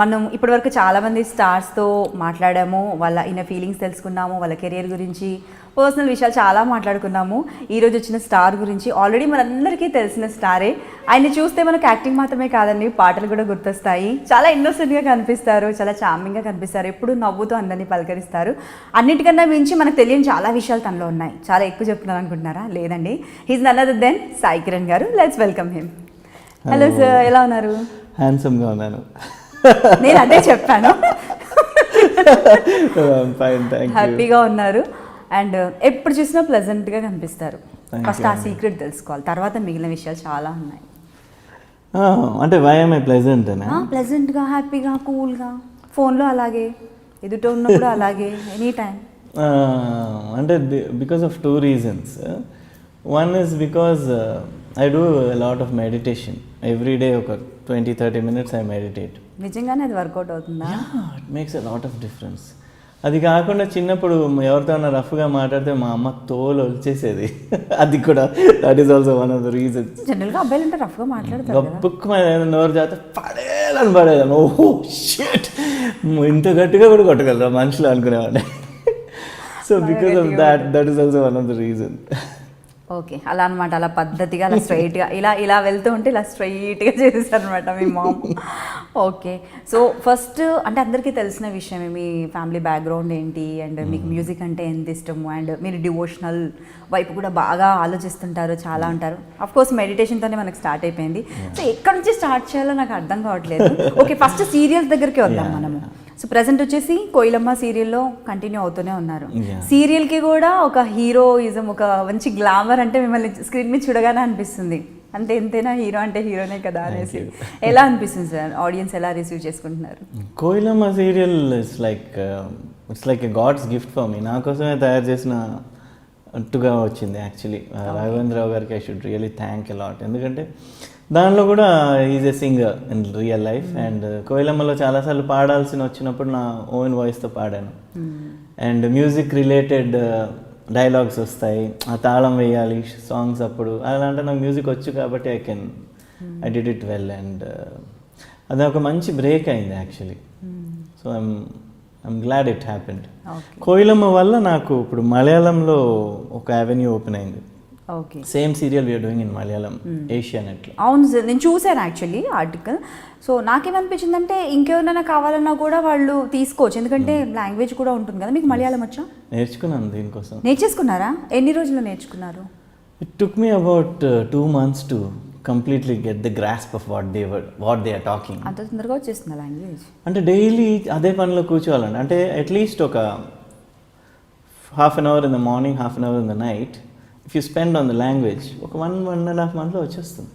మనం ఇప్పటివరకు చాలామంది స్టార్స్తో మాట్లాడాము, వాళ్ళ ఇన్న ఫీలింగ్స్ తెలుసుకున్నాము, వాళ్ళ కెరియర్ గురించి పర్సనల్ విషయాలు చాలా మాట్లాడుకున్నాము. ఈరోజు వచ్చిన స్టార్ గురించి ఆల్రెడీ మనందరికీ తెలిసిన స్టారే. ఆయన చూస్తే మనకు యాక్టింగ్ మాత్రమే కాదండి, పాటలు కూడా గుర్తొస్తాయి. చాలా ఇన్నోసెంట్గా కనిపిస్తారు, చాలా చార్మింగ్గా కనిపిస్తారు, ఎప్పుడు నవ్వుతూ అందరినీ పలకరిస్తారు. అన్నిటికన్నా మించి మనకు తెలియని చాలా విషయాలు తనలో ఉన్నాయి. చాలా ఎక్కువ చెప్తున్నాను అనుకుంటున్నారా? లేదండి, he's none other than Sai Kiran garu. Let's welcome him. Hello sir, ఎలా ఉన్నారు? హ్యాండ్సమ్గా ఉన్నాను. నేను అదే చెప్పాను. ఫైన్, హ్యాపీగా ఉన్నారు అండ్ ఎప్పుడు చూసినా ప్లెజెంట్గా కనిపిస్తారు. ఫస్ట్ ఆ సీక్రెట్ తెలుసుకోవాలి, తర్వాత మిగిలిన విషయాలు చాలా ఉన్నాయి. అంటే వై am I pleasant అనే? ప్లెజెంట్గా, హ్యాపీగా, కూల్గా, ఫోన్లో అలాగే, ఎదుట ఉన్నప్పుడు అలాగే, ఎనీ టైం. అంటే because of 2 reasons. One is because I do a lot of meditation. Every day ఒక 20-30 minutes I meditate. నిజంగానే అది వర్కౌట్ అవుతుందా? It makes a lot of difference. అది కాకుండా చిన్నప్పుడు ఎవరితో రఫ్గా మాట్లాడితే మా అమ్మ తోలు వచ్చేసేది. అది కూడా that is also one of the reasons. జనరల్గా అబ్బాయిలు అంటే రఫ్గా మాట్లాడతారు కదా. బుక్ నోరు చేస్తే పడేదని ఓహో షిట్, ఇంత గట్టిగా కూడా కొట్టగలరా మనుషులు అనుకునేవాడిని. So because of that is also one of the reason. Okay, అలా అనమాట. అలా పద్ధతిగా, అలా స్ట్రైట్గా, ఇలా వెళ్తూ ఉంటే ఇలా స్ట్రైట్గా చేసేసారు అనమాట మీ మామ్. ఓకే, సో ఫస్ట్ అంటే అందరికీ తెలిసిన విషయమే మీ ఫ్యామిలీ బ్యాక్గ్రౌండ్ ఏంటి అండ్ మీకు మ్యూజిక్ అంటే ఎంత ఇష్టము అండ్ మీరు డివోషనల్ వైపు కూడా బాగా ఆలోచిస్తుంటారు, చాలా ఉంటారు. అఫ్కోర్స్ మెడిటేషన్తోనే మనకు స్టార్ట్ అయిపోయింది. సో ఎక్కడి నుంచి స్టార్ట్ చేయాలో నాకు అర్థం కావట్లేదు. ఓకే, ఫస్ట్ సీరియల్స్ దగ్గరికి వద్దాం మనము. సో ప్రజెంట్ వచ్చేసి కోయిలమ్మ సీరియల్లో కంటిన్యూ అవుతూనే ఉన్నారు. సీరియల్కి కూడా ఒక హీరోయిజం, ఒక మంచి గ్లామర్ అంటే మిమ్మల్ని స్క్రీన్ మీద చూడగానే అనిపిస్తుంది. అంటే ఎంతైనా హీరో అంటే హీరోనే కదా అనేసి. ఎలా అనిపిస్తుంది సార్? ఆడియన్స్ ఎలా రిసీవ్ చేసుకుంటున్నారు? Koyilamma serial it's like a god's gift for me. నా కోసమే తయారు చేసిన అట్టుగా వచ్చింది యాక్చువల్లీ. రాఘవేంద్రరావు గారికి I should really thank a lot. ఎందుకంటే దానిలో కూడా is a singer in real life. And కోయిలమ్మలో చాలాసార్లు పాడాల్సిన వచ్చినప్పుడు నా ఓన్ వాయిస్తో పాడాను. అండ్ మ్యూజిక్ రిలేటెడ్ డైలాగ్స్ వస్తాయి, ఆ తాళం వేయాలి సాంగ్స్ అప్పుడు. అలా అంటే నాకు మ్యూజిక్ వచ్చు కాబట్టి I did it well. And అది ఒక మంచి బ్రేక్ అయింది actually. So I'm glad it happened. Koyilamma వల్ల నాకు ఇప్పుడు మలయాళంలో ఒక అవెన్యూ ఓపెన్ అయింది. Okay, same serial we're doing in Malayalam ఏషియానెట్లో. అవును సార్, నేను చూశాను యాక్చువల్లీ ఆర్టికల్. సో నాకేమనిపించిందంటే ఇంకెవరైనా కావాలన్నా కూడా వాళ్ళు తీసుకోవచ్చు, ఎందుకంటే లాంగ్వేజ్ కూడా ఉంటుంది కదా. మీకు మలయాళం వచ్చా? నేర్చుకున్నాను దీనికోసం. నేర్చేసుకున్నారా? ఎన్ని రోజుల్లో నేర్చుకున్నారు? It took me about 2 months to completely get the grasp of what they are talking. అంత తొందరగా వచ్చేస్తుందా లాంగ్వేజ్? అంటే డైలీ అదే పనిలో కూర్చోవాలండి. అంటే అట్లీస్ట్ ఒక half an hour in the morning, half an hour in the night. If you spend on the language ఒక 1.5 months వచ్చేస్తుంది.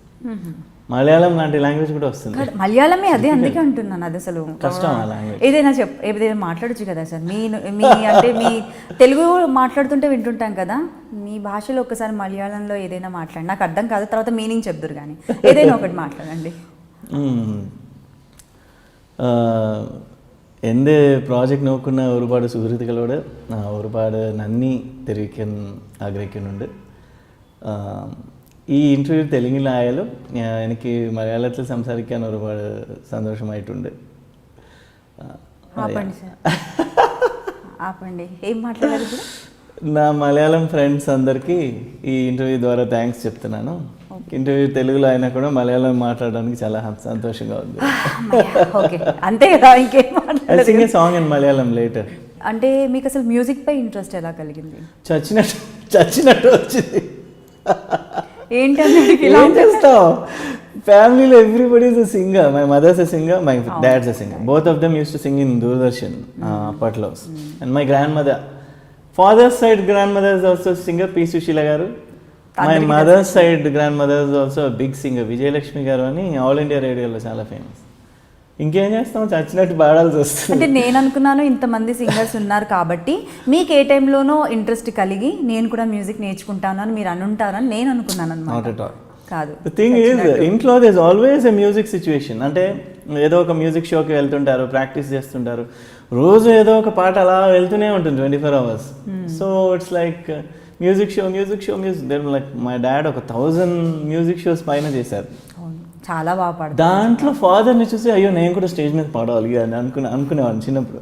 మలయాళం లాంటి లాంగ్వేజ్ కూడా వస్తుంది. మలయాళమే అదే, అందుకే అంటున్నాను. అది అసలు కష్టం ఆ లాంగ్వేజ్. ఏదైనా మాట్లాడచ్చు కదా సార్. మీ అంటే మీ తెలుగు మాట్లాడుతుంటే వింటుంటాం కదా, మీ భాషలో ఒకసారి మలయాళంలో ఏదైనా మాట్లాడి, నాకు అర్థం కాదు, తర్వాత మీనింగ్ చెప్దురు కానీ ఏదైనా ఒకటి మాట్లాడండి. എൻ്റെ പ്രോജക്റ്റ് നോക്കുന്ന ഒരുപാട് സുഹൃത്തുക്കളോട് ഒരുപാട് നന്ദി തെളിയിക്കാൻ ആഗ്രഹിക്കുന്നുണ്ട്. ഈ ഇൻ്റർവ്യൂ തെലുങ്കിലായാലും എനിക്ക് മലയാളത്തിൽ സംസാരിക്കാൻ ഒരുപാട് സന്തോഷമായിട്ടുണ്ട്. నా మలయాళం ఫ్రెండ్స్ అందరికీ ఈ ఇంటర్వ్యూ ద్వారా థ్యాంక్స్ చెప్తున్నాను. ఇంటర్వ్యూ తెలుగులో అయినా కూడా మలయాళం మాట్లాడడానికి చాలా సంతోషంగా ఉంది. అంతే కదా, ఇంకేం సింగ్ ఏ సాంగ్ ఇన్ మలయాళం లేటర్. అంటే మీకు అసలు మ్యూజిక్ పై ఇంట్రెస్ట్ ఎలా కలిగింది? చచ్చినట్టు వచ్చింది. ఏంటంటే ఏం చేస్తావు, ఫ్యామిలీలో everybody is a singer. My mother's a singer, my dad's a singer. Both of them used to sing in Doordarshan అప్పట్లో. And my grandmother, father's side grandmother is also a singer, P. Sushila garu. My mother's side grandmother is also a big singer, Vijayalakshmi garu ani all India radio lo చాలా famous. ఇంకేం చేస్తాం, చచ్చినట్టు పాడాల్సి వస్తుంది. అంటే నేను అనుకున్నాను ఇంతమంది singers ఉన్నారు కాబట్టి మీకు ఏ టైంలోనో ఇంట్రెస్ట్ కలిగి నేను కూడా మ్యూజిక్ నేర్చుకుంటాను అని మీరు అనుంటారని నేను అనుకున్నాను అన్నమాట. Not at all. కాదు, ద థింగ్ ఈజ్ ఇంట్లో there is always a music situation. అంటే ఏదో ఒక మ్యూజిక్ షోకి వెళ్తుంటారు, ప్రాక్టీస్ చేస్తుంటారు, రోజు ఏదో ఒక పాట అలా వెళ్తూనే ఉంటుంది 24 hours. So it's like music show. Then like my dad ఒక 1000 మ్యూజిక్ షోస్ పైన చేశారు. చాలా బాగా పాడతారు. దాంట్లో ఫాదర్ని చూసి అయ్యో నేను కూడా స్టేజ్ మీద పాడాలి అని అనుకునేవాడిని చిన్నప్పుడు.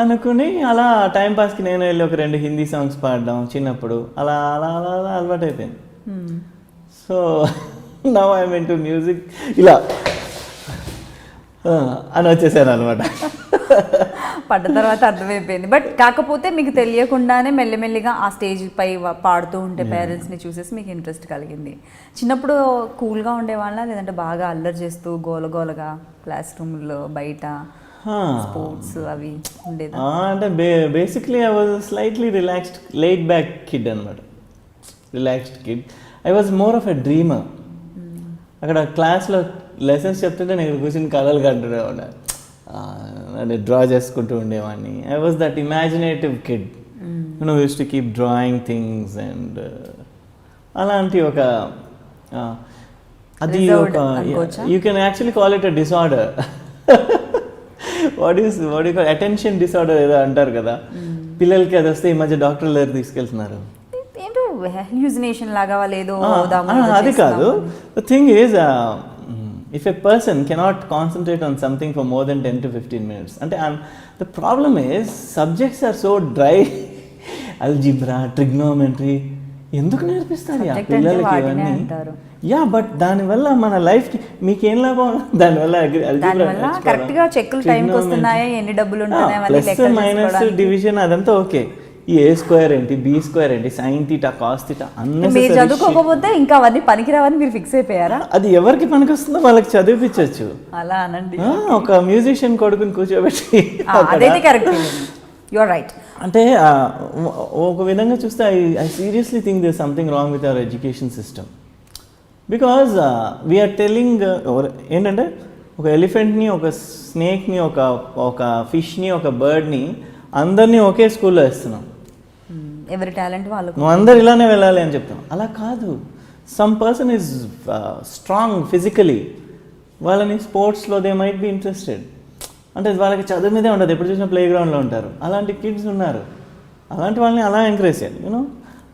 అనుకుని అలా టైంపాస్కి నేను వెళ్ళి ఒక 2 హిందీ సాంగ్స్ పాడడం చిన్నప్పుడు అలా అలా అలా అలా అలవాటు అయిపోయింది. So now I mean to music ఇలా అని వచ్చేసాను అనమాట. పడ్డ తర్వాత అర్థమైపోయింది. బట్ కాకపోతే మీకు తెలియకుండానే మెల్లిమెల్లిగా ఆ స్టేజ్ పై పాడుతూ ఉంటే పేరెంట్స్ని చూసేసి మీకు ఇంట్రెస్ట్ కలిగింది. చిన్నప్పుడు కూల్గా ఉండేవాళ్ళ, లేదంటే బాగా అల్లరి చేస్తూ గోలగోలగా క్లాస్ రూమ్లో బయట స్పోర్ట్స్ అవి ఉండేది? అంటే basically I was slightly relaxed laid back kid అనమాట. Relaxed kid. I was more of a dreamer. అక్కడ క్లాస్లో లెసన్స్ చెప్తుంటే నేను కూర్చొని కళలు కంటుండేవాడిని, డ్రా చేసుకుంటూ ఉండేవాడిని. I was that imaginative kid use to keep drawing things and అలాంటి ఒక అది ఒక you can actually call it a disorder. What you call attention disorder ఏదో అంటారు కదా. పిల్లలకి అది వస్తే ఈ మధ్య డాక్టర్ దగ్గర తీసుకెళ్తున్నారు. ఏంటో హ్యూజినేషన్ లాగా వాళ్ళు ఏదో అది కాదు. The thing is if a person cannot concentrate on something for more than 10 to 15 minutes, and the problem is subjects are so dry. Algebra, trigonometry ఎందుకు నేర్పిస్తారు ఆ పిల్లలకి ఇవన్నీ? యా, బట్ దానివల్ల మన లైఫ్కి మీకేం లాభం? దానివల్ల కరెక్ట్గా చెక్కులు టైంకి వస్తున్నాయి, ఎన్ని డబ్బులు ఉంటున్నాయి, ప్లస్ మైనస్ డివిజన్ అదంతా ఓకే. ఈ ఏ స్క్వేర్ ఏంటి, బి స్క్వేర్ ఏంటి, సైన్ థీటా, కాస్ థీటా అన్నీ చదువుకోకపోతే ఇంకా అవన్నీ పనికిరావని మీరు ఫిక్స్ అయిపోయారా? అది ఎవరికి పనికి వస్తుందో వాళ్ళకి చదివిపించవచ్చు. అలా అనండి. ఒక మ్యూజిషియన్ కొడుకుని కూర్చోబెట్టి అదైతే కరెక్ట్, యు ఆర్ రైట్. అంటే ఒక విధంగా చూస్తే I seriously think there something wrong with our education system. Because we are telling ఏంటంటే ఒక ఎలిఫెంట్ని, ఒక స్నేక్ని, ఒక ఫిష్ని, ఒక బర్డ్ని అందరినీ ఒకే స్కూల్లో వేస్తున్నాం. ఎవరి టాలెంట్ వాళ్ళు, నువ్వు అందరు ఇలానే వెళ్ళాలి అని చెప్తాం. అలా కాదు. Some person is strong physically, వాళ్ళని స్పోర్ట్స్లో దే మైట్ బి ఇంట్రెస్టెడ్. అంటే వాళ్ళకి చదువు మీదే ఉండదు, ఎప్పుడు చూసినా ప్లే గ్రౌండ్లో ఉంటారు. అలాంటి కిడ్స్ ఉన్నారు. అలాంటి వాళ్ళని అలా ఎంకరేజ్ చేయాలి. యూనో,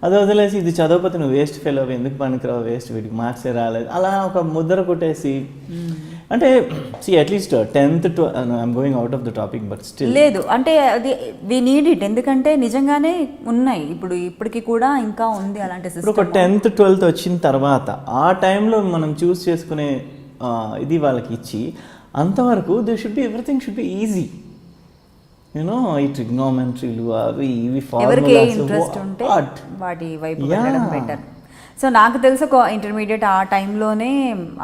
అది వదిలేసి ఇది చదవకపోతే నువ్వు వేస్ట్ ఫెయిల్ అవ్వ, ఎందుకు పనికిరావు, వేస్ట్, వీటికి మార్క్సే రాలేదు, అలా ఒక ముద్ర కొట్టేసి. అంటే at least 10th to I'm going out of the topic but still లేదు అంటే అది వి నీడ్ ఇట్. ఎందుకంటే నిజంగానే ఉన్నాయి ఇప్పటికి కూడా ఇంకా ఉంది అలాంటి సిస్టమ్. ఇప్పుడు ఒక 10th 12th వచ్చిన తర్వాత ఆ టైంలో మనం చూస్ చేసుకునే ఇది వాళ్ళకి ఇచ్చి, అంతవరకు they should be everything should be easy. You know, ఈ ట్రిగ్నోమెట్రీలు అవి ఇవి ఎవరికి ఇంట్రెస్ట్ ఉంటే వాటి వైపు వెళ్ళడం బెటర్. సో నాకు తెలిసి ఒక ఇంటర్మీడియట్ ఆ టైంలోనే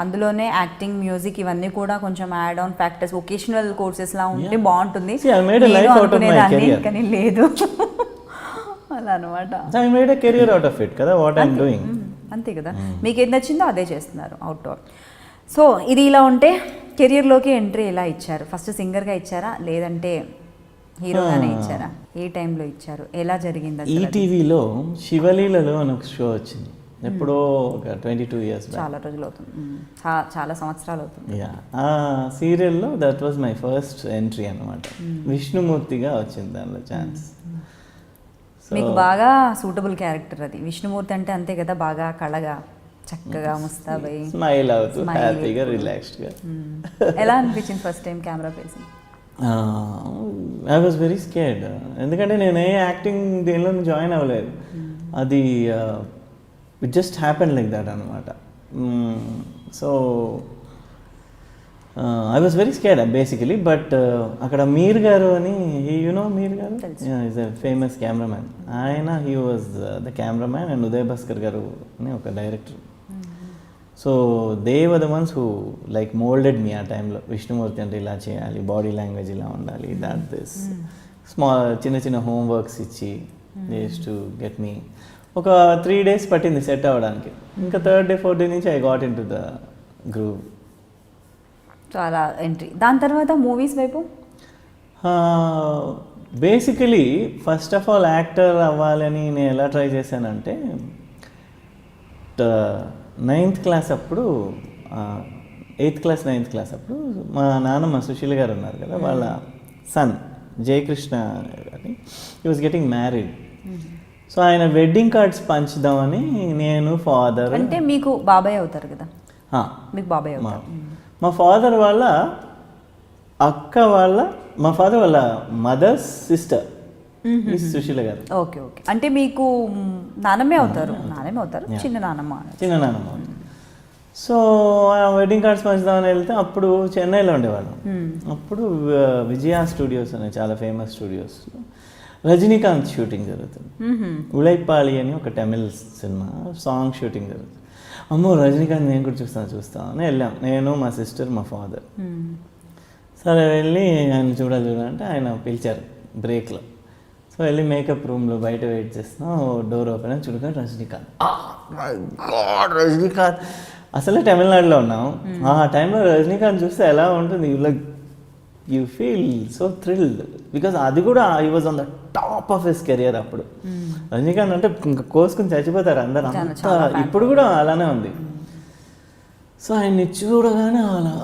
అందులోనే యాక్టింగ్, మ్యూజిక్ ఇవన్నీ కూడా కొంచెం add on factors, vocational courses లా ఉంటే బాగుంటుంది అనుకునేదాన్ని, కానీ లేదు అలా అనమాట. I made a career out of it కదా, what I'm doing. అంతే కదా, మీకు ఏది నచ్చిందో అదే చేస్తున్నారు అవుట్డోర్. సో ఇది ఇలా ఉంటే కెరియర్లోకి ఎంట్రీ ఎలా ఇచ్చారు? ఫస్ట్ సింగర్గా ఇచ్చారా, లేదంటే హీరోగానే ఇచ్చారా? ఏ టైంలో ఇచ్చారు, ఎలా జరిగింది? ఈటీవీలో శివలీలలో అని ఒక షో వచ్చింది ఎప్పుడో, ఒక 22 years బ్యాక్. చాలా రోజులు అవుతుంది, చాలా సంవత్సరాలు అవుతుంది. యా, ఆ సీరియల్లో that was my first entry అనమాట. విష్ణుమూర్తిగా వచ్చింది దానిలో ఛాన్స్. మీకు బాగా సూటబుల్ క్యారెక్టర్ అది. విష్ణుమూర్తి అంటే అంతే కదా, బాగా కళగా చక్కగా ముస్తాబై స్మైల్ అవుతూ హ్యాపీగా రిలాక్స్డ్గా. ఎలా అనిపించింది first time camera facing? I was very scared. ఎందుకంటే నేను ఏ యాక్టింగ్ దేనిలో జాయిన్ అవ్వలేదు. అది it just happen like that అనమాట. So I was very scared basically. But అక్కడ మీర్ గారు అని, you know Meer garu is a famous cameraman. ఆయన he was the cameraman and Uday Bhaskar garu అని ఒక director. So they were the ones who like moulded me ఆ టైంలో. విష్ణుమూర్తి అంటే ఇలా చేయాలి, బాడీ లాంగ్వేజ్ ఇలా ఉండాలి, దాట్ దిస్ స్మాల్ చిన్న చిన్న హోంవర్క్స్ ఇచ్చి they used to get me. ఒక 3 days పట్టింది సెట్ అవ్వడానికి. ఇంకా 3rd day 4th day నుంచి I got in to the groove. చాలా ఎంట్రీ. దాని తర్వాత మూవీస్ వైపు basically first of all actor అవ్వాలని నేను ఎలా ట్రై చేశానంటే, 9th class అప్పుడు, 8th class 9th class అప్పుడు మా నాన్నమ్మ సుశీల్ గారు ఉన్నారు కదా, వాళ్ళ సన్ జయకృష్ణ గారిని, he was getting married. So ఆయన వెడ్డింగ్ కార్డ్స్ పంచుదామని నేను, ఫాదర్. అంటే మీకు బాబాయ్ అవుతారు కదా? మీకు బాబాయ్ మా ఫాదర్ వాళ్ళ అక్క వాళ్ళ మా ఫాదర్ వాళ్ళ మదర్స్ సిస్టర్ సుశీల గారు. ఓకే ఓకే, అంటే మీకు నానమ్మే అవుతారు, చిన్న నానమ్మ. సో వెడ్డింగ్ కార్డ్స్ పంచుదామని వెళ్తే అప్పుడు చెన్నైలో ఉండేవాళ్ళం. అప్పుడు విజయ స్టూడియోస్ అనే చాలా ఫేమస్ స్టూడియోస్ రజనీకాంత్ షూటింగ్ జరుగుతుంది. ఉళైపాళి అని ఒక తమిళ్ సినిమా సాంగ్ షూటింగ్ జరుగుతుంది. అమ్మో రజనీకాంత్ నేను కూడా చూస్తాను అని వెళ్ళాం, నేను మా సిస్టర్ మా ఫాదర్. సరే వెళ్ళి ఆయన చూడాలంటే ఆయన పిలిచారు బ్రేక్లో. సో వెళ్ళి మేకప్ రూమ్లో బయట వెయిట్ చేస్తున్నాం, డోర్ ఓపెన్ అని చూడగా రజనీకాంత్ అసలే తమిళనాడులో ఉన్నాం. ఆ టైంలో రజనీకాంత్ చూస్తే ఎలా ఉంటుంది, you feel so thrilled because అది కూడా I was on the top of his career అప్పుడు. రజనీకాంత్ అంటే ఇంకా కోసుకుని చచ్చిపోతారు అందరు, అంతా ఇప్పుడు కూడా అలానే ఉంది. సో ఆయన్ని చూడగానే అలా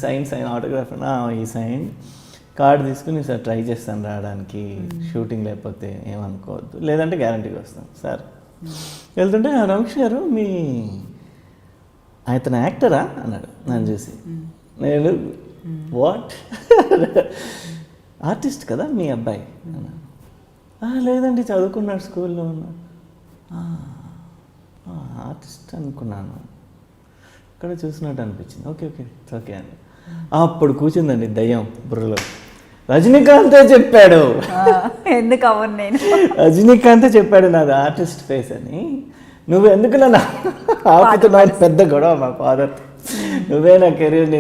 సైన్ ఆటోగ్రాఫ్ ఈ సైన్ కార్డు తీసుకుని సార్ ట్రై చేస్తాను రావడానికి షూటింగ్, లేకపోతే ఏమనుకోవద్దు, లేదంటే గ్యారంటీగా వస్తాను సార్. వెళ్తుంటే రమేష్ గారు మీ అతను యాక్టరా అన్నాడు నన్ను చూసి. నేను వాట్ ఆర్టిస్ట్ కదా మీ అబ్బాయి అన్నాడు. లేదండి చదువుకున్నాడు స్కూల్లో ఉన్నాడు. ఆర్టిస్ట్ అనుకున్నాను, ఇక్కడ చూసినట్టు అనిపించింది. ఓకే ఓకే అని అప్పుడు కూర్చుందండి దయ్యం బుర్రలో. రజనీకాంతే చెప్పాడు, ఎందుకు అవ్వను నేను, రజనీకాంతే చెప్పాడు నాది ఆర్టిస్ట్ ఫేస్ అని. నువ్వు ఎందుకు నన్ను ఆపుతున్నావు, పెద్ద గొడవ మా ఫాదర్. నువ్వే నా కెరీర్ని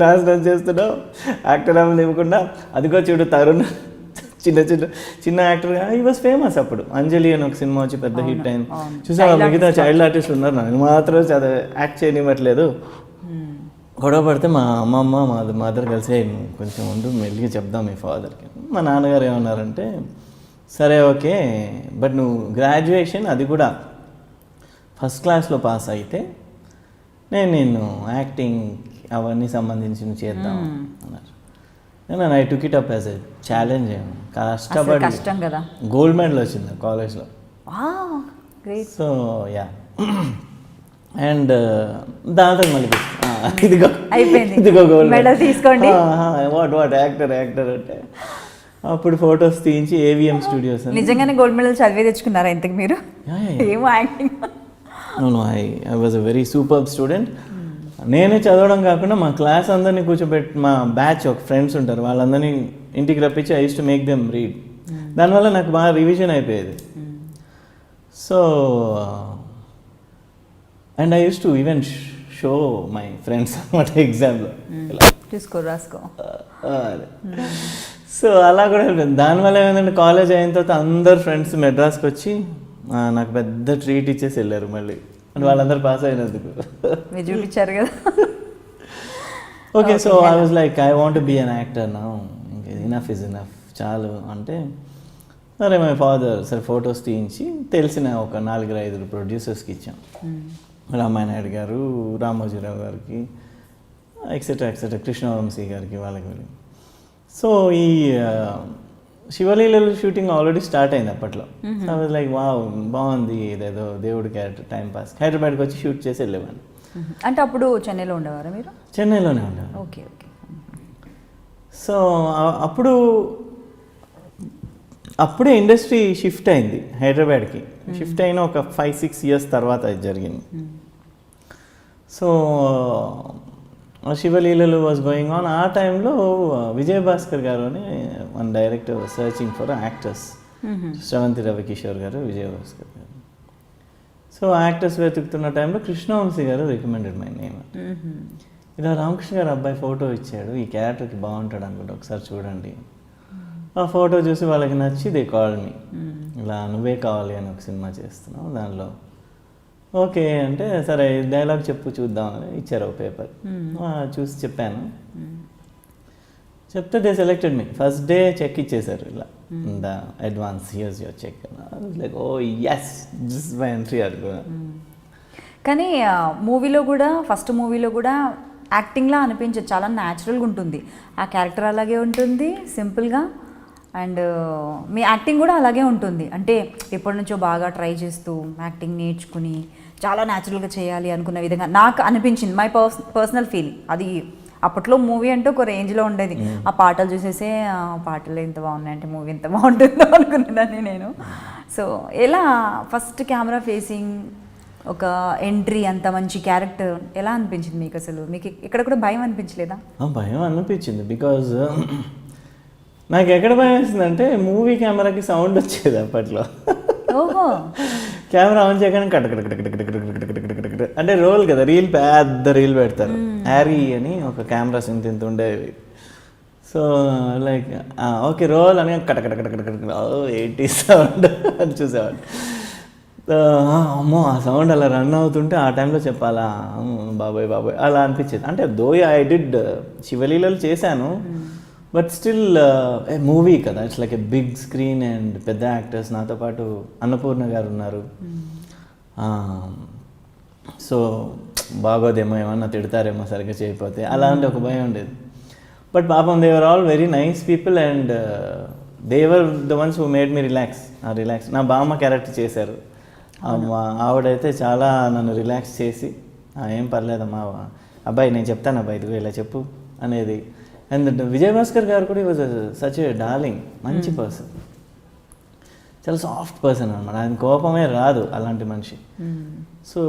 నాశనం చేస్తున్నావు, యాక్టర్ అవ్వని ఇవ్వకుండా. అదిగో చూడు తరుణ్ చిన్న యాక్టర్, ఈ వాజ్ ఫేమస్ అప్పుడు. అంజలి అని ఒక సినిమా వచ్చి పెద్ద హిట్ అయింది. చూసావా మిగతా చైల్డ్ ఆర్టిస్ట్ ఉన్నారు, నాకు మాత్రం యాక్ట్ చేయనివ్వట్లేదు. గొడవ పడితే మా అమ్మమ్మ మా మదర్ కలిసి కొంచెం ఉండు మెల్లిగా చెప్దాం మీ ఫాదర్కి. మా నాన్నగారు ఏమన్నారంటే సరే ఓకే, బట్ నువ్వు గ్రాడ్యుయేషన్ అది కూడా ఫస్ట్ క్లాస్లో పాస్ అయితే నేను యాక్టింగ్ అవన్నీ సంబంధించి చేద్దాం అన్నారు. నేను I took it up as a challenge. కష్టపడి కష్టం కదా, గోల్డ్ మెడల్ వచ్చింది కాలేజ్లో. సో యా, అండ్ దాంతో మళ్ళీ ఇదిగో గోల్డ్ మెడల్ తీసుకోండి. వాట్ యాక్టర్ అంటే అప్పుడు ఫొటోస్ తీయించి ఏవిఎం స్టూడియోస్. నిజంగానే గోల్డ్ మెడల్ చదివే తెచ్చుకున్నారా ఇంతకు మీరు? ఏమో acting. I was a very super student. నేనే చదవడం కాకుండా మా క్లాస్ అందరినీ కూర్చోబెట్టి, మా బ్యాచ్ ఒక ఫ్రెండ్స్ ఉంటారు వాళ్ళందరినీ ఇంటికి రప్పించి I use to make them read. దానివల్ల నాకు బాగా రివిజన్ అయిపోయేది. So and I use to even show my friends అనమాట ఎగ్జామ్లో, రాసుకో. సో అలా కూడా అయిపోయింది. దానివల్ల ఏమైందంటే కాలేజ్ అయిన తర్వాత అందరు ఫ్రెండ్స్ మెడ్రాస్కి వచ్చి నాకు పెద్ద ట్రీట్ ఇచ్చేసి వెళ్ళారు మళ్ళీ, అంటే వాళ్ళందరూ పాస్ అయినందుకు. మీరు చూపించారు కదా. Okay, so I was like I want be an actor now, ఇంకా ఇనఫ్ ఇస్ ఇనఫ్ చాలు అంటే. సరే మై ఫాదర్ సరే ఫొటోస్ తీయించి తెలిసిన ఒక 4-5 ప్రొడ్యూసర్స్కి ఇచ్చాం. రామాయణ నాయుడు గారు, రామోజీరావు గారికి, ఎక్సెట్రా కృష్ణవంశీ గారికి, వాళ్ళకి వెళ్ళి. సో ఈ శివలీలలు షూటింగ్ ఆల్రెడీ స్టార్ట్ అయింది అప్పట్లో. So I was like wow బాగుంది, ఇదేదో దేవుడి క్యారెక్టర్ టైం పాస్. హైదరాబాద్కి వచ్చి షూట్ చేసి వెళ్ళేవాడిని. అంటే అప్పుడు చెన్నైలో ఉండేవారా మీరు? చెన్నైలోనే ఉండేవారు. ఓకే. సో అప్పుడే ఇండస్ట్రీ షిఫ్ట్ అయింది హైదరాబాద్కి. షిఫ్ట్ అయిన ఒక 5-6 ఇయర్స్ తర్వాత అది జరిగింది. So Sivaleelalu was going on. ఆ టైంలో విజయభాస్కర్ గారు అని one director searching for actors. Sravanthi Ravikishore garu, Vijayabhaskar గారు. సో యాక్టర్స్ వెతుకుతున్న టైంలో కృష్ణవంశీ గారు రికమెండెడ్ మై నేమ్. ఇలా రామకృష్ణ గారు అబ్బాయి ఫోటో ఇచ్చాడు, ఈ క్యారెక్టర్కి బాగుంటాడు అనుకుంటా, ఒకసారి చూడండి. ఆ ఫోటో చూసి వాళ్ళకి నచ్చి దే కాల్ మీ, ఇలా నువ్వే కావాలి అని ఒక సినిమా చేస్తున్నావు దానిలో. ఓకే అంటే సరే డైలాగ్ చెప్పు చూద్దాం అని ఇచ్చారు ఒక పేపర్. చూసి చెప్పాను. చెప్తే they selected me. First day cheque ఇచ్చేసారు, ఇలా the advance here's your cheque. Like oh yes this my entry అనుకున్నా. కానీ మూవీలో కూడా ఫస్ట్ మూవీలో కూడా యాక్టింగ్లా అనిపించదు, చాలా న్యాచురల్గా ఉంటుంది. ఆ క్యారెక్టర్ అలాగే ఉంటుంది సింపుల్గా. అండ్ మీ యాక్టింగ్ కూడా అలాగే ఉంటుంది, అంటే ఎప్పటి నుంచో బాగా ట్రై చేస్తూ యాక్టింగ్ నేర్చుకుని చాలా న్యాచురల్గా చేయాలి అనుకున్న విధంగా నాకు అనిపించింది. మై పర్సనల్ ఫీల్ అది. అప్పట్లో మూవీ అంటే ఒక రేంజ్లో ఉండేది, ఆ పాటలు చూసేసే ఆ పాటలు ఎంత బాగున్నాయంటే మూవీ ఎంత బాగుంటుందో అనుకునేదాన్ని నేను. సో ఎలా ఫస్ట్ కెమెరా ఫేసింగ్ ఒక ఎంట్రీ, అంత మంచి క్యారెక్టర్ ఎలా అనిపించింది మీకు? అసలు మీకు ఇక్కడ కూడా భయం అనిపించలేదా? భయం అనిపించింది, బికాజ్ నాకు ఎక్కడ భయం వేసిందంటే మూవీ కెమెరాకి సౌండ్ వచ్చేది అప్పట్లో. ఓహో, కెమెరా ఆన్ చేయగానే కట్ అంటే రోల్ కదా, రీల్ పెద్ద రీల్ పెడతారు, హ్యారీ అని ఒక కెమెరాస్ ఇంత ఉండేవి. సో లైక్ ఓకే రోల్ అని కట్ 80 సౌండ్ అని చూసేవాడు. అమ్మో ఆ సౌండ్ అలా రన్ అవుతుంటే ఆ టైంలో చెప్పాలా బాబాయ్ బాబాయ్ అలా అనిపించేది. అంటే దో ఐ డిడ్ శివలీలలు చేశాను, బట్ స్టిల్ మూవీ కదా, it's like a big screen and పెద్ద యాక్టర్స్. నాతో పాటు అన్నపూర్ణ గారు ఉన్నారు. సో బాగోదేమో, ఏమన్నా తిడతారేమో సరిగ్గా చేయకపోతే, అలాంటి ఒక భయం ఉండేది. బట్ పాపం they were all very nice people and they were the ones who made me relax. నా బామ్మ క్యారెక్టర్ చేశారు, ఆవిడైతే చాలా నన్ను రిలాక్స్ చేసి ఏం పర్లేదమ్మా అబ్బాయి నేను చెప్తాను అబ్బాయి ఇదిగో ఇలా చెప్పు అనేది. అండ్ విజయ్ భాస్కర్ గారు కూడా వాజ్ సచ్ ఏ డార్లింగ్, మంచి పర్సన్, చాలా సాఫ్ట్ పర్సన్ అనమాట. ఆయన కోపమే రాదు అలాంటి మనిషి. సో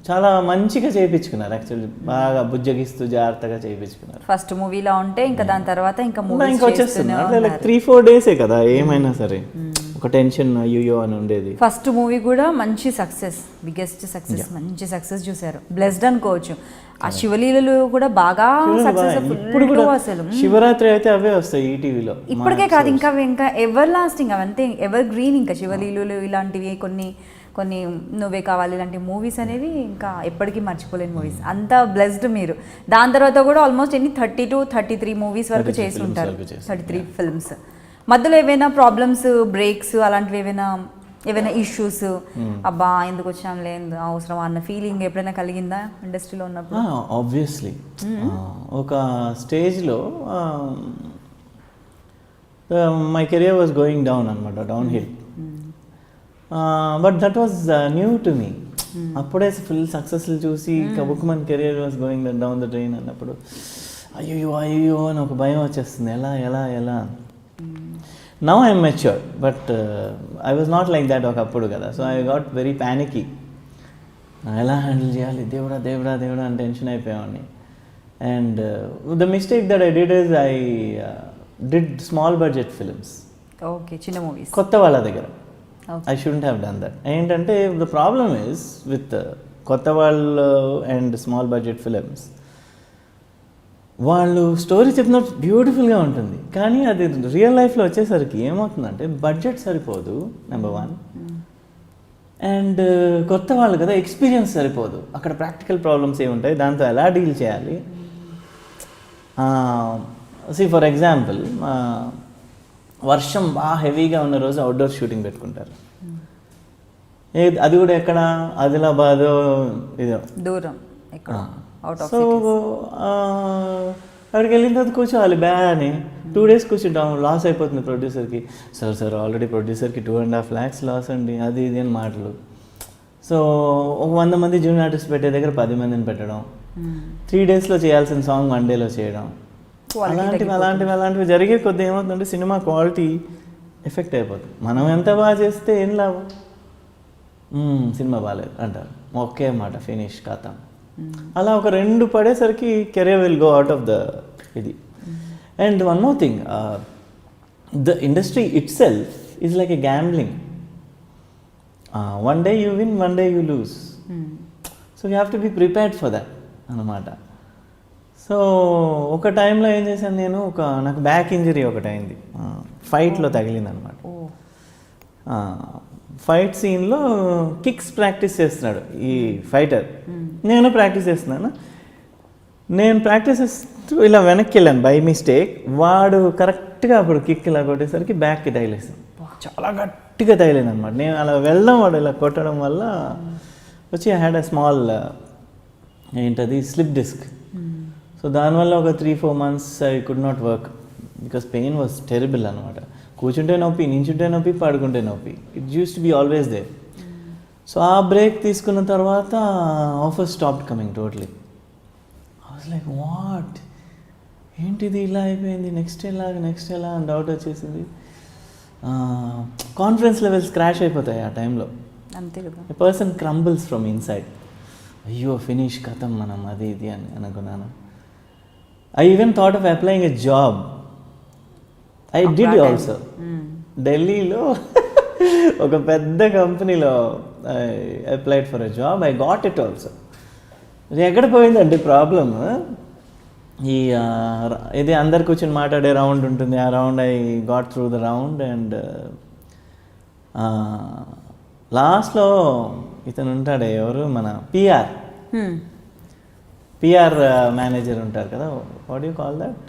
చాలా మంచిగా చేయించుకున్నారు యాక్చువల్లీ, బాగా బుజ్జగిస్తూ జాగ్రత్తగా చేయించుకున్నారు. ఫస్ట్ మూవీలో ఉంటే ఇంకా దాని తర్వాత ఇంకా వచ్చేస్తున్నారు, లైక్ 3-4 డేసే కదా ఏమైనా సరే, ఒక టెన్షన్ అయ్యో అని ఉండేది. ఫస్ట్ మూవీ కూడా మంచి సక్సెస్, బిగ్గెస్ట్ సక్సెస్, మంచి సక్సెస్ చూసారు, బ్లెస్డ్ అనుకోవచ్చు. ఆ శివలీలలు కూడా బాగా ఇప్పుడు కూడా అసలు శివరాత్రి అయితే అవే వస్తాయి ఈటీవీలో. ఇప్పటికే కాదు, ఇంకా ఎవర్ లాస్టింగ్, అవంతే ఎవర్ గ్రీన్. ఇంకా శివలీలలు ఇలాంటివి కొన్ని నువ్వే కావాలి ఇలాంటి మూవీస్ అనేవి ఇంకా ఎప్పటికీ మర్చిపోలేని మూవీస్. అంత బ్లెస్డ్ మీరు. దాని తర్వాత కూడా ఆల్మోస్ట్ 32-33 మూవీస్ వరకు చేసి ఉంటారు, 33 ఫిల్మ్స్. మధ్యలో ఏవైనా ప్రాబ్లమ్స్, బ్రేక్స్ అలాంటివి ఏవైనా ఇష్యూస్, అబ్బా ఎందుకు వచ్చాం లేదు అవసరం అన్న ఫీలింగ్ ఎప్పుడైనా కలిగిందా ఇండస్ట్రీలో ఉన్నప్పుడు? ఆబ్వియస్లీ ఒక స్టేజ్లో my career was going down అనమాట, downhill. But that was new to me. అప్పుడే ఫుల్ సక్సెస్లు చూసి కబుక్మన్ career was going down the drain అన్నప్పుడు అయ్యో అని ఒక భయం వచ్చేస్తుంది, ఎలా. Now I'm mature, but I was not like that ఒకప్పుడు కదా. So I got very panicky, ఎలా హ్యాండిల్ చేయాలి, దేవుడా అని టెన్షన్ అయిపోయామని. And the mistake that I did is I did small budget films. Okay, చిన్న మూవీస్ కొత్త వాళ్ళ దగ్గర. I shouldn't have done that. ఏంటంటే the problem is with కొత్త వాళ్ళు అండ్ స్మాల్ బడ్జెట్ ఫిలిమ్స్, వాళ్ళు స్టోరీ చెప్పినప్పుడు బ్యూటిఫుల్గా ఉంటుంది, కానీ అది రియల్ లైఫ్లో వచ్చేసరికి ఏమవుతుందంటే బడ్జెట్ సరిపోదు నెంబర్ 1, అండ్ కొత్త వాళ్ళు కదా ఎక్స్పీరియన్స్ సరిపోదు. అక్కడ ప్రాక్టికల్ ప్రాబ్లమ్స్ ఏముంటాయి, దాంతో ఎలా డీల్ చేయాలి. ఫర్ ఎగ్జాంపుల్ వర్షం బాగా హెవీగా ఉన్న రోజు అవుట్డోర్ షూటింగ్ పెట్టుకుంటారు. అది కూడా ఎక్కడ, ఆదిలాబాద్ ఇదో దూరం. సో అక్కడికి వెళ్ళిన తర్వాత కూర్చోవాలి అని 2 days కూర్చుంటాం, లాస్ అయిపోతుంది ప్రొడ్యూసర్కి. సార్ ఆల్రెడీ ప్రొడ్యూసర్కి 2.5 lakhs లాస్ అండి, అది ఇది అని మాటలు. సో ఒక 100 మంది జూనియర్ ఆర్టిస్ట్ పెట్టే దగ్గర 10 మందిని పెట్టడం, 3 daysలో చేయాల్సిన సాంగ్ 1 dayలో చేయడం, అలాంటివి జరిగే కొద్ది ఏమవుతుందంటే సినిమా క్వాలిటీ ఎఫెక్ట్ అయిపోతుంది. మనం ఎంత బాగా చేస్తే ఏం లాభం, సినిమా బాగాలేదు అంటారు, ఒకే మాట ఫినిష్ కథ. అలా ఒక 2 పడేసరికి career will go out of the ఇది. And one more thing, the industry itself is like a gambling. One day you win, one day you lose. So you have to be prepared for that అన్నమాట. సో ఒక టైంలో ఏం చేశాను నేను, నాకు back injury ఒకటి అయింది, ఫైట్లో తగిలింది అనమాట. ఫైట్ సీన్లో కిక్స్ ప్రాక్టీస్ చేస్తున్నాడు ఈ ఫైటర్, నేను ప్రాక్టీస్ చేస్తున్నాను. నేను ప్రాక్టీస్ చేస్తూ ఇలా వెనక్కి వెళ్ళాను బై మిస్టేక్. వాడు కరెక్ట్గా అప్పుడు కిక్ ఇలా కొట్టేసరికి బ్యాక్కి తగిలేసాను, చాలా గట్టిగా తగిలింది అనమాట. నేను అలా వెళ్ళడం, వాడు ఇలా కొట్టడం వల్ల వచ్చి ఐ హ్యాడ్ అ స్మాల్ ఏంటది స్లిప్ డిస్క్. సో సో దానివల్ల ఒక 3-4 months I could not work because pain was terrible అనమాట. కూర్చుంటే నొప్పి, నించుంటే నొప్పి, పడుకుంటే నొప్పి. It use to be always there. So ఆ బ్రేక్ తీసుకున్న తర్వాత offer stopped coming totally. I was like what, ఏంటిది ఇలా అయిపోయింది, నెక్స్ట్ ఎలా అని డౌట్ వచ్చేసింది. కాన్ఫిడెన్స్ లెవెల్స్ క్రాష్ అయిపోతాయి ఆ టైంలో. అంతే కదా. A person crumbles from inside. అయ్యో ఫినిష్ కథం మనం అది ఇది అని అనుకున్నాను. I even thought of applying a job. I did also. ఢిల్లీలో ఒక పెద్ద కంపెనీలో I applied for a job. I got it also. ఇది ఎక్కడ పోయిందంటే ప్రాబ్లమ్, ఈ ఇది అందరు కూర్చొని మాట్లాడే రౌండ్ ఉంటుంది. ఆ round I got through the round and లాస్ట్లో ఇతను ఉంటాడే, ఎవరు మన పిఆర్ మేనేజర్ ఉంటారు కదా, what you call that,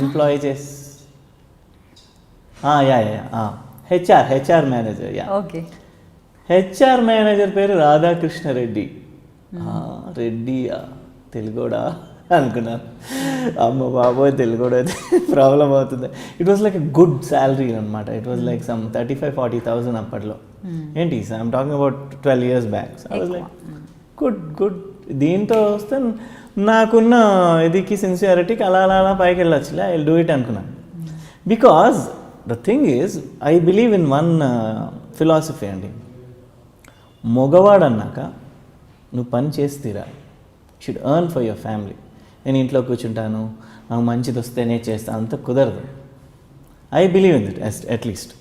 employee చేసి HR manager. Okay. HR manager పేరు రాధాకృష్ణ రెడ్డి. రెడ్డి తెలుగోడా అనుకున్నాను. అమ్మ బాబోయ్, తెలుగుడు అయితే ప్రాబ్లం అవుతుంది. It was like a good salary అనమాట. ఇట్ వాజ్ లైక్ సమ్ 35,000-40,000 అప్పట్లో. ఏంటి I'm talking about 12 years back. I was like good. దీంతో వస్తే నాకున్న ఇదికి సిన్సియారిటీకి అలా పైకి వెళ్ళొచ్చులే, ఐ విల్ డూ ఇట్ అనుకున్నాను. Because the thing is I believe in one philosophy అండి. మగవాడు అన్నాక నువ్వు పని చేసి తీరాలి. Should earn for your family. నేను ఇంట్లో కూర్చుంటాను, నాకు మంచిది వస్తేనే చేస్తాను, అంత కుదరదు. I believe in it at least.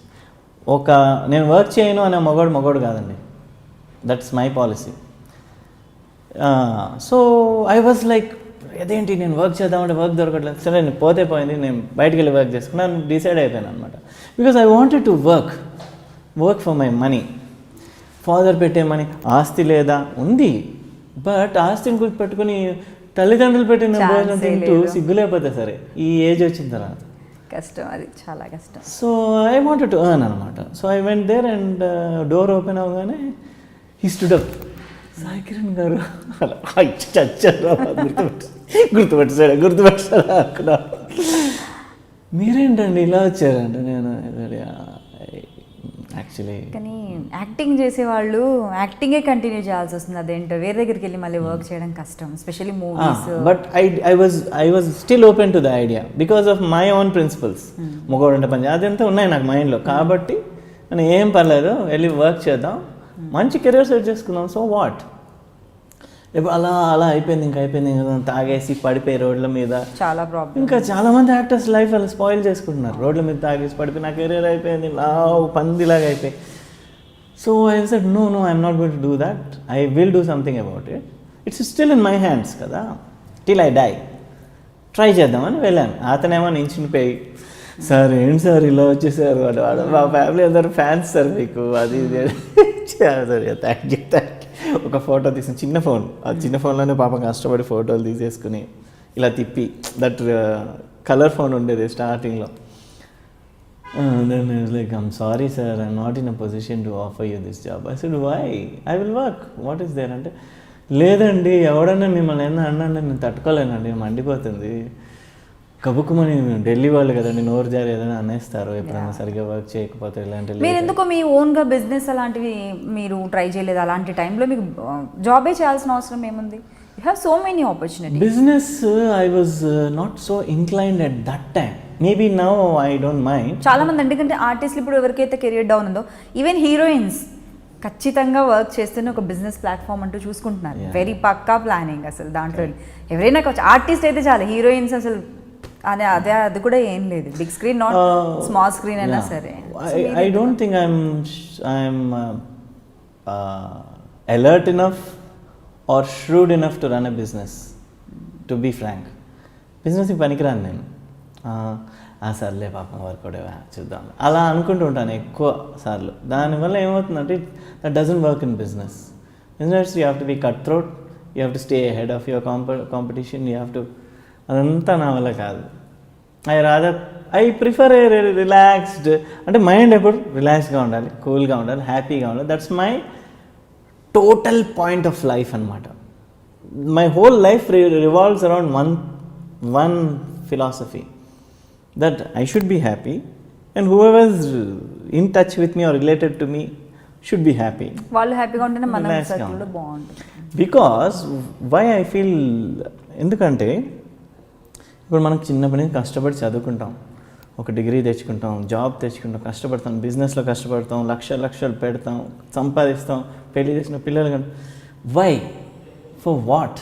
నేను వర్క్ చేయను అనే మగవాడు కాదండి. That's my policy. So I was like, అదేంటి నేను వర్క్ చేద్దామంటే వర్క్ దొరకట్లేదు. సరే నేను పోతే పోయింది, నేను బయటికి వెళ్ళి వర్క్ చేసుకున్నాను, డిసైడ్ అయిపోయాను అనమాట. Because I wanted to work for my money. Father పెట్టే మనీ. ఆస్తి లేదా, ఉంది, బట్ ఆస్తిని గుర్తుపెట్టుకుని తల్లిదండ్రులు పెట్టిన భోజనం తింటూ సిగ్గులేకపోతే సరే ఈ ఏజ్ వచ్చిన తర్వాత కష్టం, అది చాలా కష్టం. So I wanted to earn అనమాట. So I went there and door open అవగానే he stood up. Sai Kiran garu అలా చచ్చారు, గుర్తుపెట్టారా అనుకున్నా. మీరేంటండి ఇలా వచ్చారంటే నేను యాక్చువల్లీ. కానీ యాక్టింగ్ చేసేవాళ్ళు యాక్టింగే కంటిన్యూ చేయాల్సి వస్తుంది. అదేంటో వేరే దగ్గరికి వెళ్ళి మళ్ళీ వర్క్ చేయడం కష్టం, especially movies. But I was still open to the idea because of my own principles. మొగోడంటే పని అదంతా ఉన్నాయి నాకు మైండ్లో. కాబట్టి నేను ఏం పర్లేదు, వెళ్ళి వర్క్ చేద్దాం, మంచి కెరీర్ సెట్ చేసుకుందాం. సో వాట్, ఇప్పుడు అలా అయిపోయింది, ఇంకా అయిపోయింది, తాగేసి పడిపోయి రోడ్ల మీద. చాలా ప్రాబ్లం. ఇంకా చాలామంది యాక్టర్స్ లైఫ్ అలా స్పాయిల్ చేసుకుంటున్నారు. రోడ్ల మీద తాగేసి పడిపోయి నా కెరీర్ అయిపోయింది, పందిలాగా అయిపోయి. So I said no I'm not going to do that. I will do something about it. It's still in my hands కదా, టిల్ ఐ డై. ట్రై చేద్దామని వెళ్ళాను. అతనేమో నించునిపోయి, సార్ ఏంటి సార్ ఇలా వచ్చేసారు, వాడు మా ఫ్యామిలీ అందరూ ఫ్యాన్స్ సార్ మీకు, అది సరే థ్యాంక్ యూ. ఒక ఫోటో తీసిన చిన్న ఫోన్, ఆ చిన్న ఫోన్లోనే పాపం కష్టపడి ఫోటోలు తీసేసుకుని ఇలా తిప్పి, దట్ కలర్ ఫోన్ ఉండేది స్టార్టింగ్లో. Then like I'm sorry sir, I'm not in a position to offer you this job. I said why, I will work, what is there అంటే, లేదండి ఎవడన్నా మిమ్మల్ని అన్నాండి నేను తట్టుకోలేనండి, మండిపోతుంది, కబుక్కుమని ఢిల్లీ వాళ్ళు కదండి, నోరు జారి ఏదైనా అనేస్తారు ఎప్పుడైనా సరిగ్గా వర్క్ చేయకపోతే. ఇలాంటి మీరు ఎందుకో మీ ఓన్గా బిజినెస్ అలాంటివి మీరు ట్రై చేయలేదు? అలాంటి టైంలో మీకు జాబే చేయాల్సిన అవసరం ఏముంది? You have so many opportunity. Business I was not so inclined at that time. Maybe now I don't mind. చాలా మంది, ఎందుకంటే ఆర్టిస్టులు ఇప్పుడు ఎవరికైతే కెరియర్ డౌన్ ఉందో, ఈవెన్ హీరోయిన్స్ ఖచ్చితంగా వర్క్ చేస్తేనే ఒక బిజినెస్ ప్లాట్ఫామ్ అంటూ చూసుకుంటున్నారు. వెరీ పక్కా ప్లానింగ్ అసలు దాంట్లో. ఎవరైనా ఆర్టిస్ట్ అయితే చాలు, హీరోయిన్స్ అసలు అది కూడా ఏం లేదు. Big screen, not small screen అయినా సరే. I don't think I'm alert enough or shrewd enough to run a business, to be frank. బిజినెస్కి పనికిరాను నేను. సర్లే పాపం వర్కౌట్ చూద్దాం అలా అనుకుంటూ ఉంటాను ఎక్కువ సార్లు. దానివల్ల ఏమవుతుందంటే that doesn't work in business. You have to be cut throat, you have to stay head of your competition, you have to. అదంతా నా వల్ల కాదు. ఐ ప్రిఫర్ ఏ రిలాక్స్డ్, అంటే మైండ్ ఎప్పుడు రిలాక్స్గా ఉండాలి, కూల్గా ఉండాలి, హ్యాపీగా ఉండాలి. That's my total point of life అనమాట. my whole life revolves around one philosophy, that I should be happy and whoever is in touch with me or related to me should be happy. వాళ్ళు హ్యాపీగా ఉంటేనే మన Relax గా circle ఉండాలి. బాగుంటుంది. Because why I feel, ఎందుకంటే ఇప్పుడు మనకు చిన్నప్పటి నుంచి కష్టపడి చదువుకుంటాం, ఒక డిగ్రీ తెచ్చుకుంటాం, జాబ్ తెచ్చుకుంటాం, కష్టపడతాం, బిజినెస్లో కష్టపడతాం, లక్షలు పెడతాం, సంపాదిస్తాం, పెళ్లి చేసిన పిల్లలు కంటే why, for what?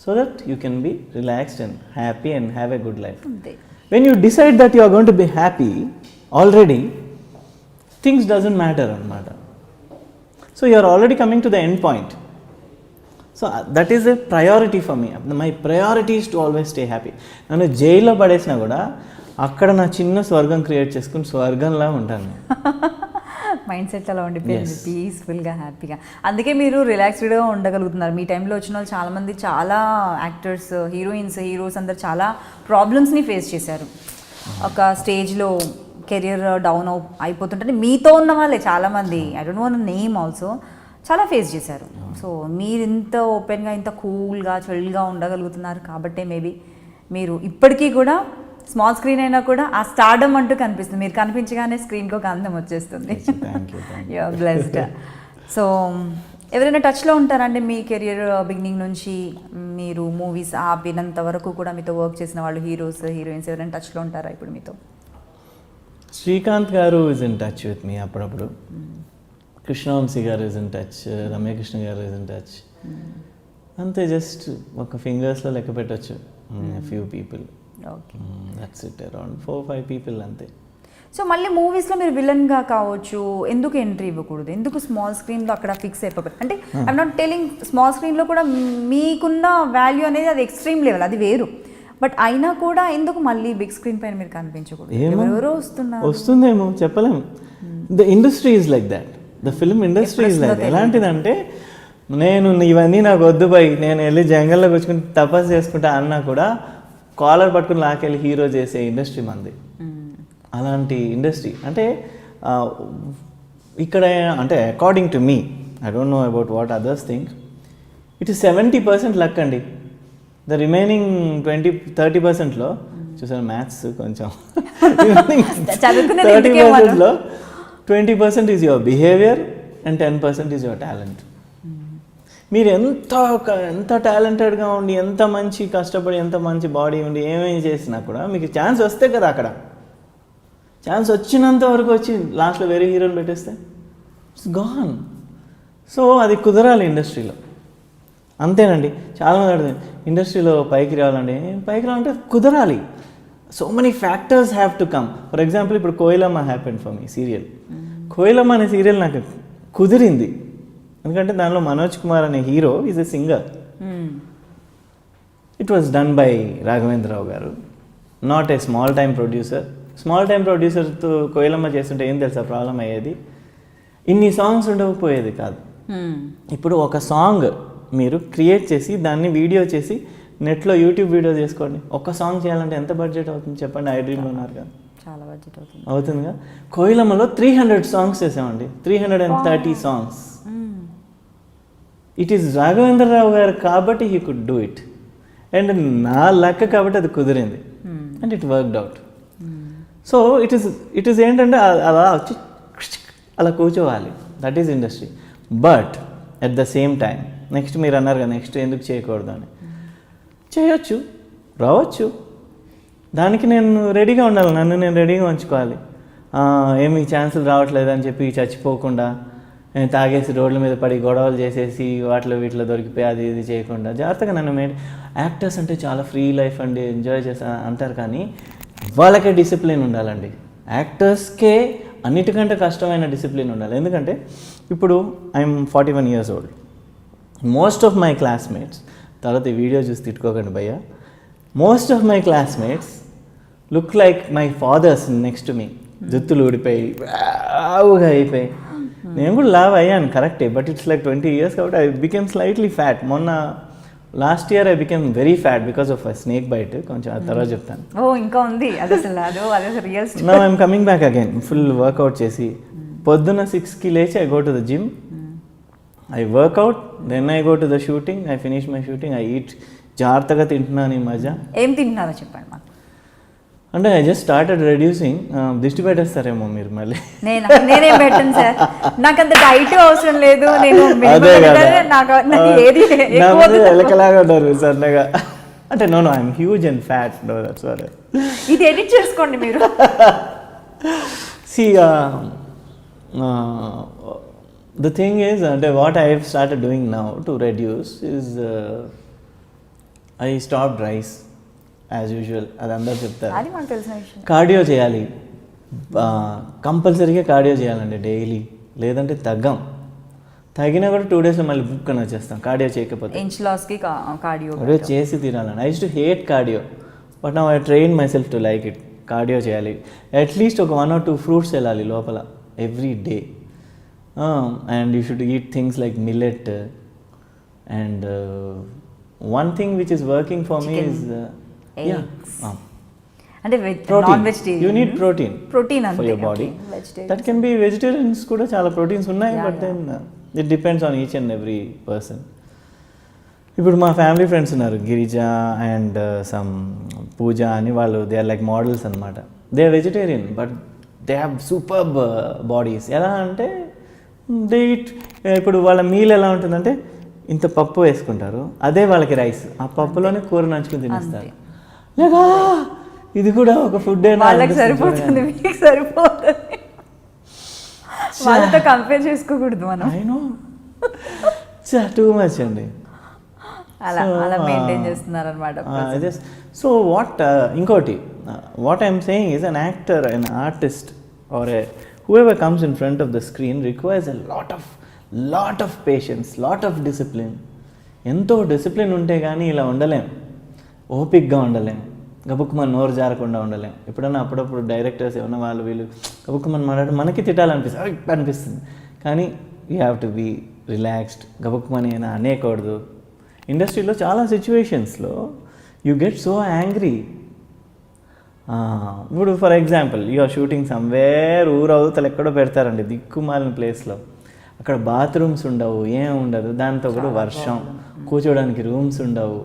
So that you can be relaxed and happy and have a good life. అంతే. When you decide that you are going to be happy already, things doesn't matter anamata. So you are already coming to the end point. So that is a priority for me. My priority is to always stay happy. నన్ను జైల్లో పడేసినా కూడా అక్కడ నా చిన్న స్వర్గం create చేసుకుని స్వర్గంలా ఉంటాను. Mind set అలా ఉండిపోయింది, పీస్ఫుల్గా హ్యాపీగా. అందుకే మీరు రిలాక్స్డ్గా ఉండగలుగుతున్నారు. మీ టైంలో వచ్చిన వాళ్ళు చాలామంది, చాలా యాక్టర్స్, హీరోస్ అందరు చాలా ప్రాబ్లమ్స్ని ఫేస్ చేశారు. ఒక స్టేజ్లో కెరియర్ డౌన్ అయిపోతుంటే మీతో ఉన్న వాళ్ళే చాలామంది, I don't want name also, చాలా ఫేస్ చేశారు. సో మీరు ఇంత ఓపెన్గా, ఇంత కూల్గా, చిల్గా ఉండగలుగుతున్నారు కాబట్టే మేబీ మీరు ఇప్పటికీ కూడా స్మాల్ స్క్రీన్ అయినా కూడా ఆ స్టార్డమ్ అంటూ కనిపిస్తుంది. మీరు కనిపించగానే స్క్రీన్కి ఒక అందం వచ్చేస్తుంది. You're blessed. సో ఎవరైనా టచ్లో ఉంటారండి మీ కెరియర్ బిగినింగ్ నుంచి? మీరు మూవీస్ ఆపినంత వరకు కూడా మీతో వర్క్ చేసిన వాళ్ళు, హీరోయిన్స్ ఎవరైనా టచ్లో ఉంటారా ఇప్పుడు మీతో? శ్రీకాంత్ గారు is in touch with me అప్పుడప్పుడు. కృష్ణవంశీ గారు ఇస్ ఇన్ టచ్, రమ్యకృష్ణ గారు ఇస్ ఇన్ టచ్. అంతే, జస్ట్ ఒక ఫింగర్స్లో లెక్క పెట్టచ్చు, few people. Okay, that's it, around 4-5 people అంతే. సో మళ్ళీ మూవీస్లో మీరు విలన్గా కావచ్చు, ఎందుకు ఎంట్రీ ఇవ్వకూడదు? ఎందుకు స్మాల్ స్క్రీన్లో అక్కడ ఫిక్స్ అయిపోతుంది? అంటే ఐఎమ్ నాట్ టెలింగ్, స్మాల్ స్క్రీన్లో కూడా మీకున్న వాల్యూ అనేది అది ఎక్స్ట్రీమ్ లెవెల్, అది వేరు. బట్ అయినా కూడా ఎందుకు మళ్ళీ బిగ్ స్క్రీన్ పైన మీరు కనిపించకూడదు? ఎవరెవరో వస్తుందేమో చెప్పలేము. The industry is like that, the film industry is like. ఎలాంటిదంటే, నేను ఇవన్నీ నాకు వద్దు పోయి, నేను వెళ్ళి జంగల్లోకి వచ్చుకుని తపస్సు చేసుకుంటా అన్నా కూడా కాలర్ పట్టుకుని లాకెళ్ళి హీరో చేసే ఇండస్ట్రీ మంది. అలాంటి ఇండస్ట్రీ అంటే ఇక్కడ అంటే according to me, I don't know about what others think, it is 70% luck అండి. ద రిమైనింగ్ 20-30%లో చూసాను, మ్యాథ్స్ కొంచెం 30%లో 20% is your behaviour and 10% is your talent. మీరు ఎంత టాలెంటెడ్గా ఉండి, ఎంత మంచి కష్టపడి, ఎంత మంచి బాడీ ఉండి ఏమేమి చేసినా కూడా మీకు ఛాన్స్ వస్తే కదా, అక్కడ ఛాన్స్ వచ్చినంత వరకు వచ్చి లాస్ట్లో వేరే హీరోని పెట్టేస్తే ఇట్స్ గాన్. సో అది కుదరాలి ఇండస్ట్రీలో, అంతేనండి. చాలామంది అడుగుతారు ఇండస్ట్రీలో పైకి రావాలంటే కుదరాలి. So many factors have to come. For example, ఇప్పుడు Koilamma happened for me serial. కోయిలమ్మ అనే సీరియల్ నాకు కుదిరింది ఎందుకంటే దానిలో మనోజ్ కుమార్ అనే hero is a singer. It was done by Raghavendra Rao garu, not a small time producer. Small time ప్రొడ్యూసర్తో కోయిలమ్మ చేస్తుంటే ఏం తెలుసా ప్రాబ్లం అయ్యేది? ఇన్ని సాంగ్స్ ఉండకపోయేది కాదు. ఇప్పుడు ఒక సాంగ్ మీరు క్రియేట్ చేసి దాన్ని వీడియో చేసి నెట్లో యూట్యూబ్ వీడియో చేసుకోండి. ఒక్క సాంగ్ చేయాలంటే ఎంత బడ్జెట్ అవుతుంది చెప్పండి? ఐ డ్రీమ్లో ఉన్నారు కదా, చాలా బడ్జెట్ అవుతుంది. అవుతుందిగా. కోయిలమ్మలో 300 సాంగ్స్ చేసామండి, 330 సాంగ్స్. ఇట్ ఈస్ రాఘవేంద్రరావు గారు కాబట్టి he could do it, and నా లక్ కాబట్టి అది కుదిరింది, and it worked out. So it is ఏంటంటే అలా వచ్చి అలా కూర్చోవాలి, that is industry. But at the same time next మీరు అన్నారు కదా నెక్స్ట్ ఎందుకు చేయకూడదు అని, చేయొచ్చు, రావచ్చు. దానికి నేను రెడీగా ఉండాలి, నన్ను నేను రెడీగా ఉంచుకోవాలి. ఏమి ఛాన్సులు రావట్లేదు అని చెప్పి చచ్చిపోకుండా, తాగేసి రోడ్ల మీద పడి గొడవలు చేసేసి వీటిలో దొరికిపోయి అది ఇది చేయకుండా జాగ్రత్తగా నన్ను యాక్టర్స్ అంటే చాలా ఫ్రీ లైఫ్ అండి, ఎంజాయ్ చేస్తా అంటారు, కానీ వాళ్ళకే డిసిప్లిన్ ఉండాలండి. యాక్టర్స్కే అన్నిటికంటే కష్టమైన డిసిప్లిన్ ఉండాలి. ఎందుకంటే ఇప్పుడు I'm 41 years old. Most of my classmates, తర్వాత ఈ వీడియో చూసి తిట్టుకోకండి భయ్య, most of my classmates look like my father's next me. జుత్తులు ఊడిపోయి లావుగా అయిపోయి, నేను కూడా లావ్ అయ్యాను కరెక్టే, బట్ ఇట్స్ లైక్ 20 years కాబట్టి ఐ బికెమ్ స్లైట్లీ ఫ్యాట్. మొన్న last year I became very fat because of snake bite. కొంచెం ఆ తర్వాత చెప్తాను. ఇంకా ఉంది అది అసలు real. Now I'm coming back again, full workout చేసి పొద్దున్న 6కి లేచి I go to the gym. I workout, then I go to the shooting, I finish my shooting, I eat. జాగ్రత్తగా తింటున్నాను ఈ మధ్య. ఏం తింటున్నారో చెప్పండి మాకు. అంటే ఐ జస్ట్ స్టార్టెడ్ రెడ్యూసింగ్. దిష్టి పెట్టేస్తారేమో మీరు మళ్ళీ. నేనేం పెట్టను సార్, నాకు అంత డైట్ అవసరం లేదు. నేను అదే కదా, ఏది ఎలకలాగా ఉన్నారు సన్నగా. అంటే no I'm huge and fat. No that's what. ఇది ఎడిట్ చేసుకోండి మీరు. See, the thing is, what I have started doing now to reduce is I stopped rice as usual. అది అందరూ చెప్తారు. అది మనకు తెలిసిన విషయం. కార్డియో చేయాలి, కంపల్సరీగా కార్డియో చేయాలండి డైలీ, లేదంటే తగ్గినా కూడా 2 daysలో మళ్ళీ బుక్ అని వచ్చేస్తాం కార్డియో చేయకపోతే. ఇంచ్ లాస్కి కార్డియో చేసి తినాలండి. I use to hate cardio, but now I train my self to like it. Cardio చేయాలి, అట్లీస్ట్ ఒక 1 or 2 fruits వెళ్ళాలి లోపల every day. And you should eat things like millet. And one thing which is working for me is అంటే non vegetarian. You need protein అంతే for your body. That can be vegetarians కూడా చాలా proteins ఉన్నాయి, but then it depends on each and every person. ఇప్పుడు మా family friends ఉన్నారు, Girija and some Pooja అని, వాళ్ళు దే ఆర్ లైక్ మోడల్స్ అనమాట. They are vegetarian but they have superb bodies. ఎలా అంటే దే ఈట్, ఇప్పుడు వాళ్ళ మీల్ ఎలా ఉంటుందంటే ఇంత పప్పు వేసుకుంటారు, అదే వాళ్ళకి రైస్, ఆ పప్పులోనే కూర నంచుకుని తినేస్తారు. లేదా ఇది కూడా ఒక ఫుడ్ వాళ్ళకి సరిపోతుంది, మీకు సరిపోతుంది. వాళ్ళతో కంపేర్ చేసుకోకూడదు మనం. ఐ నో, టూ మచ్ అండి. అలా మెయింటైన్ చేస్తున్నారు అనమాట. సో ఇంకోటి, what I'm saying is an actor, an artist or whoever comes in front of the screen requires a lot of patience, lot of discipline. ఎంతో discipline ఉంటే కానీ ఇలా ఉండలేం, ఓపిక్గా ఉండలేం, గబుక్కుమని నోరు జారకుండా ఉండలేం. ఎప్పుడన్నా అప్పుడప్పుడు డైరెక్టర్స్ ఏమన్నా వాళ్ళు వీళ్ళు గబుక్కుమని మాట్లాడి మనకి అనిపిస్తుంది, కానీ you have to be relaxed. గబుక్కుమని అయినా అనేకూడదు. ఇండస్ట్రీలో చాలా సిచ్యువేషన్స్లో యూ గెట్ సో యాంగ్రీ. ఇప్పుడు for example you are shooting somewhere, ఊరవతలు ఎక్కడో పెడతారండి దిక్కుమాలిన ప్లేస్లో, అక్కడ బాత్రూమ్స్ ఉండవు, ఏం ఉండదు, దాంతో కూడా వర్షం, కూర్చోడానికి రూమ్స్ ఉండవు.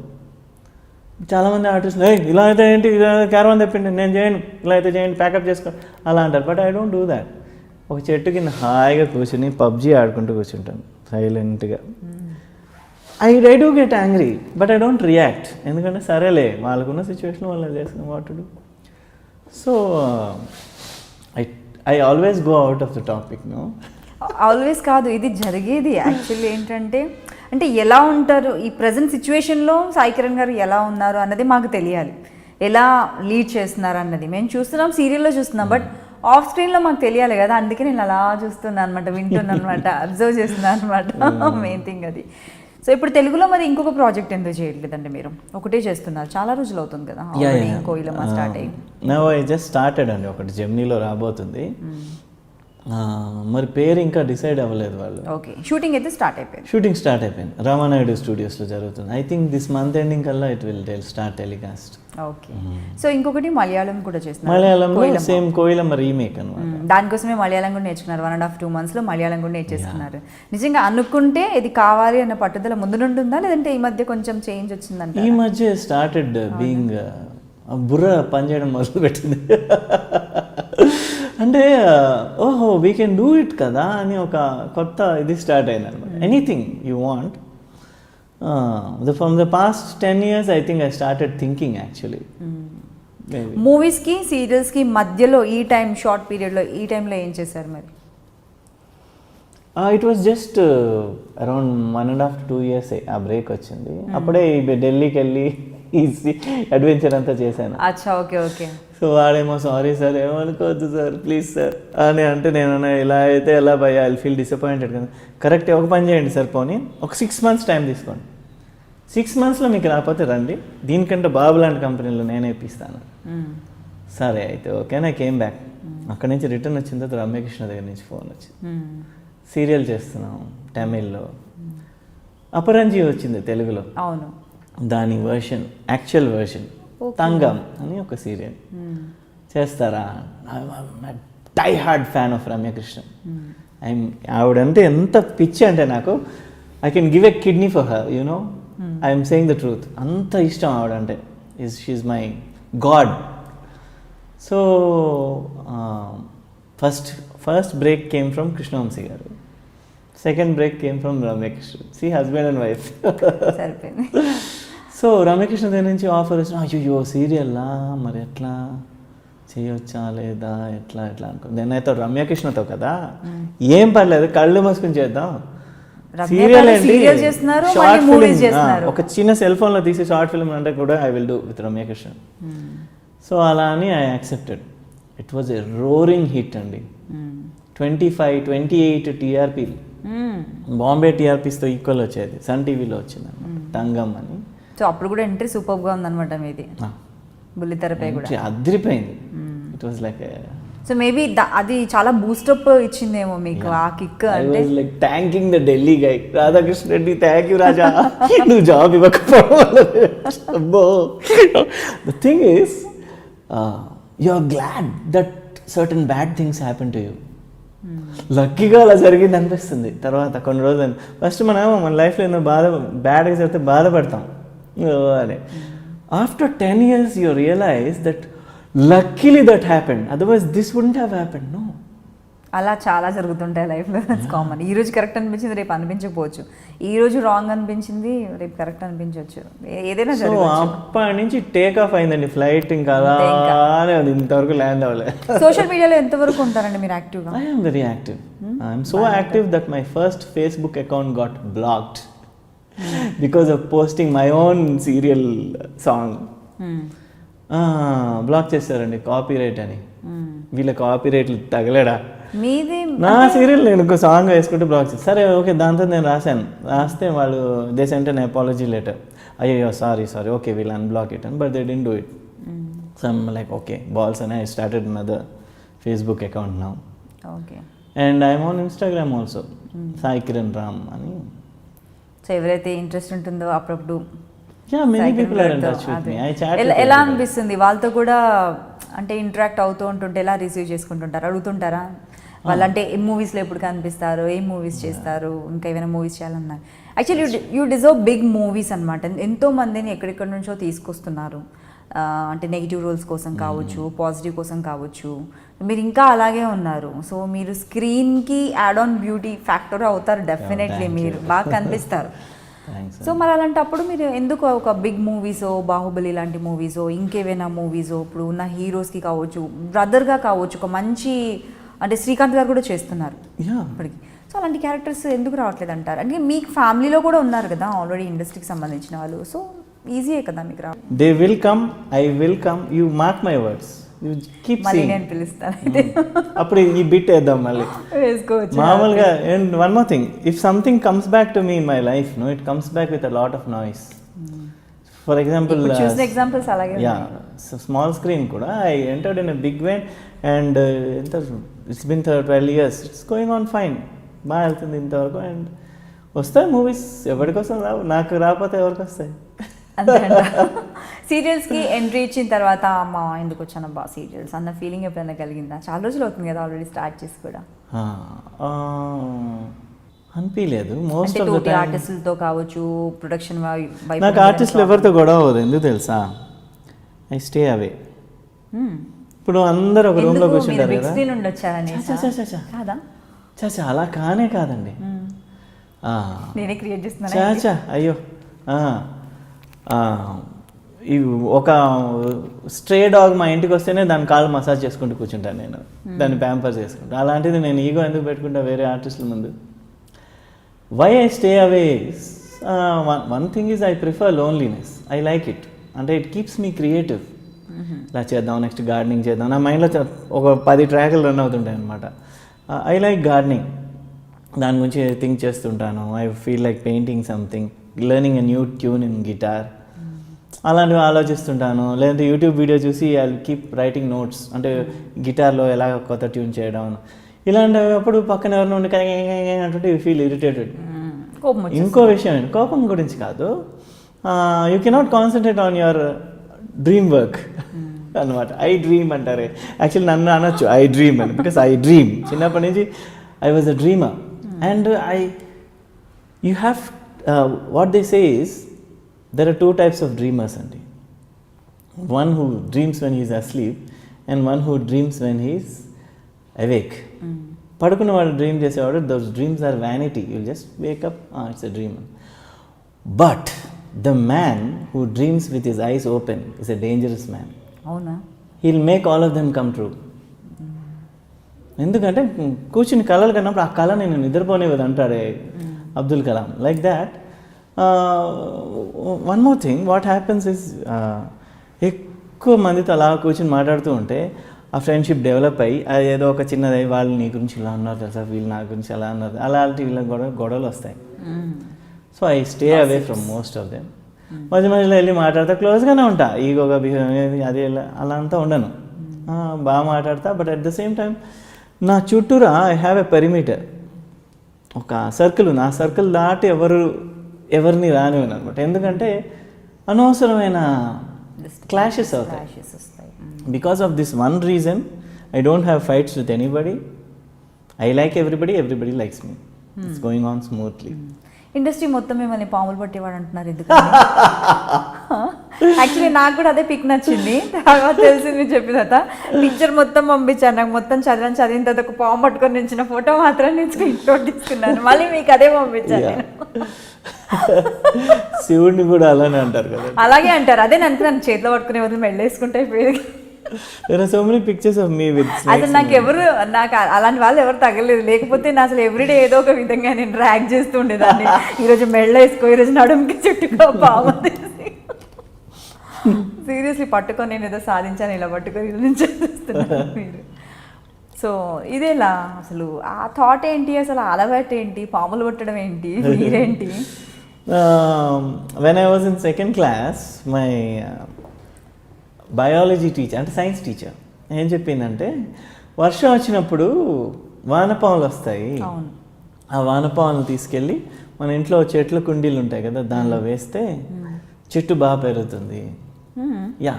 చాలామంది ఆర్టిస్టులు ఇలా అయితే ఏంటి, క్యారవాన్ తెప్పిండి, నేను చేయను, ఇలా అయితే చేయండి, ప్యాకప్ చేసుకో అలా అంటారు. But I don't do that. ఒక చెట్టు కింద హాయిగా కూర్చుని పబ్జీ ఆడుకుంటూ కూర్చుంటాను సైలెంట్గా. I do get angry but I don't react, ఎందుకంటే సరేలే వాళ్ళకున్న సిచ్యువేషన్ వాళ్ళు చేస్తున్నాం, what to do. So I always go out of the topic. No, always కాదు, ఇది జరిగేది. యాక్చువల్లీ ఏంటంటే అంటే ఎలా ఉంటారు ఈ ప్రజెంట్ సిచ్యువేషన్లో సాయి కిరణ్ గారు ఎలా ఉన్నారు అన్నది మాకు తెలియాలి, ఎలా లీడ్ చేస్తున్నారు అన్నది. మేము చూస్తున్నాం, సీరియల్లో చూస్తున్నాం, బట్ ఆఫ్ స్క్రీన్లో మాకు తెలియాలి కదా. అందుకే నేను అలా చూస్తున్నాను అనమాట, వింటున్నాను అనమాట, అబ్జర్వ్ చేస్తున్నాను అనమాట. మెయిన్ థింగ్ అది. సో ఇప్పుడు తెలుగులో మరి ఇంకొక ప్రాజెక్ట్ ఎందుకు చేయట్లేదండి మీరు? ఒకటే చేస్తున్నారు, చాలా రోజులు అవుతుంది కదా కోయిలమ్మ స్టార్ట్ అయ్యి. ఐ జస్ట్ స్టార్టెడ్ అండి, ఒకటి జెమినీలో రాబోతుంది, మరి పేరు ఇంకా డిసైడ్ అవ్వలేదు వాళ్ళు. ఓకే, షూటింగ్ అయితే స్టార్ట్ అయిపోయింది. షూటింగ్ స్టార్ట్ అయిపోయింది, రామానాయుడు స్టూడియోస్లో జరుగుతుంది. I think this month ending కల్లా it will start telecast. Okay, so ఇంకొకటి మలయాళం కూడా చేస్తున్నారు. మలయాళంలో సేమ్ కోయిలమ్మ రీమేక్ అనమాట. దానికోసమే మలయాళం కూడా నేర్చుకున్నారు, 1.5-2 months మలయాళం కూడా నేర్చేసుకున్నారు. నిజంగా అనుకుంటే ఇది కావాలి అన్న పట్టుదల ముందు నుండి ఉందా, లేదంటే ఈ మధ్య కొంచెం చేంజ్ వచ్చిందంటే? ఈ మధ్య స్టార్టెడ్ బీయింగ్, బుర్ర పనిచేయడం మొదలు పెట్టింది. అంటే ఓహో వీ కెన్ డూ ఇట్ కదా అని ఒక కొత్త ఇది స్టార్ట్ అయింది అనమాట. Anything you want. From the past 10 years I think I started thinking actually. మూవీస్కి సీరియల్స్కి మధ్యలో ఈ టైం షార్ట్ పీరియడ్లో ఈ టైంలో ఏం చేశారు మరి? It was just around 1.5-2 years ఆ బ్రేక్ వచ్చింది. అప్పుడే ఢిల్లీకి వెళ్ళి ఈజీ అడ్వెంచర్ అంతా చేశాను. అచ్చా, ఓకే ఓకే. సో వాడేమో సారీ సార్, ఏమనుకోవద్దు సార్ ప్లీజ్ సార్ అని అంటే, నేను ఇలా అయితే ఎలా భయ్యా, ఐ ఫీల్ డిసప్పాయింటెడ్ కదా. కరెక్ట్, ఒక పని చేయండి సార్, పోనీ ఒక 6 months టైం తీసుకోండి, 6 monthsలో మీకు రాకపోతే రండి, దీనికంటే బాబు లాంటి కంపెనీలో నేనే ఇప్పిస్తాను. సరే అయితే ఓకే, నాకు కేమ్ బ్యాక్. అక్కడి నుంచి రిటర్న్ వచ్చిన తర్వాత రమ్యకృష్ణ దగ్గర నుంచి ఫోన్ వచ్చింది, సీరియల్ చేస్తున్నాం తమిళ్లో, అపరంజి వచ్చింది తెలుగులో. అవును, దాని వర్షన్, యాక్చువల్ వర్షన్ తంగం అని ఒక సీరియల్ చేస్తారా? Die hard fan of Ramya Krishna. ఆవిడంటే ఎంత పిచ్చి అంటే నాకు I can give a kidney for her, you know, I'm saying the truth. అంత ఇష్టం ఆవిడంటే. She my god. So first break came from Krishna Vamsi garu, second break came from Ramya Krishna. See husband and wife. సరిపోయింది. So Ramya Krishna దగ్గర నుంచి ఆఫర్ వచ్చిన, అయ్యో సీరియల్లా మరి ఎట్లా చేయొచ్చా లేదా ఎట్లా అనుకో. నేను అయితే రమ్యకృష్ణతో కదా, ఏం పర్లేదు కళ్ళు మూసుకుని చేద్దాం, సీరియల్ ఏంటి షార్ట్ ఫిల్మ్, ఒక చిన్న సెల్ ఫోన్లో తీసి షార్ట్ ఫిల్మ్ అంటే కూడా I will do with Ramyakrishna. So అలా అని I accepted. It was a roaring hit అండి. 25-28 టీఆర్పీలు, బాంబే టీఆర్పీస్తో ఈక్వల్ వచ్చేది. సన్ టీవీలో వచ్చింది తంగం అని. సో అప్పుడు కూడా ఎంట్రీ సూపర్గా ఉందన్నమాట మీది, బుల్లితెరపై కూడా అదిరిపోయింది. It was like, so maybe అది చాలా బూస్టప్ ఇచ్చిందేమో మీకు ఆ కిక్. అంటే like thanking the Delhi guy Radhakrishna Reddy, thank you Raja, నువ్వు జాబ్ ఇవ్వకపోవాలి. The thing is you are glad that certain bad things happen to you. లక్కీగా అలా జరిగింది అనిపిస్తుంది. తర్వాత కొన్ని రోజులు ఫస్ట్ మన లైఫ్లో ఏదో బ్యాడ్గా జరిగితే బాధపడతాం అదే. After 10 years you realize that luckily that happened, otherwise this wouldn't have happened. No, అలా చాలా జరుగుతుంటాయి లైఫ్లో. That's common. ఈ రోజు కరెక్ట్ అనిపించింది, రేపు అనిపించకపోవచ్చు. ఈ రోజు రాంగ్ అనిపించింది, రేపు కరెక్ట్ అనిపించవచ్చు. ఏదైనా జరగవచ్చు. అప్పటి నుంచి టేక్ ఆఫ్ అయిందండి ఫ్లైట్. ఇంకా అలానే ఉంది, ఇంతవరకు ల్యాండ్ అవ్వలేదు. సోషల్ మీడియాలో ఎంతవరకు ఉంటారండి మీరు యాక్టివ్గా? I am very active. I am so active that my first Facebook account got blocked because of posting my own serial song. Block చేస్తారండి, కాపీరైట్ అని. వీళ్ళ కాపీరైట్లు తగలేడా? మీది నా సీరియల్ నేను ఒక సాంగ్ వేసుకుంటే బ్లాక్ చేస్తాను. సరే ఓకే, దాంతో నేను రాస్తే వాళ్ళు they sent an apology letter. అయ్యో సారీ ఓకే వీళ్ళు అన్బ్లాక్ ఇట్ అని, but they didn't do it. So I'm like okay balls అని I started another Facebook account now. Okay. And I'm on Instagram also, Sai Kiran Ram అని. So ఎవరైతే interest ఉంటుందో అప్పుడప్పుడు ఎలా అనిపిస్తుంది వాళ్ళతో కూడా, అంటే ఇంటరాక్ట్ అవుతూ ఉంటుంటే ఎలా రిసీవ్ చేసుకుంటుంటారు? అడుగుతుంటారా వాళ్ళు, అంటే ఏ మూవీస్లో ఎప్పుడు కనిపిస్తారు, ఏ మూవీస్ చేస్తారు, ఇంకా ఏమైనా మూవీస్ చేయాలన్నారు? Actually you deserve big movies అనమాట. ఎంతో మందిని ఎక్కడెక్కడి నుంచో తీసుకొస్తున్నారు, అంటే నెగిటివ్ రోల్స్ కోసం కావచ్చు, పాజిటివ్ కోసం కావచ్చు. మీరు ఇంకా అలాగే ఉన్నారు. సో మీరు స్క్రీన్కి యాడ్ ఆన్ బ్యూటీ ఫ్యాక్టర్ అవుతారు డెఫినెట్లీ. మీరు బాగా కనిపిస్తారు. సో మరి అలాంటప్పుడు మీరు ఎందుకు ఒక బిగ్ మూవీసో, బాహుబలి లాంటి మూవీసో, ఇంకేమైనా మూవీసో, ఇప్పుడు ఉన్న హీరోస్కి కావచ్చు, బ్రదర్గా కావచ్చు, ఒక మంచి, అంటే శ్రీకాంత్ గారు కూడా చేస్తున్నారు ఇప్పటికి. సో అలాంటి క్యారెక్టర్స్ ఎందుకు రావట్లేదు అంటారు? అంటే మీకు ఫ్యామిలీలో కూడా ఉన్నారు కదా ఆల్రెడీ ఇండస్ట్రీకి సంబంధించిన వాళ్ళు. సో ఈజీయే కదా మీకు రా. They will come, I will come, you mark my words. మళ్ళీ నేను పిలుస్తాను. అప్పుడు ఈ బిట్ వేద్దాం మళ్ళీ వేసుకోవచ్చు మామూలుగా. And one more thing, if something comes back to me in my life, no, it comes back with a lot of noise. For example, examples అలాగే, స్మాల్ స్క్రీన్ కూడా I entered in a big way and it's been 12 years, it's going on fine, బాగా వెళ్తుంది ఇంతవరకు. And వస్తాయి movies, ఎవరికోసం రావు, నాకు రాకపోతే ఎవరికి వస్తాయి. సీరియల్స్కి ఎంట్రీ ఇచ్చిన తర్వాత అమ్మ ఎందుకు వచ్చాను బా సీరియల్స్ అన్న ఫీలింగ్ ఎప్పుడైనా కలిగిందా? చాలా రోజులు అవుతుంది కదా ఆల్రెడీ స్టార్ట్ చేసి కూడా. అనిపించలేదు. మోస్ట్ ఆఫ్ ద టైం ఆర్టిస్టులతో కావచ్చు, ప్రొడక్షన్ నాకు ఆర్టిస్టులు ఎవరితో గొడవ అవ్వదు. ఎందుకు తెలుసా? ఐ స్టే అవే. ఇప్పుడు అందరు ఒక రూమ్లో కూర్చుంటారు కదా. చాచా అలా కానే కాదండి, నేనే క్రియేట్ చేస్తున్నాను. చాచా అయ్యో, ఒక స్ట్రే డాగ్ మా ఇంటికి వస్తేనే దాని కాళ్ళు మసాజ్ చేసుకుంటూ కూర్చుంటాను నేను, దాన్ని ప్యాంపర్ చేసుకుంటాను. అలాంటిది నేను ఈగో ఎందుకు పెట్టుకుంటా వేరే ఆర్టిస్టుల ముందు? Why I stay away? One thing is I prefer loneliness. I like it. అంటే ఇట్ కీప్స్ మీ క్రియేటివ్. ఇలా చేద్దాం, నెక్స్ట్ గార్డెనింగ్ చేద్దాం, నా మైండ్లో ఒక 10 ట్రాక్లు రన్ అవుతుంటాయి అనమాట. ఐ లైక్ గార్డెనింగ్, దాని గురించి థింక్ చేస్తుంటాను. I feel like painting something, learning a new tune in guitar, అలాంటివి ఆలోచిస్తుంటాను. లేదంటే యూట్యూబ్ వీడియో చూసి ఐ కీప్ రైటింగ్ నోట్స్, అంటే గిటార్లో ఎలా కొత్త ట్యూన్ చేయడం, ఇలాంటివి. అప్పుడు పక్కన ఎవరిని ఉండి అంటే యూ ఫీల్ ఇరిటేటెడ్. ఇంకో విషయం, కోపం గురించి కాదు, you cannot concentrate on your dream work అనమాట. ఐ డ్రీమ్ అంటారే, యాక్చువల్లీ నన్ను అనొచ్చు ఐ డ్రీమ్ అని, బికాస్ ఐ డ్రీమ్. చిన్నప్పటి నుంచి I was a dreamer. And you have, what they say is, there are two types of dreamers అండి. One who dreams when he is asleep and one who dreams when he is awake. పడుకున్నవాడు dream చేసేవాడు, those dreams are vanity, you'll just wake up, it's a dream. But the man who dreams with his eyes open is a dangerous man. అవునా? He'll make all of them come true. ఎందుకంటే కూర్చుని కళలు కన్నప్పుడు ఆ కళ నేను నిద్రపోనేది అంటాడే Abdul Kalam. Like that. One more thing, what happens is, ఎక్కువ మందితో అలా కూర్చొని మాట్లాడుతూ ఉంటే ఆ ఫ్రెండ్షిప్ డెవలప్ అయ్యి అది ఏదో ఒక చిన్నది వాళ్ళు నీ గురించి ఇలా అన్నారు తెలుసా, వీళ్ళు నా గురించి అలా అన్నారు, అలాంటి వీళ్ళ గొడవలు వస్తాయి. So I stay away from most of them. మధ్య మధ్యలో వెళ్ళి మాట్లాడతా, క్లోజ్గానే ఉంటా, ఈగోగా బిహేవ్ అది అలా అంతా ఉండను, బాగా మాట్లాడతా. But at the same time నా చుట్టూరా ఐ హ్యావ్ ఎ పెరిమీటర్, ఒక సర్కిల్ ఉంది. ఆ సర్కిల్ దాటి ఎవరిని రానివ్వను అనమాట. ఎందుకంటే అనవసరమైన క్లాషెస్ అవుతాయి. Because of this one reason I don't have fights with anybody. I like everybody, everybody likes me. It's going on smoothly. Industry మొత్తం మిమ్మల్ని పాములు పట్టేవాడు అంటున్నారు ఎందుకు? యాక్చువల్లీ నాకు కూడా అదే పిక్ నచ్చింది. తర్వాత తెలిసింది చెప్పిన తర్వాత పిక్చర్ మొత్తం పంపించాను. నాకు మొత్తం చదివిన తర్వాత ఒక పాము పట్టుకొని నించిన ఫోటో మాత్రం నేను స్క్రీన్ షాట్ తీసుకున్నాను. మళ్ళీ మీకు అదే పంపించాను. శివుడిని కూడా అలానే అంటారు కదా. అలాగే అంటారు. అదే అనుకున్నాను, చేతిలో పట్టుకునే వదిలి మెళ్ళేసుకుంటే అయిపోయేది. There are so many pictures of me with snakes. అసలు నాకు అలాంటి వాళ్ళు ఎవరు తగలేదు. లేకపోతే నా అసలు ఎవ్రీడే ఏదో ఒక విధంగా నేను డ్రాగ్ చేస్తూ ఉండేదాన్ని. ఈరోజు మెళ్ళ వేసుకో, ఈరోజు నడుముకి చుట్టుకో పాము తీసి. సీరియస్లీ పట్టుకొని నేను ఏదో సాధించాను, ఇలా పట్టుకొని ఇలా నుంచి చూస్తున్నాను మీరు. సో ఇదేలా అసలు ఆ థాట్ ఏంటి, అసలు అలవాటు ఏంటి, పాములు పట్టడం ఏంటి, మీరేంటి? When I was in second class, my biology teacher, అంటే సైన్స్ టీచర్ ఏం చెప్పిందంటే, వర్షం వచ్చినప్పుడు వానపాములు వస్తాయి, ఆ వానపాములు తీసుకెళ్ళి మన ఇంట్లో చెట్ల కుండీలు ఉంటాయి కదా, దానిలో వేస్తే చెట్టు బాగా పెరుగుతుంది. Yeah,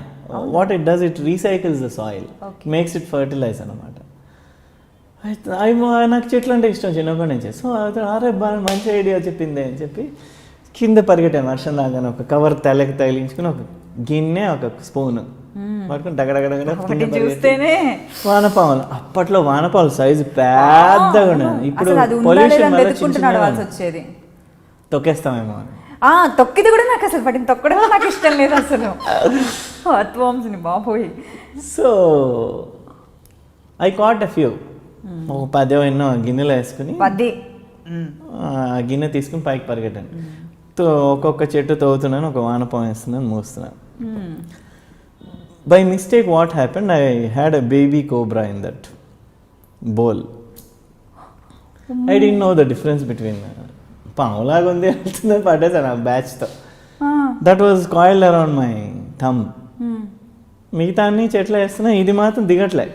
what it does, it recycles the soil, makes it fertilise అనమాట. నాకు చెట్లు అంటే ఇష్టం చిన్నప్పటి నుంచి. సో అరే బాగా మంచి ఐడియా చెప్పింది అని చెప్పి కింద పరిగెట్టాను వర్షం లాగానే. ఒక కవర్ తలకి తగిలించుకుని ఒక గిన్నె ఒక స్పూన్ పట్టుకుని డగడగడగడ వానపాములు. అప్పట్లో వానపాములు సైజు పెద్దగా ఉండేది. ఇప్పుడు పొల్యూషన్ వచ్చేది తొక్కేస్తామేమో అని. తొక్కిది కూడా నాకు అసలు పట్టింది, తొక్కడం నాకు ఇష్టం లేదు అసలు. అత్వంశని బాబోయ్. So I caught a few, ఒక 10 ఎన్నో గిన్నెలో వేసుకుని ఆ గిన్నె తీసుకుని పైకి పరిగెట్టాను. ఒక్కొక్క చెట్టు తవ్వుతున్నాను, ఒక వానపాము వేస్తున్నాను, మూస్తున్నాను. By mistake what happened, I had a baby cobra in that bowl. I didn't know the difference between పాములాగా ఉంది వెళ్తుందని పట్టేసాను ఆ బ్యాచ్తో. That was coiled around my thumb. మిగతా అన్ని చెట్లు వేస్తున్నా, ఇది మాత్రం దిగట్లే.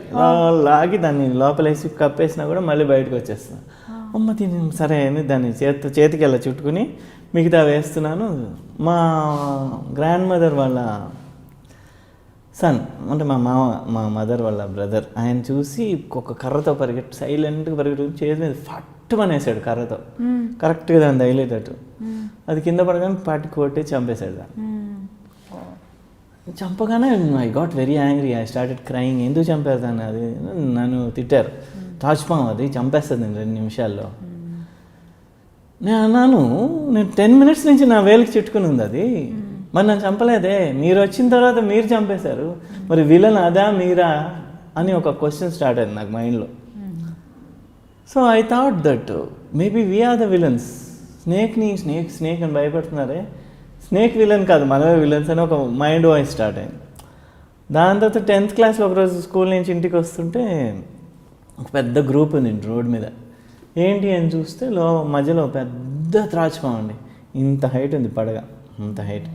లాగి దాన్ని లోపలేసి కప్పేసినా కూడా మళ్ళీ బయటకు వచ్చేస్తున్నా. అమ్మ తిని సరే అని దాన్ని చేతికి వెళ్ళ చుట్టుకుని మిగతా వేస్తున్నాను. మా గ్రాండ్ మదర్ వాళ్ళ సన్, అంటే మా మదర్ వాళ్ళ బ్రదర్, ఆయన చూసి ఒక కర్రతో సైలెంట్గా పరిగెట్టు చేతి మీద ఫట్టుమని వేసాడు కర్రతో, కరెక్ట్గా దాన్ని తగిలేటట్టు. అది కింద పడగానే పాటి కొట్టి చంపేశాడు దాన్ని. చంపగానే I got very angry, I started crying. ఎందుకు చంపారు దాన్ని? అది నన్ను తిట్టారు. తాజ్పాం అది చంపేస్తుంది 2 నిమిషాల్లో. నేను అన్నాను, నేను 10 minutes నుంచి నా వేలికి చుట్టుకుని ఉంది అది, మరి నన్ను చంపలేదే, మీరు వచ్చిన తర్వాత మీరు చంపేశారు, మరి విలన్ అదా మీరా అని ఒక క్వశ్చన్ స్టార్ట్ అయింది నాకు మైండ్లో. So I thought that maybe we're the villains. Snake అని భయపడుతున్నారే, స్నేక్ విలన్ కాదు, మనమే విలన్స్ అని ఒక మైండ్ వాయిస్ స్టార్ట్ అయింది. దాని తర్వాత 10th క్లాస్లో ఒకరోజు స్కూల్ నుంచి ఇంటికి వస్తుంటే ఒక పెద్ద గ్రూప్ ఉంది రోడ్ మీద. ఏంటి అని చూస్తే మధ్యలో పెద్ద త్రాచుపాము అండి, ఇంత హైట్ ఉంది పడగ, ఇంత హైట్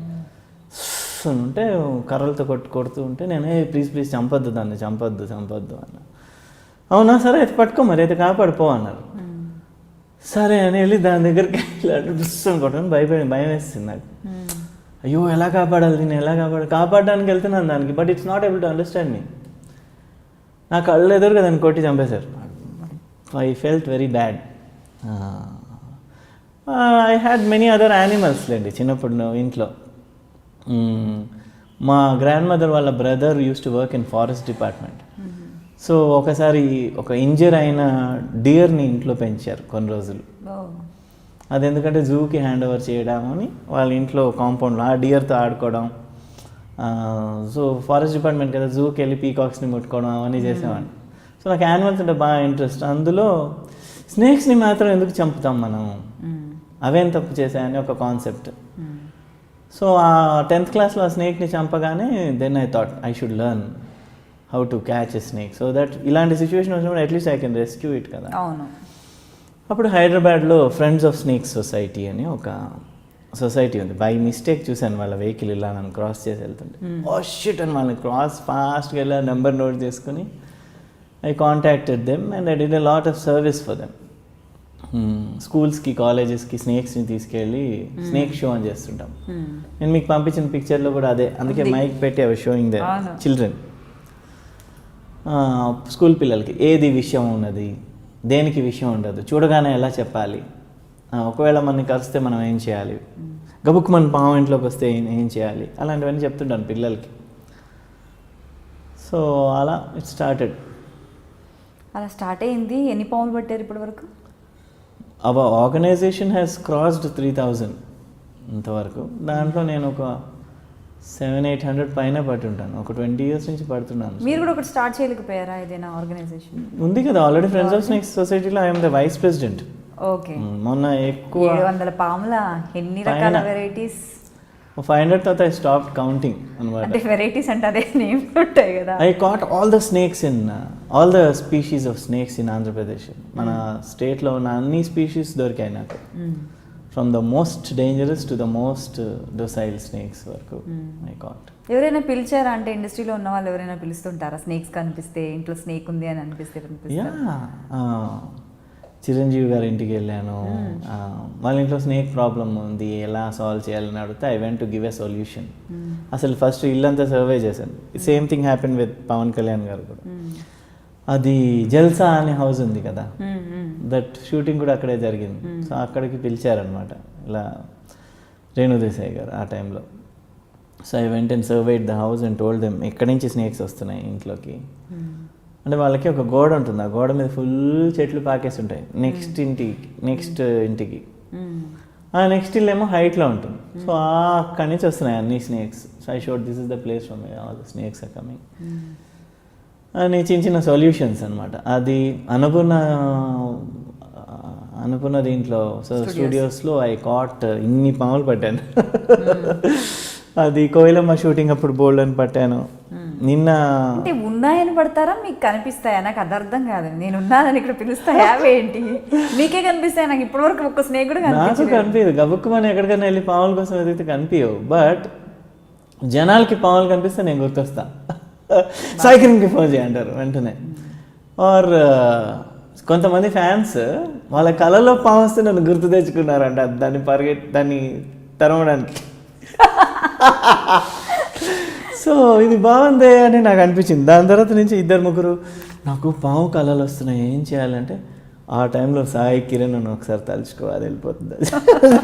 ఉంటే కర్రలతో కొడుతూ ఉంటే నేను ప్లీజ్ చంపొద్దు దాన్ని, చంపొద్దు అన్న. అవునా సరే అయితే పట్టుకో, మరి అయితే కాపాడిపో అన్నారు. సరే అని వెళ్ళి దాని దగ్గరికి దుస్తుని కొట్టని భయం వేస్తుంది నాకు. అయ్యో ఎలా కాపాడాలి దీన్ని, కాపాడడానికి వెళ్తున్నాను దానికి, but it's not able to understand me. నా కళ్ళు ఎదురుగా దాన్ని కొట్టి చంపేశారు. I felt very bad. I had many other animals లేండి చిన్నప్పుడు ఇంట్లో. మా గ్రాండ్ మదర్ వాళ్ళ brother used to work in forest department. So ఒకసారి ఒక ఇంజర్ అయిన డియర్ని ఇంట్లో పెంచారు కొన్ని రోజులు. అది ఎందుకంటే జూకి హ్యాండ్ ఓవర్ చేయడం అని వాళ్ళ ఇంట్లో కాంపౌండ్లో ఆ డియర్తో ఆడుకోవడం. సో ఫారెస్ట్ డిపార్ట్మెంట్ కదా, జూకి వెళ్ళి పీకాక్స్ని ముట్టుకోవడం అవన్నీ చేసేవాడిని. సో నాకు యానిమల్స్ అంటే బాగా ఇంట్రెస్ట్. అందులో స్నేక్స్ని మాత్రం ఎందుకు చంపుతాం మనం, అవేం తప్పు చేశాయని ఒక కాన్సెప్ట్. సో ఆ 10th క్లాస్లో ఆ స్నేక్ని చంపగానే then I thought I should learn how to catch a snake so that ఇలాంటి సిచ్యువేషన్ వచ్చినప్పుడు at least I can rescue it కదా. అవును. అప్పుడు హైదరాబాద్లో ఫ్రెండ్స్ ఆఫ్ స్నేక్స్ సొసైటీ అని ఒక సొసైటీ ఉంది. బై మిస్టేక్ చూశాను వాళ్ళ వెహికల్ ఇలా నన్ను క్రాస్ చేసి వెళ్తుంటే, ఓ షిట్ అని వాళ్ళని క్రాస్ ఫాస్ట్గా వెళ్ళి నెంబర్ నోట్ చేసుకుని I contacted them and I did a lot of service for them. స్కూల్స్కి కాలేజెస్కి స్నేక్స్ని తీసుకెళ్ళి స్నేక్ షో అని చేస్తుంటాం. నేను మీకు పంపించిన పిక్చర్లో కూడా అదే, అందుకే మైక్ పెట్టి అవి షోయింగ్ ద చిల్డ్రన్. స్కూల్ పిల్లలకి ఏది విషయం ఉన్నది, దేనికి విషయం ఉండదు, చూడగానే ఎలా చెప్పాలి, ఒకవేళ మనని కలిస్తే మనం ఏం చేయాలి, గబుక్ మన పాము ఇంట్లోకి వస్తే ఏం చేయాలి, అలాంటివన్నీ చెప్తుంటాను పిల్లలకి. సో అలా ఇట్ స్టార్టెడ్. అలా స్టార్ట్ అయింది. ఎన్ని పాములు పట్టారు ఇప్పటి వరకు? అవర్ ఆర్గనైజేషన్ హ్యాస్ క్రాస్డ్ 3000 ఇంతవరకు. దాంట్లో నేను ఒక 700-800 పైన పట్టుంటాను. ఒక 20 years నుంచి పడుతున్నాను. మీరు కూడా ఒకటి స్టార్ట్ చేయలేకపోయారా ఏదైనా ఆర్గనైజేషన్? ఉంది కదా ఆల్రెడీ, ఫ్రెండ్స్ ఆఫ్ స్నేక్స్ సొసైటీలో I'm the vice president. Okay. మొన్న ఎక్కువ 700 పాముల ఎన్ని రకాల వెరైటీస్? 500 తర్వాత ఐ స్టాప్ కౌంటింగ్ అనమాట. అంటే వెరైటీస్ అంటే అదే నేమ్ ఉంటాయి కదా. I caught all the snakes in all the species of snakes in Andhra Pradesh. మన స్టేట్లో ఉన్న అన్ని స్పీషీస్ దొరికాయి నాకు. From the most dangerous to the most docile snakes వరకు ఐ కాట్. ఎవరైనా పిలిచారా అంటే ఇండస్ట్రీలో ఉన్న వాళ్ళు ఎవరైనా పిలుస్తుంటారా? స్నేక్స్ కనిపిస్తే, ఇంట్లో స్నేక్ ఉంది అని అనిపిస్తే? యా, చిరంజీవి గారి ఇంటికి వెళ్ళాను. వాళ్ళ ఇంట్లో స్నేక్ ప్రాబ్లమ్ ఉంది, ఎలా సాల్వ్ చేయాలని అడిగితే I went to give a solution. అసలు ఫస్ట్ ఇల్లంతా సర్వే చేశాను. Same thing happen with Pawan Kalyan garu కూడా. అది జల్సా అనే హౌస్ ఉంది కదా, దట్ షూటింగ్ కూడా అక్కడే జరిగింది. సో అక్కడికి పిలిచారనమాట ఇలా రేణుదేశాయ్ గారు ఆ టైంలో. So I went and surveyed the house and told them ఎక్కడి నుంచి స్నేక్స్ వస్తున్నాయి ఇంట్లోకి. అంటే వాళ్ళకి ఒక గోడ ఉంటుంది, ఆ గోడ మీద ఫుల్ చెట్లు పాకేసి ఉంటాయి. నెక్స్ట్ ఇంటికి ఆ నెక్స్ట్ ఇల్లు ఏమో హైట్లో ఉంటుంది. సో అక్కడి నుంచి వస్తున్నాయి అన్ని snakes. So I showed this is the place from all the snakes are coming అని చిన్న సొల్యూషన్స్ అనమాట. అది అనుకున్న దీంట్లో సో స్టూడియోస్లో ఐ కాట్ ఇన్ని పాములు పట్టాను. అది కోయిలమ్మ షూటింగ్ అప్పుడు బోల్డ్ అని పట్టాను. నిన్న అంటే ఉన్నాయని పడతారా, మీకు కనిపిస్తాయా? నాకు అది అర్థం కాదు. నేను ఉన్నానని ఇక్కడ పిలుస్తాయా ఏంటి? మీకే కనిపిస్తాయి. నాకు ఇప్పటివరకు ఒక్క స్నేక్ కూడా నాకు కనిపించదు. గబుక్కుమని ఎక్కడికైనా వెళ్ళి పాముల కోసం ఎదిగితే కనిపించవు. బట్ జనాలకి పాములు కనిపిస్తే నేను గుర్తొస్తా. సైకిల్కి ఫోన్ చేయంటారు వెంటనే. ఆర్ కొంతమంది ఫ్యాన్స్ వాళ్ళ కళలో పాము వస్తే నన్ను గుర్తు తెచ్చుకున్నారంట దాన్ని తరమడానికి. సో ఇది బాగుంది అని నాకు అనిపించింది. దాని తర్వాత నుంచి 2-3 నాకు పాము కళలు వస్తున్నాయి, ఏం చేయాలంటే ఆ టైంలో సాయి కిరణ్ అని ఒకసారి తలుచుకోవాలి, వెళ్ళిపోతుంది.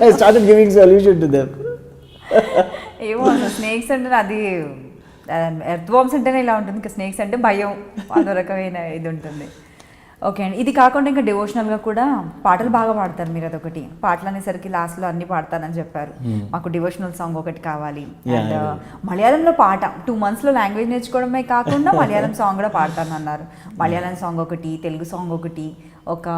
I started giving solution to them. ఏమో స్నేక్స్ అంటే అది ఎర్త్ వామ్స్ అంటేనే ఇలా ఉంటుంది, ఇంకా స్నేక్స్ అంటే భయం, అదో రకమైన ఇది ఉంటుంది. ఓకే అండి. ఇది కాకుండా ఇంకా డివోషనల్గా కూడా పాటలు బాగా పాడతారు మీరు. అదొకటి పాటలు అనేసరికి లాస్ట్లో అన్ని పాడతానని చెప్పారు. మాకు డివోషనల్ సాంగ్ ఒకటి కావాలి. అండ్ మలయాళంలో పాట 2 monthsలో లాంగ్వేజ్ నేర్చుకోవడమే కాకుండా మలయాళం సాంగ్ కూడా పాడతాను అన్నారు. మలయాళం సాంగ్ ఒకటి, తెలుగు సాంగ్ ఒకటి, ఒక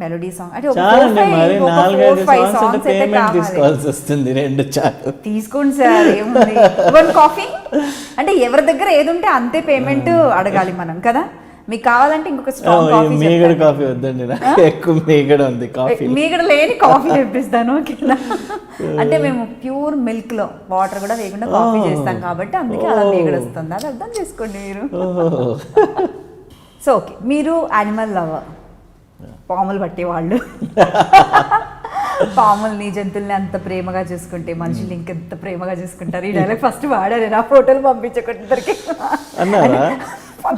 మెలోడీ సాంగ్, అంటే 4-5 సాంగ్స్ అయితే కావాలి. తీసుకోండి సార్, ఏముంది. 1 కాఫీ అంటే ఎవరి దగ్గర ఏది ఉంటే అంతే పేమెంట్ అడగాలి మనం కదా. మీకు కావాలంటే ఇంకొక స్ట్రాంగ్ కాఫీ. మీగడ కాఫీ వద్దండి, ఎక్కువ మీగడ ఉంది కాఫీ. మీగడ లేని కాఫీ తెప్పిస్తాను ఓకేనా. అంటే మేము ప్యూర్ మిల్క్ లో వాటర్ కూడా వేయకుండా కాఫీ చేస్తాం కాబట్టి అందుకే అలా మీగడ వస్తుంది. అది అర్థం చేసుకోండి మీరు. సో ఓకే, మీరు యానిమల్ లవర్, పాములు పట్టేవాళ్ళు. పాముల్ని జంతువుల్ని అంత ప్రేమగా చూసుకుంటే మనుషుల్ని ఇంకెంత ప్రేమగా చూసుకుంటారు. ఈ డైలాగ్ ఫస్ట్ వాడారు, నా ఫోటోలు పంపించకుందరికి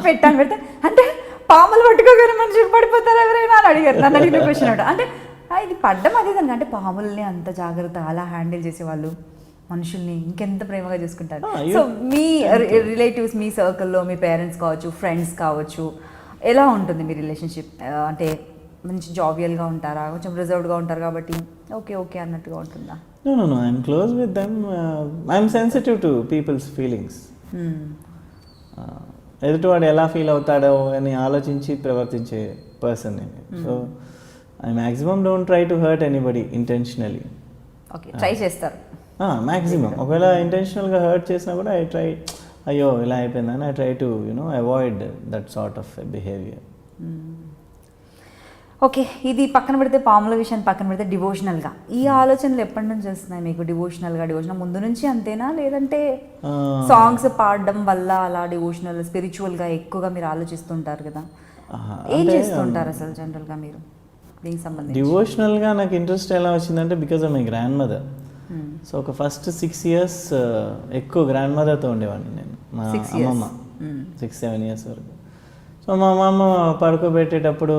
పెట్టాను. పెడితే అంటే పాములు పట్టుకోగానే మనుషులు పడిపోతారు ఎవరైనా అని అడిగారు. నన్ను అడిగిన క్వశ్చన్ అంటే ఇది పడ్డం అదే దానికి, అంటే పాముల్ని అంత జాగ్రత్తగా అలా హ్యాండిల్ చేసేవాళ్ళు మనుషుల్ని ఇంకెంత ప్రేమగా చూసుకుంటారు. సో మీ రిలేటివ్స్, మీ సర్కిల్లో మీ పేరెంట్స్ కావచ్చు, ఫ్రెండ్స్ కావచ్చు, ఎలా ఉంటుంది మీ రిలేషన్షిప్? అంటే మంచి జావియల్గా ఉంటారా, కొంచెం రిజర్వ్డ్గా ఉంటారు కాబట్టి ఓకే ఓకే అన్నట్టుగా ఉంటుందా? No, I'm close with them. I'm sensitive to people's feelings. ఎదుటివాడు ఎలా ఫీల్ అవుతాడో అని ఆలోచించి ప్రవర్తించే పర్సన్ నేను. So I maximum don't try to hurt anybody intentionally. Okay, try చేస్తారు మ్యాక్సిమం. ఒకవేళ ఇంటెన్షనల్గా హర్ట్ చేసినా కూడా ఐ ట్రై, అయ్యో ఇలా అయిపోయిందని I try to avoid that sort of behaviour. Okay, ఇది పక్కన పెడితే, పాముల విషయాన్ని పక్కన పెడితే, డివోషనల్గా ఈ ఆలోచనలు ఎప్పటి నుంచి వస్తున్నాయి మీకు? డివోషనల్ ముందు నుంచి అంతేనా, లేదంటే సాంగ్స్ పాడడం వల్ల అలా డివోషనల్ స్పిరిచువల్గా ఎక్కువగా మీరు ఆలోచిస్తుంటారు కదా, ఏం చేస్తుంటారు అసలు జనరల్గా మీరు దీనికి సంబంధించి? డివోషనల్గా నాకు ఇంట్రెస్ట్ ఎలా వచ్చిందంటే because of my grand mother. So ఒక ఫస్ట్ 6 years ఎక్కువ గ్రాండ్ మదర్తో ఉండేవాడిని నేను, మా అమ్మమ్మ 6-7 years వరకు. సో మా అమ్మమ్మ పడుకోబెట్టేటప్పుడు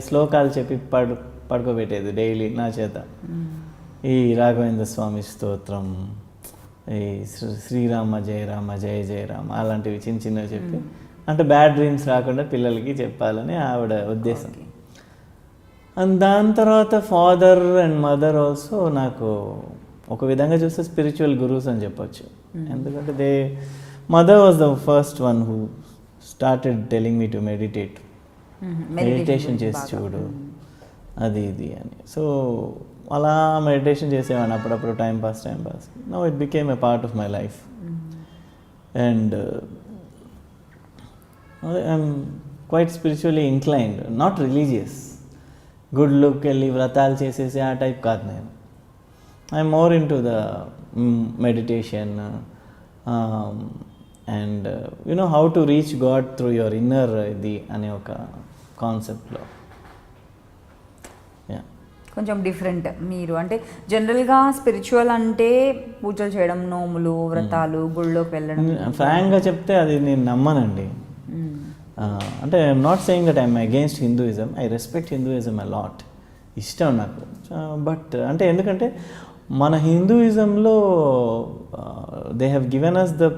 శ్లోకాలు చెప్పి పడుకోబెట్టేది డైలీ నా చేత. ఈ రాఘవేంద్ర స్వామి స్తోత్రం, ఈ శ్రీరామ జయ రామ జయ జయ రామ అలాంటివి చిన్న చిన్నవి చెప్పి, అంటే బ్యాడ్ డ్రీమ్స్ రాకుండా పిల్లలకి చెప్పాలని ఆవిడ ఉద్దేశం. అండ్ దాని తర్వాత ఫాదర్ అండ్ మదర్ ఆల్సో నాకు ఒక విధంగా చూస్తే స్పిరిచువల్ గురూస్ అని చెప్పొచ్చు. ఎందుకంటే mother was the first one who started telling me to meditate, meditation చేసి చూడు అది ఇది అని. సో అలా మెడిటేషన్ చేసేవాడిని అప్పుడప్పుడు, time pass. Now it became a part of my life. And I'm quite spiritually inclined, not religious. గుడ్లోకి వెళ్ళి వ్రతాలు చేసేసి ఆ టైప్ కాదు నేను. I'm more into the meditation and how to reach God through your inner ఇది అనే ఒక కాన్సెప్ట్లో. కొంచెం డిఫరెంట్ మీరు, అంటే జనరల్గా స్పిరిచువల్ అంటే పూజలు చేయడం, నోములు, వ్రతాలు, గుళ్ళోకి వెళ్ళడం. ఫ్రాంక్గా చెప్తే అది నేను నమ్మనండి. అంటే I'm not saying that I'm against Hinduism. I respect Hinduism a lot, ఇష్టం నాకు. బట్ అంటే ఎందుకంటే మన హిందూయిజంలో they have given us the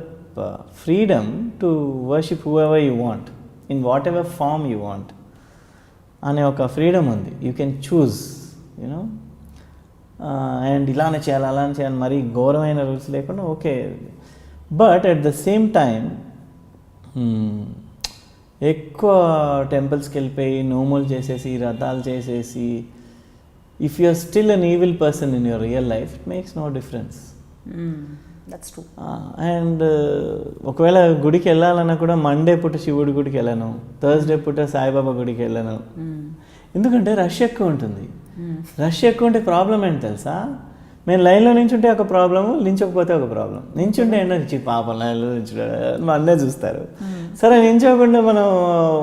freedom to worship whoever you want in whatever form you want అనే ఒక freedom ఉంది. You can choose and ఇలానే చేయాలి అలానే చేయాలి, మరీ ఘోరమైన రూల్స్ లేకుండా okay. But at the same time ఎక్కువ టెంపుల్స్కి వెళ్ళిపోయి నోములు చేసేసి వ్రతాలు చేసేసి, if you are still an evil person in your real life, it makes no difference. That's true. And ఒకవేళ గుడికి వెళ్ళాలన్నా కూడా మండే పూట శివుడి గుడికి వెళ్ళను, థర్స్డే పూట సాయిబాబా గుడికి వెళ్ళను. ఎందుకంటే రష్ ఎక్కువ ఉంటుంది. రష్ ఎక్కువ ఉంటే ప్రాబ్లం ఏంటి తెలుసా? మేము లైన్లో నించుంటే ఒక ప్రాబ్లము, నించకపోతే ఒక ప్రాబ్లం. నించుంటే ఏంటో పాపం లైన్లో నించుంటే అన్నే చూస్తారు. సరే నించోకుండా మనం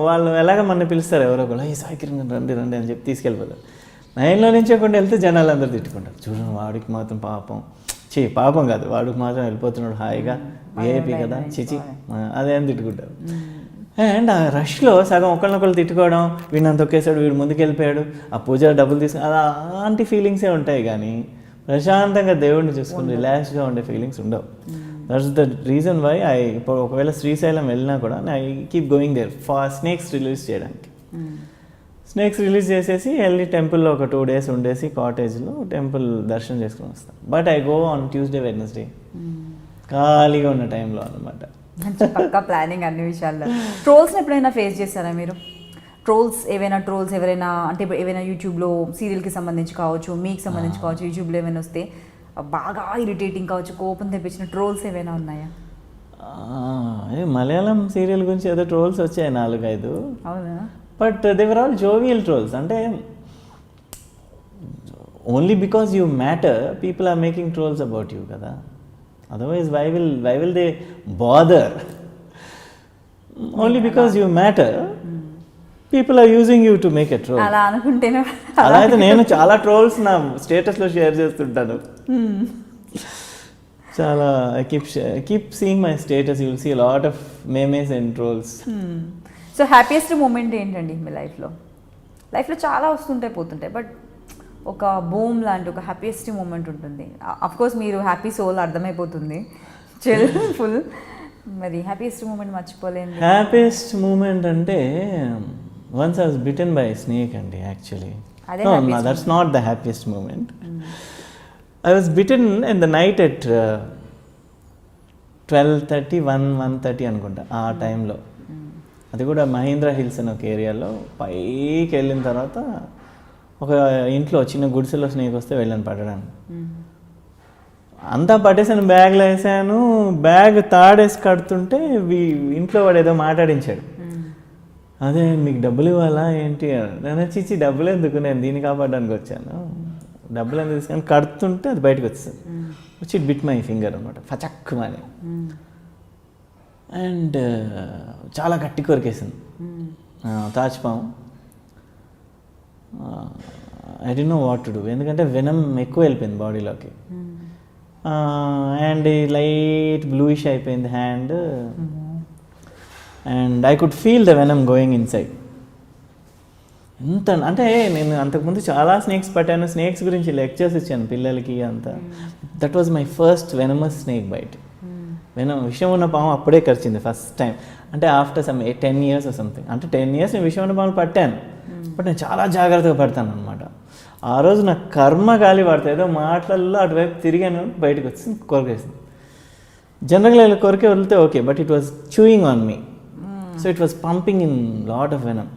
వాళ్ళు ఎలాగ మన పిలుస్తారు, ఎవరో కూడా ఈ సాయికిరంగా రండి రండి అని చెప్పి తీసుకెళ్ళిపోతారు. లైన్లో నించోకుండా వెళ్తే జనాలు అందరూ తిట్టుకుంటారు, చూడండి వాడికి మాత్రం పాపం, పాపం కాదు వాడికి మాత్రం వెళ్ళిపోతున్నాడు హాయిగా, విఐపి కదా చిచి అదేం తిట్టుకుంటారు. అండ్ ఆ రష్లో సగం ఒకళ్ళనొకళ్ళు తిట్టుకోవడం, వీడిని తొక్కేసాడు, వీడు ముందుకు వెళ్ళిపోయాడు, ఆ పూజలో డబ్బులు తీసుకుని అలాంటి ఫీలింగ్సే ఉంటాయి. కానీ ప్రశాంతంగా దేవుడిని చూసుకుని రిలాక్స్గా ఉండే ఫీలింగ్స్ ఉండవు. దట్స్ ద రీజన్ వై ఇప్పుడు ఒకవేళ శ్రీశైలం వెళ్ళినా కూడా I keep going there for snakes release చేయడానికి. స్నేక్స్ రిలీజ్ చేసేసి వెళ్ళి టెంపుల్లో ఒక 2 days ఉండేసి కాటేజ్లో టెంపుల్ దర్శనం చేసుకుని వస్తాను. But I go on Tuesday Wednesday ఖాళీగా ఉన్న టైంలో అనమాట. మంచి పక్కా ప్లానింగ్ అన్ని విషయాల్లో. ట్రోల్స్ని ఎప్పుడైనా ఫేస్ చేశారా మీరు? ట్రోల్స్ ఎవరైనా అంటే ఏవైనా యూట్యూబ్లో సీరియల్కి సంబంధించి కావచ్చు, మీకు సంబంధించి కావచ్చు, యూట్యూబ్లో ఏమైనా వస్తే బాగా ఇరిటేటింగ్ కావచ్చు, కోపం తెప్పించిన ట్రోల్స్ ఏమైనా ఉన్నాయా? మలయాళం సీరియల్ గురించి ఏదో ట్రోల్స్ వచ్చాయి 4-5. అవునా? But they were all jovial trolls. అంటే only because you matter people are making trolls about you కదా. Otherwise why will they bother? Only because you matter people are using you to make a troll. అలా అనుకుంటేనే అలా అయితే నేను చాలా trolls నా స్టేటస్లో షేర్ చేస్తుంటాను. చాలా I keep seeing my status, you will see lot of memes and trolls. So happiest moment ఏంటండి మీ లైఫ్లో? లైఫ్లో చాలా వస్తుంటాయి పోతుంటాయి, బట్ ఒక బూమ్ లాంటి ఒక హ్యాపీయెస్ట్ మూమెంట్ ఉంటుంది. అఫ్ కోర్స్ మీరు హ్యాపీ సోల్ అర్థమైపోతుంది, చిల్ ఫుల్. మరి హ్యాపీయెస్ట్ మూమెంట్ మర్చిపోలేదు? హ్యాపీయెస్ట్ మూమెంట్ అంటే once I was bitten by snake అండి యాక్చువల్లీ. అదే that's not the happiest moment. I was bitten in the night at 12:30, 1:30 అనుకుంటా ఆ టైంలో. అది కూడా మహీంద్రా హిల్స్ అని ఒక ఏరియాలో. పైకి వెళ్ళిన తర్వాత ఒక ఇంట్లో చిన్న గుడిసెలో స్నేక్ వస్తే వెళ్ళాను పట్టడానికి. అంతా పట్టేసాను, బ్యాగ్లో వేసాను. బ్యాగ్ తాడేసి కడుతుంటే ఇంట్లో వాడు ఏదో మాట్లాడించాడు. అదే మీకు డబ్బులు ఇవ్వాలా ఏంటి? నేను చిచ్చి డబ్బులు ఎందుకు, నేను దీన్ని కాపాడడానికి వచ్చాను, డబ్బులు ఎందుకు తీసుకొని కడుతుంటే అది బయటకు వచ్చింది. వచ్చి ఇట్ బిట్ మై ఫింగర్ అనమాట, ఫచక్కుమని. అండ్ చాలా గట్టి కొరికేసింది తాజ్పాము. I don't know what to do, ఎందుకంటే వెనం ఎక్కువ వెళ్ళిపోయింది బాడీలోకి. అండ్ లైట్ బ్లూయిష్ అయిపోయింది hand. And I could feel the venom going inside. ఎంత అంటే నేను అంతకుముందు చాలా స్నేక్స్ పట్టాను, స్నేక్స్ గురించి లెక్చర్స్ ఇచ్చాను పిల్లలకి అంతా. That was my first venomous snake bite. విషం ఉన్న పాము అప్పుడే కరిచింది ఫస్ట్ టైం. అంటే ఆఫ్టర్ 10 years or something. అంటే 10 years నేను విషం ఉన్న పాములు పట్టాను, బట్ నేను చాలా జాగ్రత్తగా పడతాను అనమాట. ఆ రోజు నాకు కర్మ గాలి పడతాయి, ఏదో మాటలలో అటువైపు తిరిగాను, బయటకు వచ్చింది, కొరికేసింది. జనరల్గా ఇలా కొరికే వదిలితే okay, but it was chewing on me. So it was pumping in lot of venom.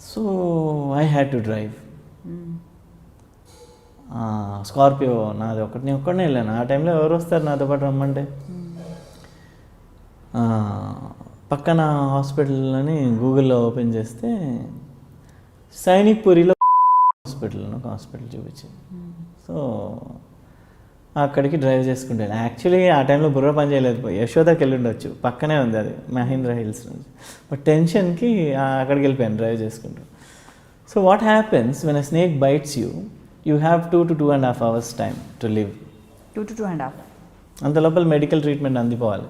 So I had to drive. Scorpio నాది నేను ఒక్కడనే వెళ్ళాను. ఆ టైంలో ఎవరు వస్తారు నాతో పాటు రమ్మంటే? పక్కన హాస్పిటల్ అని గూగుల్లో ఓపెన్ చేస్తే సైనిక్ పూరిలో హాస్పిటల్ అని ఒక హాస్పిటల్ చూపించింది. సో అక్కడికి డ్రైవ్ చేసుకుంటాను. యాక్చువల్లీ ఆ టైంలో బుర్ర పని చేయలేదు, యశోదాకి వెళ్ళి ఉండొచ్చు, పక్కనే ఉంది అది మహీంద్రా హిల్స్ నుంచి. బట్ టెన్షన్కి అక్కడికి వెళ్ళిపోయాను డ్రైవ్ చేసుకుంటూ. So what happens when a snake bites you have 2 to 2.5 hours time to live. 2 to 2.5. అంత లోపల మెడికల్ ట్రీట్మెంట్ అందిపోవాలి.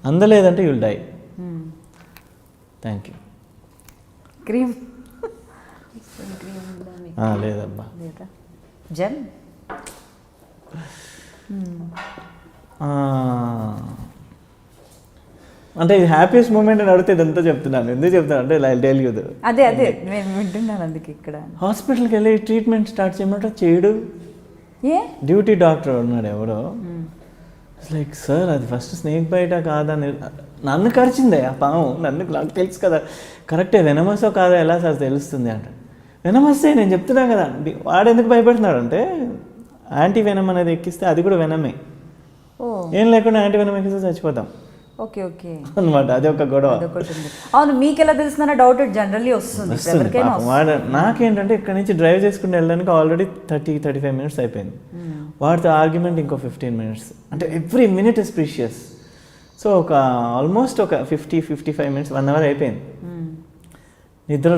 అందలేదంటే you'll die. Thank you. Cream లేదబ్బా. జెమ్. అంటే ఇది హ్యాపీయెస్ట్ మూమెంట్ అని అడిగితే ఇదంతా చెప్తున్నాను. ఎందుకు చెప్తాను అంటే ఐ టెల్ యూ. అదే నేను వింటున్నాను అందుకే. ఇక్కడ హాస్పిటల్కి వెళ్ళి ట్రీట్మెంట్ స్టార్ట్ చేయమంటే చేయడు. ఏ డ్యూటీ డాక్టర్ ఉన్నాడు ఎవడో. లైక్ సార్ అది ఫస్ట్ స్నేక్ బైటా కాదా, నన్ను కరిచిందే ఆ పాము, నాకు తెలుసు కదా, కరెక్టే వెనమసో కాదా ఎలా సార్ తెలుస్తుంది అంటే. వెనమస్తే నేను చెప్తున్నా కదా. వాడు ఎందుకు భయపడుతున్నాడు అంటే యాంటీ వెనమ్ అనేది ఎక్కిస్తే అది కూడా వెనమే. ఏం లేకుండా యాంటీ వెనమ్ ఎక్కిస్తే చచ్చిపోతాం. ఓకే ఓకే అనమాట. అది ఒక గొడవ. అవును, మీకు ఎలా తెలుస్తుందన్న డౌట్ జనరల్లీ వస్తుంది. నాకేంటంటే ఇక్కడ నుంచి డ్రైవ్ చేసుకుంటూ వెళ్ళడానికి ఆల్రెడీ 30-35 minutes అయిపోయింది. వాడితో ఆర్గ్యుమెంట్ ఇంకో 15 minutes. అంటే every minute is precious. So ఒక ఆల్మోస్ట్ ఒక 50-55 minutes, 1 hour అయిపోయింది. నిద్ర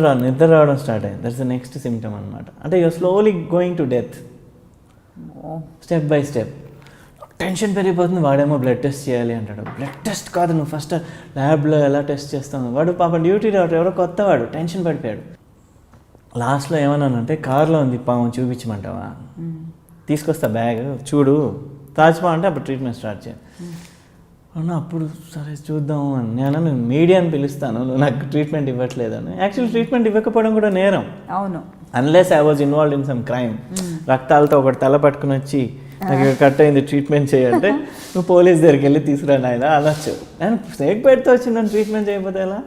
రావడం స్టార్ట్ అయింది. దట్స్ ద నెక్స్ట్ సిమ్టమ్ అనమాట. అంటే you're slowly going to death, step by step. Tension పెరిగిపోతుంది. వాడేమో బ్లడ్ టెస్ట్ చేయాలి అంటాడు. బ్లడ్ టెస్ట్ కాదు, నువ్వు ఫస్ట్ ల్యాబ్లో ఎలా టెస్ట్ చేస్తాను. వాడు పాప డ్యూటీ డాక్టర్ ఎవరో కొత్త వాడు, టెన్షన్ పడిపోయాడు. లాస్ట్లో ఏమన్నానంటే కార్లో ఉంది పాము చూపించమంటావా, తీసుకొస్తా బ్యాగ్ చూడు, తాజ్పా అంటే అప్పుడు ట్రీట్మెంట్ స్టార్ట్ చేయాలి అన్న. అప్పుడు సరే చూద్దాం అని నేను మీడియాని పిలుస్తాను, నువ్వు నాకు ట్రీట్మెంట్ ఇవ్వట్లేదని. యాక్చువల్లీ ట్రీట్మెంట్ ఇవ్వకపోవడం కూడా నేరం. అవును, unless I was involved in some crime. రక్తాలతో ఒకటి తల పట్టుకుని వచ్చి నాకు కట్ అయింది ట్రీట్మెంట్ చేయంటే నువ్వు పోలీస్ దగ్గరికి వెళ్ళి తీసుకురా నాయన అనొచ్చు. నేను స్నేక్ బైట్తో వచ్చి నన్ను ట్రీట్మెంట్ చేయకపోతే ఎలా?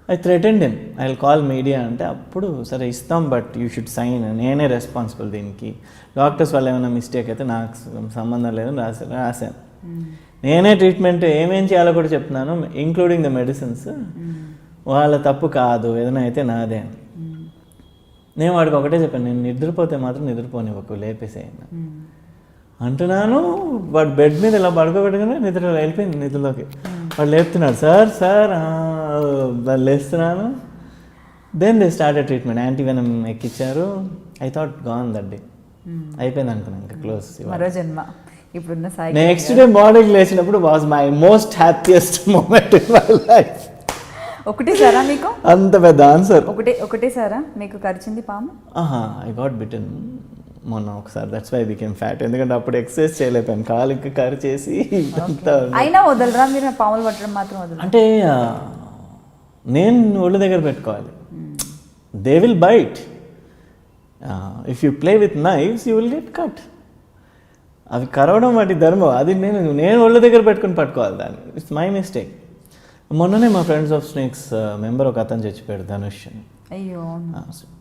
I threatened him, I will call media అంటే అప్పుడు సరే ఇస్తాం, బట్ యూ షుడ్ సైన్, నేనే రెస్పాన్సిబుల్ దీనికి, డాక్టర్స్ వల్ల ఏమైనా మిస్టేక్ అయితే నాకు సంబంధం లేదని రాశాను. నేనే ట్రీట్మెంట్ ఏమేం చేయాలో కూడా చెప్తున్నాను, ఇంక్లూడింగ్ ద మెడిసిన్స్. వాళ్ళ తప్పు కాదు, ఏదైనా అయితే నాదే అని. నేను వాడికి ఒకటే చెప్పాను, నేను నిద్రపోతే మాత్రం నిద్రపోనివ్వకు, లేపేసేయండి అంటున్నాను. వాడు బెడ్ మీద ఇలా పడుకోబెట్టుకుని వెళ్ళిపోయింది నిద్రలోకి. వాడు లేపుతున్నాడు, సార్ వాళ్ళు లేస్తున్నాను. Then they started treatment, anti venom ఎక్కిచ్చారు. I thought gone that day, అయిపోయింది అనుకున్నాను, ఇంకా క్లోజ్. మరో జన్మ ఇప్పుడున్న సాయి. నెక్స్ట్ డే మార్నింగ్ లేచినప్పుడు was my most happiest moment in my life. ఒకటేసారా మీకు అంత పెద్ద ఆన్సర్. ఒకటేసారా మీకు కరిచింది పాము? ఐ గాట్ బిటన్ మొన్న ఒకసారి. That's why became fat. ఎందుకంటే అప్పుడు ఎక్సర్సైజ్ చేయలేకపోయాను, కాలుకి కరి చేసి అయినా వదలరా మీరు పాములు పట్టడం మాత్రం వదలరా? అంటే నేను ఒళ్ళు దగ్గర పెట్టుకోవాలి. They will bite. If you play with knives you will get cut. అవి కరవడం వాటి ధర్మం. అది నేను ఒళ్ళు దగ్గర పెట్టుకుని పట్టుకోవాలి దాన్ని. It's my mistake. మొన్ననే మా ఫ్రెండ్స్ ఆఫ్ స్నేక్స్ మెంబర్ ఒక అతను చచ్చిపోయాడు, ధనుష్ అని. అయ్యో,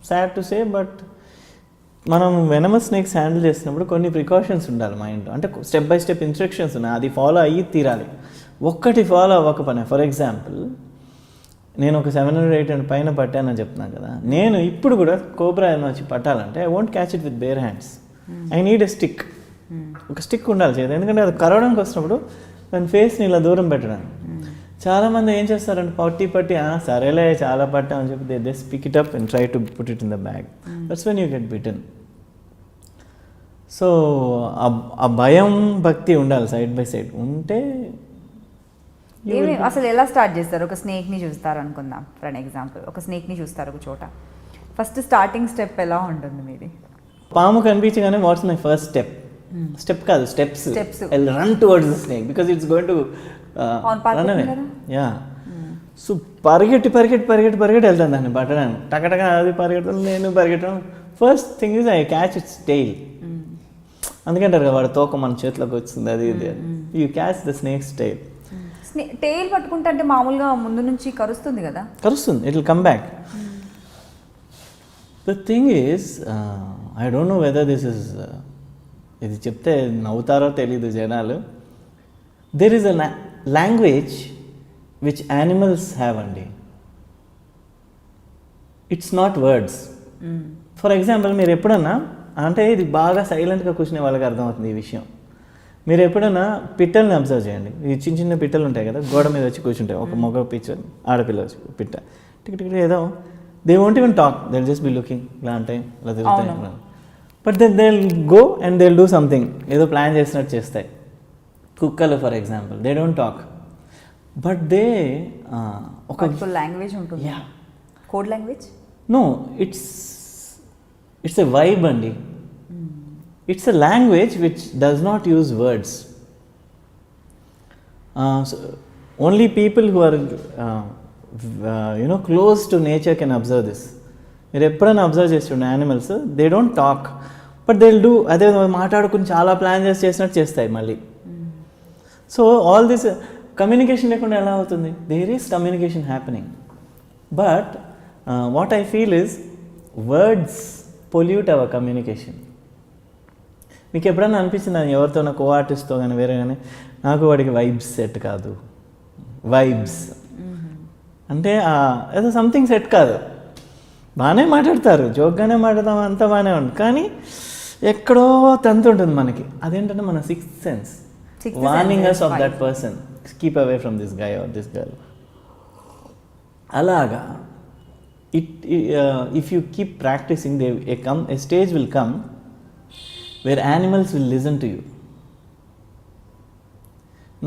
సాడ్ టు సే. బట్ మనం వెనమస్ స్నేక్స్ హ్యాండిల్ చేసినప్పుడు కొన్ని ప్రికాషన్స్ ఉండాలి మైండ్లో. అంటే స్టెప్ బై స్టెప్ ఇన్స్ట్రక్షన్స్ ఉన్నాయి, అది ఫాలో అయ్యి తీరాలి. ఒక్కటి ఫాలో అవ్వకపోయినా, ఫర్ ఎగ్జాంపుల్ నేను ఒక 700-800 పైన పట్టానని చెప్తున్నాను కదా, నేను ఇప్పుడు కూడా కోబ్రా ఏమైనా వచ్చి పట్టాలంటే I won't catch it with bare hands. I need a stick. ఒక స్టిక్ ఉండాలి చేతి. ఎందుకంటే అది కరవడానికి వచ్చినప్పుడు దాని ఫేస్ని ఇలా దూరం పెట్టడానికి. చాలామంది ఏం చేస్తారంటే పట్టి సరేలే చాలా పట్టామని చెప్పి they pick it up and try to put it in the bag. That's when you get bitten. So ఆ భయం భక్తి ఉండాలి సైడ్ బై సైడ్ ఉంటే. అసలు ఎలా స్టార్ట్ చేస్తారు? ఒక స్నేక్ని చూస్తారు అనుకుందాం, ఫర్ అన్ ఎగ్జాంపుల్. ఒక స్నేక్ని చూస్తారు ఒక చోట, ఫస్ట్ స్టార్టింగ్ స్టెప్ ఎలా ఉంటుంది మీది? పాము కనిపించగానే what's my first step? Step కాదు, steps. I run towards the snake because it's going to run away. Yeah. So పరిగెట్టి వెళ్తాను దాన్ని పట్టడానికి. టకటక అది పరిగెడతాను, నేను పరిగెట్టడం. First thing is I catch its tail. అందుకంటారు కదా, వాడు తోక మన చేతిలోకి వచ్చింది, అది ఇది. You catch the snake's tail. Tail పట్టుకుంటే అంటే మామూలుగా ముందు నుంచి కరుస్తుంది కదా? కరుస్తుంది, it will come back. The thing is I don't know whether this is, ఇది చెప్తే నవ్వుతారో తెలీదు జనాలు. There is a language which animals have అండి. It's not words. For example మీరు ఎప్పుడన్నా, అంటే ఇది బాగా సైలెంట్గా కూర్చునే వాళ్ళకి అర్థమవుతుంది ఈ విషయం. మీరు ఎప్పుడైనా పిట్టల్ని అబ్జర్వ్ చేయండి. ఈ చిన్న పిట్టలు ఉంటాయి కదా, గోడ మీద వచ్చి కూర్చుంటాయి. ఒక మగ ఆడపిల్ల వచ్చి పిట్ట టిక్ ఏదో, they won't even talk, they will just be looking. ఇలా అంటే ఇలా తిరుగుతాయి. But then they will go and they will do something. ఏదో ప్లాన్ చేసినట్టు చేస్తాయి. కుక్కలు for example, they don't talk but they ఒక లాంగ్వేజ్ ఉంటుంది. Code language? No, it's a vibe అండి. It's a language which does not use words. So only people who are close to nature can observe this. మీరు ఎప్పుడైనా observe చేస్తుండే animals, they don't talk but they will do. అదే మాట్లాడుకుని చాలా plan చేసినట్టు చేస్తాయి మళ్ళీ. సో ఆల్ దిస్ కమ్యూనికేషన్ లేకుండా ఎలా అవుతుంది? There is communication happening. But what I feel is words pollute our communication. మీకు ఎప్పుడైనా అనిపించింది అది ఎవరితో, కో ఆర్టిస్ట్తో కానీ వేరే కానీ, నాకు వాడికి వైబ్స్ సెట్ కాదు. వైబ్స్ అంటే ఏదో సంథింగ్ సెట్ కాదు. బాగానే మాట్లాడతారు, జోక్గానే మాట్లాడతాం, అంతా బాగానే ఉంటుంది, కానీ ఎక్కడో తంతు ఉంటుంది మనకి. అదేంటంటే మన sixth sense warning us of that person, keep away from this guy or this girl. అలాగా if you keep practicing, a stage will come where animals will listen to you.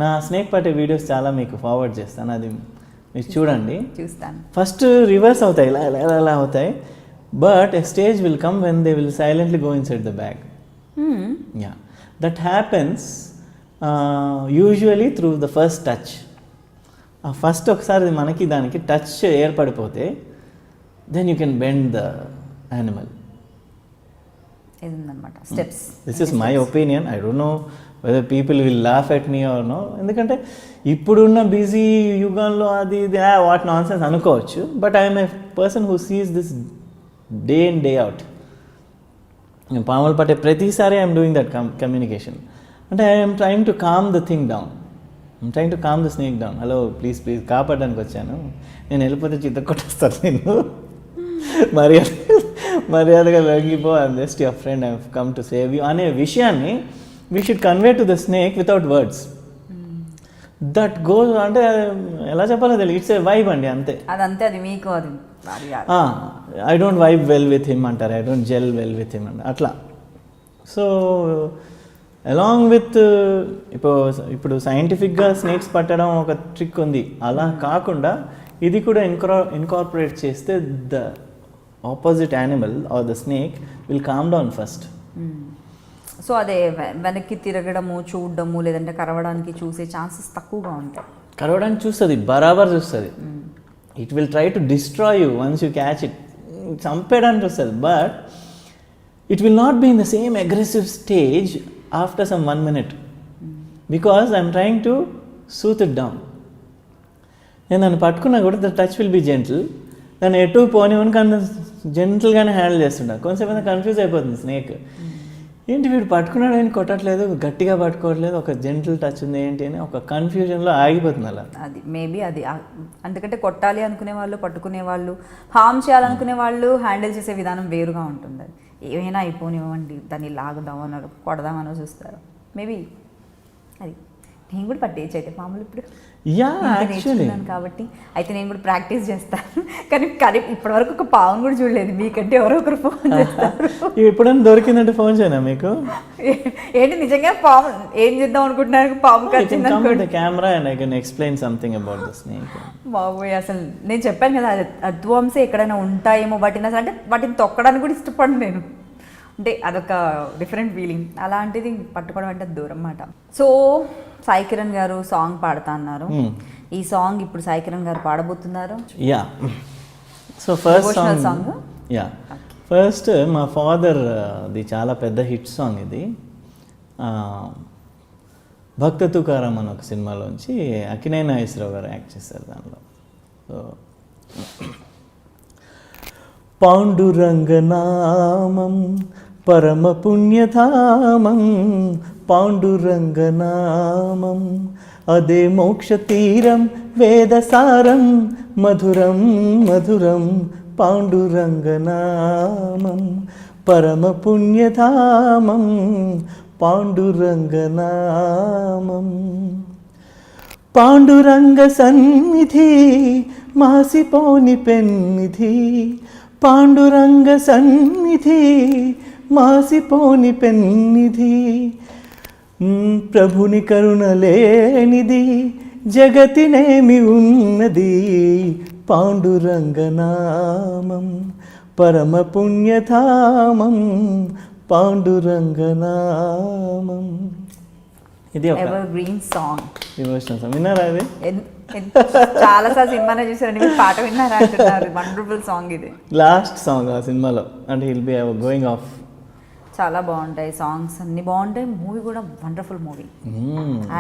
నా స్నేక్ పట్టే వీడియోస్ చాలా మీకు forward చేస్తాను, అది మీరు చూడండి. First reverse అవుతాయి, ఇలా అవుతాయి. But a stage will come when they will silently go inside the bag. Yeah, that happens usually through the first touch. ఆ ఫస్ట్ ఒకసారి మనకి దానికి టచ్ ఏర్పడిపోతే then you can bend the animal. Steps. This is my opinion. I don't know whether people will laugh at me or no. ఎందుకంటే ఇప్పుడున్న busy యుగంలో అది ఇది వాట్ నాన్ సెన్స్ అనుకోవచ్చు. But I'm a person who sees this day in day out. నేను పాములు పట్టే ప్రతిసారి ఐఎమ్ డూయింగ్ దట్ కమ్యూనికేషన్. అంటే I'm trying to calm the thing down. I'm trying to calm the snake down. Hello please కాపాడడానికి వచ్చాను, నేను వెళ్ళిపోతే చిత్త కొట్టేస్తాను నేను, మర్యాదగా లొంగిపో, I'm just your friend, I have come to save you అనే విషయాన్ని we should convey to the snake without words. That goes, అంటే ఎలా చెప్పాలో తెలియదు, ఇట్స్ ఏ వైబ్ అండి, అంతే. అదంతే, అది మీకు అది. I don't vibe well with him అంటారు, I don't gel well with him అంటారు, అట్లా. సో అలాంగ్ విత్ ఇప్పుడు సైంటిఫిక్గా స్నేక్స్ పట్టడం ఒక ట్రిక్ ఉంది, అలా కాకుండా ఇది కూడా ఇన్కార్పొరేట్ చేస్తే the opposite animal or the snake will calm down first. So అదే వెనక్కి తిరగడము, చూడడము, లేదంటే కరవడానికి చూసే ఛాన్సెస్ తక్కువగా ఉంటాయి. కరవడానికి చూస్తుంది, బరాబర్ చూస్తుంది. It will try to destroy you once you catch it. చంపేయడానికి వస్తుంది, but it will not be in the same aggressive stage after some 1 minute because I'm trying to soothe it down. నేను నన్ను పట్టుకున్నా కూడా the touch will be gentle. నన్ను ఎటు పోనివని కానీ జెంటిల్గానే handle చేస్తుంటా. కొంచెం కన్ఫ్యూజ్ అయిపోతుంది స్నేక్. ఏంటి వీడు పట్టుకున్నాడు అని కొట్టట్లేదు, గట్టిగా పట్టుకోవట్లేదు, ఒక జెంటిల్ టచ్ ఉంది ఏంటి అని ఒక కన్ఫ్యూజన్లో ఆగిపోతుంది అలా. అది మేబీ అది ఎందుకంటే కొట్టాలి అనుకునే వాళ్ళు, పట్టుకునే వాళ్ళు, హామ్ చేయాలనుకునే వాళ్ళు హ్యాండిల్ చేసే విధానం వేరుగా ఉంటుంది. అది ఏమైనా అయిపోనివ్వండి, దాన్ని లాగుదామన్నారు, కొడదామనో చూస్తారు. మేబీ అది నేను కూడా పట్టేయచ్చు అయితే మామూలు ఇప్పుడు నేర్చుకున్నాను కాబట్టి. అయితే నేను కూడా ప్రాక్టీస్ చేస్తాను. కానీ ఇప్పటివరకు ఒక పాము కూడా చూడలేదు. మీకంటే ఎవరో ఒకరు ఫోన్ చేస్తారు. ఎప్పుడైనా దొరికిందంటే ఫోన్ చేయనా మీకు? ఏంటి నిజంగా పాము ఏం చేద్దాం అనుకుంటున్నారు? పాము కచ్చింది camera and I can explain something about the snake. బాబోయ్, అసలు నేను చెప్పాను కదా అద్వాంసే ఎక్కడైనా ఉంటాయేమో, వాటిని అసలు అంటే వాటిని తొక్కడానికి కూడా ఇష్టపడను నేను. అంటే అదొక డిఫరెంట్ ఫీలింగ్. అలాంటిది పట్టుకోవడం అంటే దూరం అన్నమాట. సో సాయి కిరణ్ గారు సాంగ్ పాడుతా అన్నారు. ఈ సాంగ్ ఇప్పుడు సాయి కిరణ్ గారు పాడబోతున్నారు. యా, సో ఫస్ట్ మా ఫాదర్ అది చాలా పెద్ద హిట్ సాంగ్ ఇది. భక్త తుకారాం అని ఒక సినిమాలోంచి అక్కినేని నాగేశ్వరరావు గారు యాక్ట్ చేశారు దానిలో. సో పాండురంగనామం పరమ పుణ్యధామం, పాండురంగనామం అదే మోక్ష తీరం, వేదసారం మధురం మధురం, పాండురంగనామం పరమ పుణ్యధామం, పాండురంగనామం. పాండురంగ సన్నిధి మాసిపోని పెన్నిధి, పాండురంగ సన్నిధి మాసిపోని పెన్నిధి, ప్రభుని కరుణ లేనిది జగతినేమి ఉన్నది, పాండురంగనామం పరమ పుణ్యధామం, పాండురంగనామం. ఇది ever green song, devotional song. విన్నారా అది? చాలా సార్లు సినిమానే చూసారండి, మీరు పాట విన్నారా అంటున్నారు. వండర్ఫుల్ సాంగ్ ఇది, లాస్ట్ సాంగ్ ఆ సినిమాలో. అంటే హిల్ బి గోయింగ్ ఆఫ్. చాలా బాగుంటాయి సాంగ్స్, అన్ని బాగుంటాయి. మూవీ కూడా వండర్ఫుల్ మూవీ.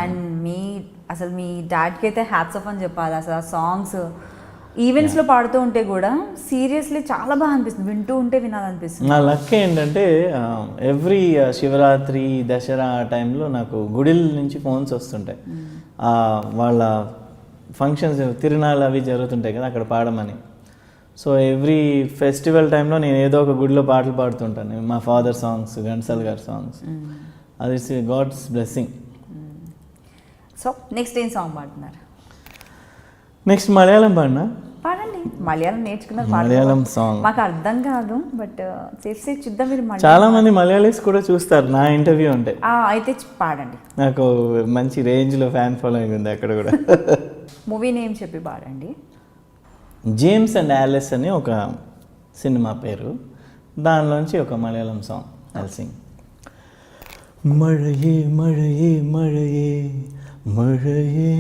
అండ్ అసలు మీ డాడ్కి అయితే హ్యాట్స్ ఆఫ్ అని చెప్పాలి. అసలు ఆ సాంగ్స్ ఈవెంట్స్లో పాడుతూ ఉంటే కూడా సీరియస్లీ చాలా బాగా అనిపిస్తుంది, వింటూ ఉంటే వినాలనిపిస్తుంది. నా లక్ ఏంటంటే ఎవ్రీ శివరాత్రి, దసరా టైంలో నాకు గుడిల నుంచి ఫోన్స్ వస్తుంటాయి. వాళ్ళ ఫంక్షన్స్, తిరునాళ్ళు అవి జరుగుతుంటాయి కదా, అక్కడ పాడమని. సో ఎవ్రీ ఫెస్టివల్ టైంలో నేను ఏదో ఒక గుడిలో పాటలు పాడుతుంటాను. మా ఫాదర్ సాంగ్స్, ఘంటసాల గారి సాంగ్స్. అది గాడ్స్ బ్లెస్సింగ్. సో నెక్స్ట్ ఏం సాంగ్ పాడుతున్నారు? నెక్స్ట్ మలయాళం పాడినా? పాడండి. మలయాళం నేర్చుకున్నారు, మలయాళం సాంగ్ మాకు అర్థం కాదు, బట్ చేసి చూద్దాం. మీరు చాలా మంది మలయాళీస్ కూడా చూస్తారు నా ఇంటర్వ్యూ ఉంటే. అయితే పాడండి. నాకు మంచి రేంజ్లో ఫ్యాన్ ఫాలోయింగ్ ఉంది అక్కడ కూడా. మూవీ నేమ్ చెప్పి పాడండి. జేమ్స్ అండ్ ఆలిస్ అని ఒక సినిమా పేరు, దానిలోంచి ఒక మలయాళం సాంగ్ ఐల్ సింగ్. మഴയേ മഴയേ മഴയേ മഴയേ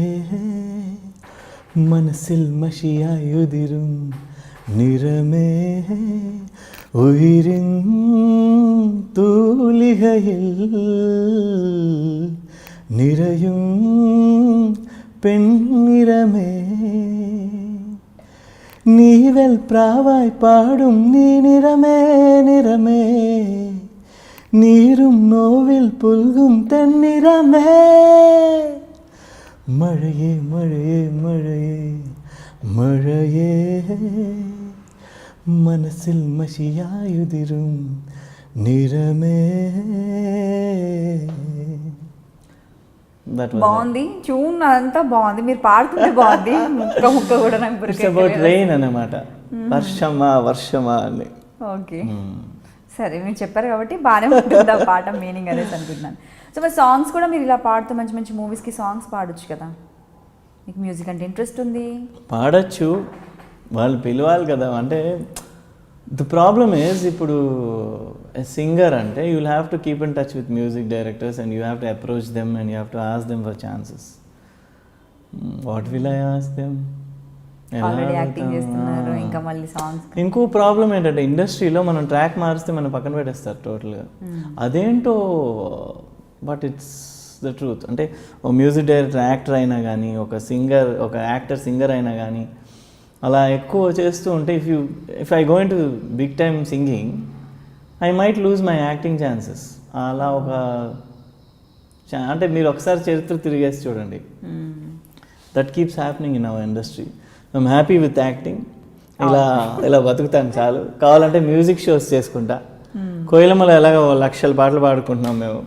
മനസ്സിൽ മഷിയായുതിരും നിറമേ ഉയിരിൻ തൂലികയിൽ നിറയും പെണ്ണിറമേ നീവൽ പ്രാവായി പാടും നീ നിറമേ നിറമേ നീരും നോവിൽ പുൽകും തെന്നിറമേ മഴയേ മഴയേ മഴയേ മഴയേ മനസ്സിൽ മഷിയായുതിരും നിറമേ. బాగుంది, ట్యూన్ అంతా బాగుంది, మీరు పాడుతుంటే బాగుంది. ముక్క ముక్క కూడా నాకు అబౌట్ రెయిన్ అన్నమాట, వర్షమా వర్షమా అని. ఓకే, సరే మీరు చెప్పారు కాబట్టి బాగానే ఉంటుంది ఆ పాట మీనింగ్ అనేసి అనుకుంటున్నాను. సో మరి సాంగ్స్ కూడా మీరు ఇలా పాడుతూ మంచి మంచి మూవీస్కి సాంగ్స్ పాడొచ్చు కదా. మీకు మ్యూజిక్ అంటే ఇంట్రెస్ట్ ఉంది? పాడచ్చు, వాళ్ళు పిలవాలి కదా. అంటే ద ప్రాబ్లమ్ ఈజ్ ఇప్పుడు సింగర్ అంటే you will have to keep in touch with music directors and you have to approach them and you have to ask them for chances. What will I ask them? Already acting చేస్తున్నారు, ఇంకా మళ్ళీ songs. ఇంకో problem ఏంటంటే ఇండస్ట్రీలో మనం track మారిస్తే మనం పక్కన పెట్టేస్తారు టోటల్గా. అదేంటో బట్ ఇట్స్ ద ట్రూత్. అంటే ఓ మ్యూజిక్ డైరెక్టర్ యాక్టర్ అయినా కానీ, ఒక సింగర్ ఒక యాక్టర్ సింగర్ అయినా కానీ అలా ఎక్కువ చేస్తూ ఉంటే if I go into big time singing I might lose my acting chances. అలా ఒక అంటే మీరు ఒకసారి చరిత్ర తిరిగేసి చూడండి. That keeps happening in our industry. I'm happy with acting. ఇలా బతుకుతాను చాలు. కావాలంటే మ్యూజిక్ షోస్ చేసుకుంటా. కోయిలమ్మలో ఎలాగో 1,00,000 పాటలు పాడుకుంటున్నాం మేము.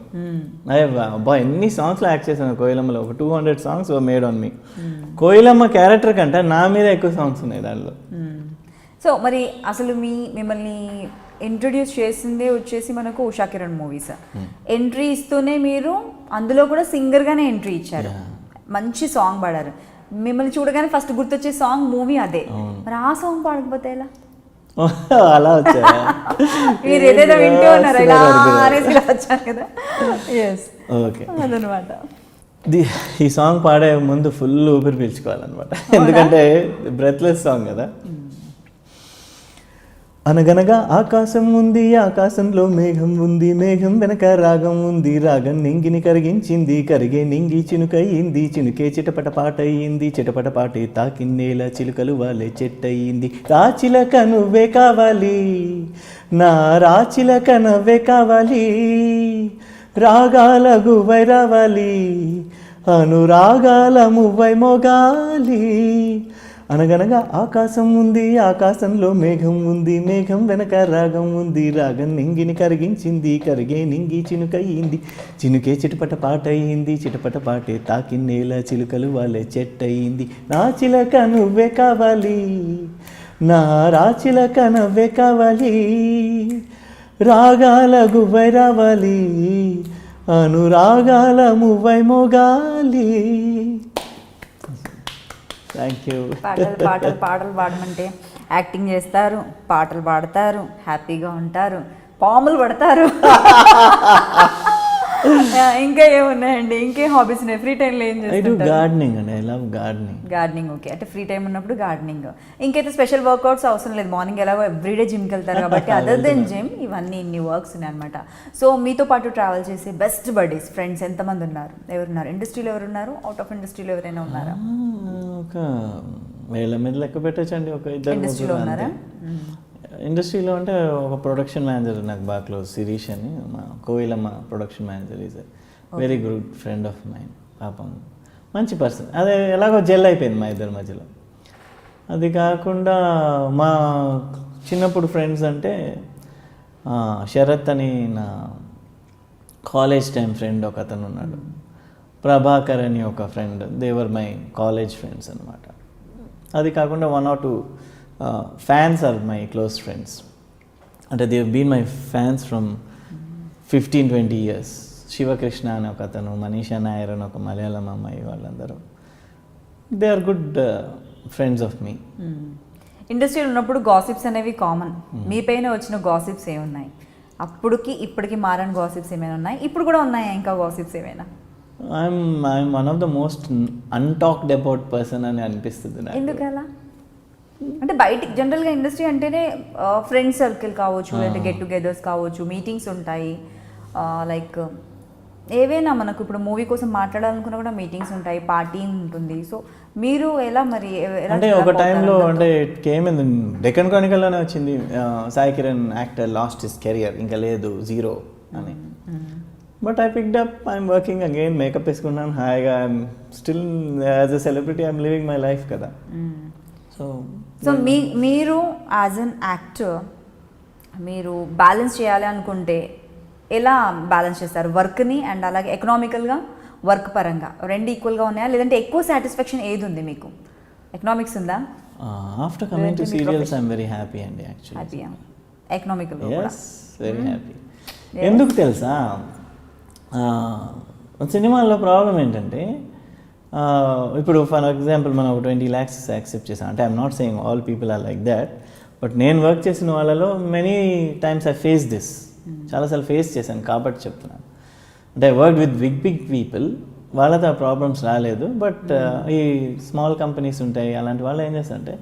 అయ్యే అబ్బా, ఎన్ని సాంగ్స్లో యాక్ట్ చేశాను కోయిలమ్మలో. ఒక 200 songs made on me. Koilamma character కంటే నా మీద ఎక్కువ సాంగ్స్ ఉన్నాయి దాంట్లో. సో మరి అసలు మిమ్మల్ని ఇంట్రొడ్యూస్ చేసిందే వచ్చేసి మనకు ఉషా కిరణ్ మూవీస్. ఎంట్రీ ఇస్తూనే మీరు అందులో కూడా సింగర్గానే ఎంట్రీ ఇచ్చారు. మంచి సాంగ్ పాడారు. మిమ్మల్ని చూడగానే ఫస్ట్ గుర్తొచ్చే సాంగ్ మూవీ అదే. మరి ఆ సాంగ్ పాడకపోతే ఎలా? అలా వచ్చా మీరు ఏదైతే వింటూ ఉన్నారు ఇలా అనేసి ఇలా వచ్చారు కదా. ఓకే, అదనమాట. ఈ సాంగ్ పాడే ముందు ఫుల్ ఊపిరి పీల్చుకోవాలన్నమాట, ఎందుకంటే బ్రెత్లెస్ సాంగ్ కదా. అనగనగా ఆకాశం ఉంది, ఆకాశంలో మేఘం ఉంది, మేఘం వెనక రాగం ఉంది, రాగం నింగిని కరిగించింది, కరిగే నింగి చినుకయ్యింది, చినుకే చిటపట పాటయ్యింది, చిటపట పాటే తాకిన్నేల చిలుకలు వాలే చెట్టయింది, రాచిలక నువ్వే కావాలి, నా రాచిలక నవ్వే కావాలి, రాగాల గువ్వై రావాలి, అనురాగాల మువ్వై మోగాలి. అనగనగా ఆకాశం ఉంది, ఆకాశంలో మేఘం ఉంది, మేఘం వెనక రాగం ఉంది, రాగం నింగిని కరిగించింది, కరిగే నింగి చినుకయ్యింది, చినుకే చిటపట పాటయింది, చిటపట పాటే తాకిన్నేల చిలుకలు వాళ్ళే చెట్టయింది, నా చిలక నువ్వే కావాలి, నా రాచిలక నవ్వే కావాలి, రాగాల గువ్వై రావాలి, అనురాగాల మువ్వై మోగాలి. Thank you. పాటలు పాడమంటే యాక్టింగ్ చేస్తారు, పాటలు పాడతారు, హ్యాపీగా ఉంటారు, పాములు పడతారు, ఇంకా ఏమున్నాయండి? ఇంకేం హాబీస్ ఉన్నాయి? ఫ్రీ టైంలో ఏం చేస్తారు? గార్డెనింగ్ అండి. I love gardening. Gardening, okay. అంటే ఫ్రీ టైం ఉన్నప్పుడు గార్డెనింగ్. ఇంకైతే స్పెషల్ వర్కౌట్స్ అవసరం లేదు. మార్నింగ్ ఎలాగో ఎవ్రీడే జిమ్కి వెళ్తారు కాబట్టి అదర్ దెన్ జిమ్ ఇవన్నీ ఇన్ని వర్క్స్ ఉన్నాయి అనమాట. సో మీతో పాటు ట్రావెల్ చేసే బెస్ట్ బడీస్ ఫ్రెండ్స్ ఎంతమంది ఉన్నారు? ఎవరున్నారు? ఇండస్ట్రీలో ఎవరున్నారు? అవుట్ ఆఫ్ ఇండస్ట్రీలో ఎవరైనా ఉన్నారా? ఒక వేల మీద లెక్క పెట్టచ్చండి. ఒక ఇద్దరు ఇండస్ట్రీలో ఉన్నారా? ఇండస్ట్రీలో అంటే ఒక ప్రొడక్షన్ మేనేజర్ నాకు బాగా క్లోజ్, శిరీష్ అని, మా కోయిలమ్మ production manager. Is very good friend of mind. పాపం మంచి పర్సన్. అదే ఎలాగో జెల్ అయిపోయింది మా ఇద్దరి మధ్యలో. అది కాకుండా మా చిన్నప్పుడు ఫ్రెండ్స్ అంటే శరత్ అని నా కాలేజ్ టైం ఫ్రెండ్ ఒక అతను ఉన్నాడు, ప్రభాకర్ అని ఒక friend. They were my college friends అనమాట. అది కాకుండా 1 or 2 fans are my close friends. అంటే they been my fans from 15-20 years. Sivakrishna అని ఒక అతను, మనీషా నాయర్ అని ఒక మలయాళం అమ్మాయి, వాళ్ళందరూ they are good friends of me. ఇండస్ట్రీలో ఉన్నప్పుడు గాసిప్స్ అనేవి కామన్. మీ పైన వచ్చిన గాసిప్స్ ఏమున్నాయి? అప్పటికి ఇప్పటికి మారని గాసిప్స్ ఏమైనా ఉన్నాయి? ఇప్పుడు కూడా ఉన్నాయా ఇంకా గాసిప్స్ ఏమైనా? I'm one of the most untalked about person అని అనిపిస్తుంది నాకు. ఎందుకలా? అంటే బయటికి జనరల్గా ఇండస్ట్రీ అంటేనే ఫ్రెండ్ సర్కిల్ కావచ్చు, లేదా గెట్ టుగెదర్స్ కావచ్చు, మీటింగ్స్ ఉంటాయి, లైక్ ఏవైనా మనకు ఇప్పుడు మూవీ కోసం మాట్లాడాలనుకున్నా కూడా మీటింగ్స్ ఉంటాయి, పార్టీ ఉంటుంది. సో మీరు ఎలా మరి? అంటే ఒక టైంలో అంటే ఇట్ కేమ్ ఇన్ డెక్కన్ క్రానికల్లోనే వచ్చింది, Sai Kiran actor lost his career, ఇంకా లేదు, జీరో అని. But I picked up, I'm working again, makeup వేసుకున్నాను హాయిగా, I'm still as a celebrity, I'm living my life కదా. సో మీరు యాజ్ అన్ యాక్టర్ మీరు బ్యాలెన్స్ చేయాలి అనుకుంటే ఎలా బ్యాలెన్స్ చేస్తారు? వర్క్ని అండ్ అలాగే ఎకనామికల్గా, వర్క్ పరంగా రెండు ఈక్వల్గా ఉన్నాయా, లేదంటే ఎక్కువ సాటిస్ఫాక్షన్ ఏది ఉంది మీకు? ఎకనామిక్స్ ఉందా? After coming to serials I'm very happy అండి. యాక్చువల్లీ హ్యాపీయా? ఎకనామికల్గా కూడా వెరీ హ్యాపీ. ఎందుకు తెలుసా, సినిమాల్లో ప్రాబ్లం ఏంటంటే ఇప్పుడు ఫర్ ఎగ్జాంపుల్ మనం ఒక 20 lakhs యాక్సెప్ట్ చేసాం అంటే I'm not saying all people are like that, but నేను వర్క్ చేసిన వాళ్ళలో many times I face this, చాలాసార్లు ఫేస్ చేశాను కాబట్టి చెప్తున్నాను. అంటే I work with big people, వాళ్ళతో ఆ ప్రాబ్లమ్స్ రాలేదు. బట్ ఈ స్మాల్ కంపెనీస్ ఉంటాయి, అలాంటి వాళ్ళు ఏం చేస్తారంటే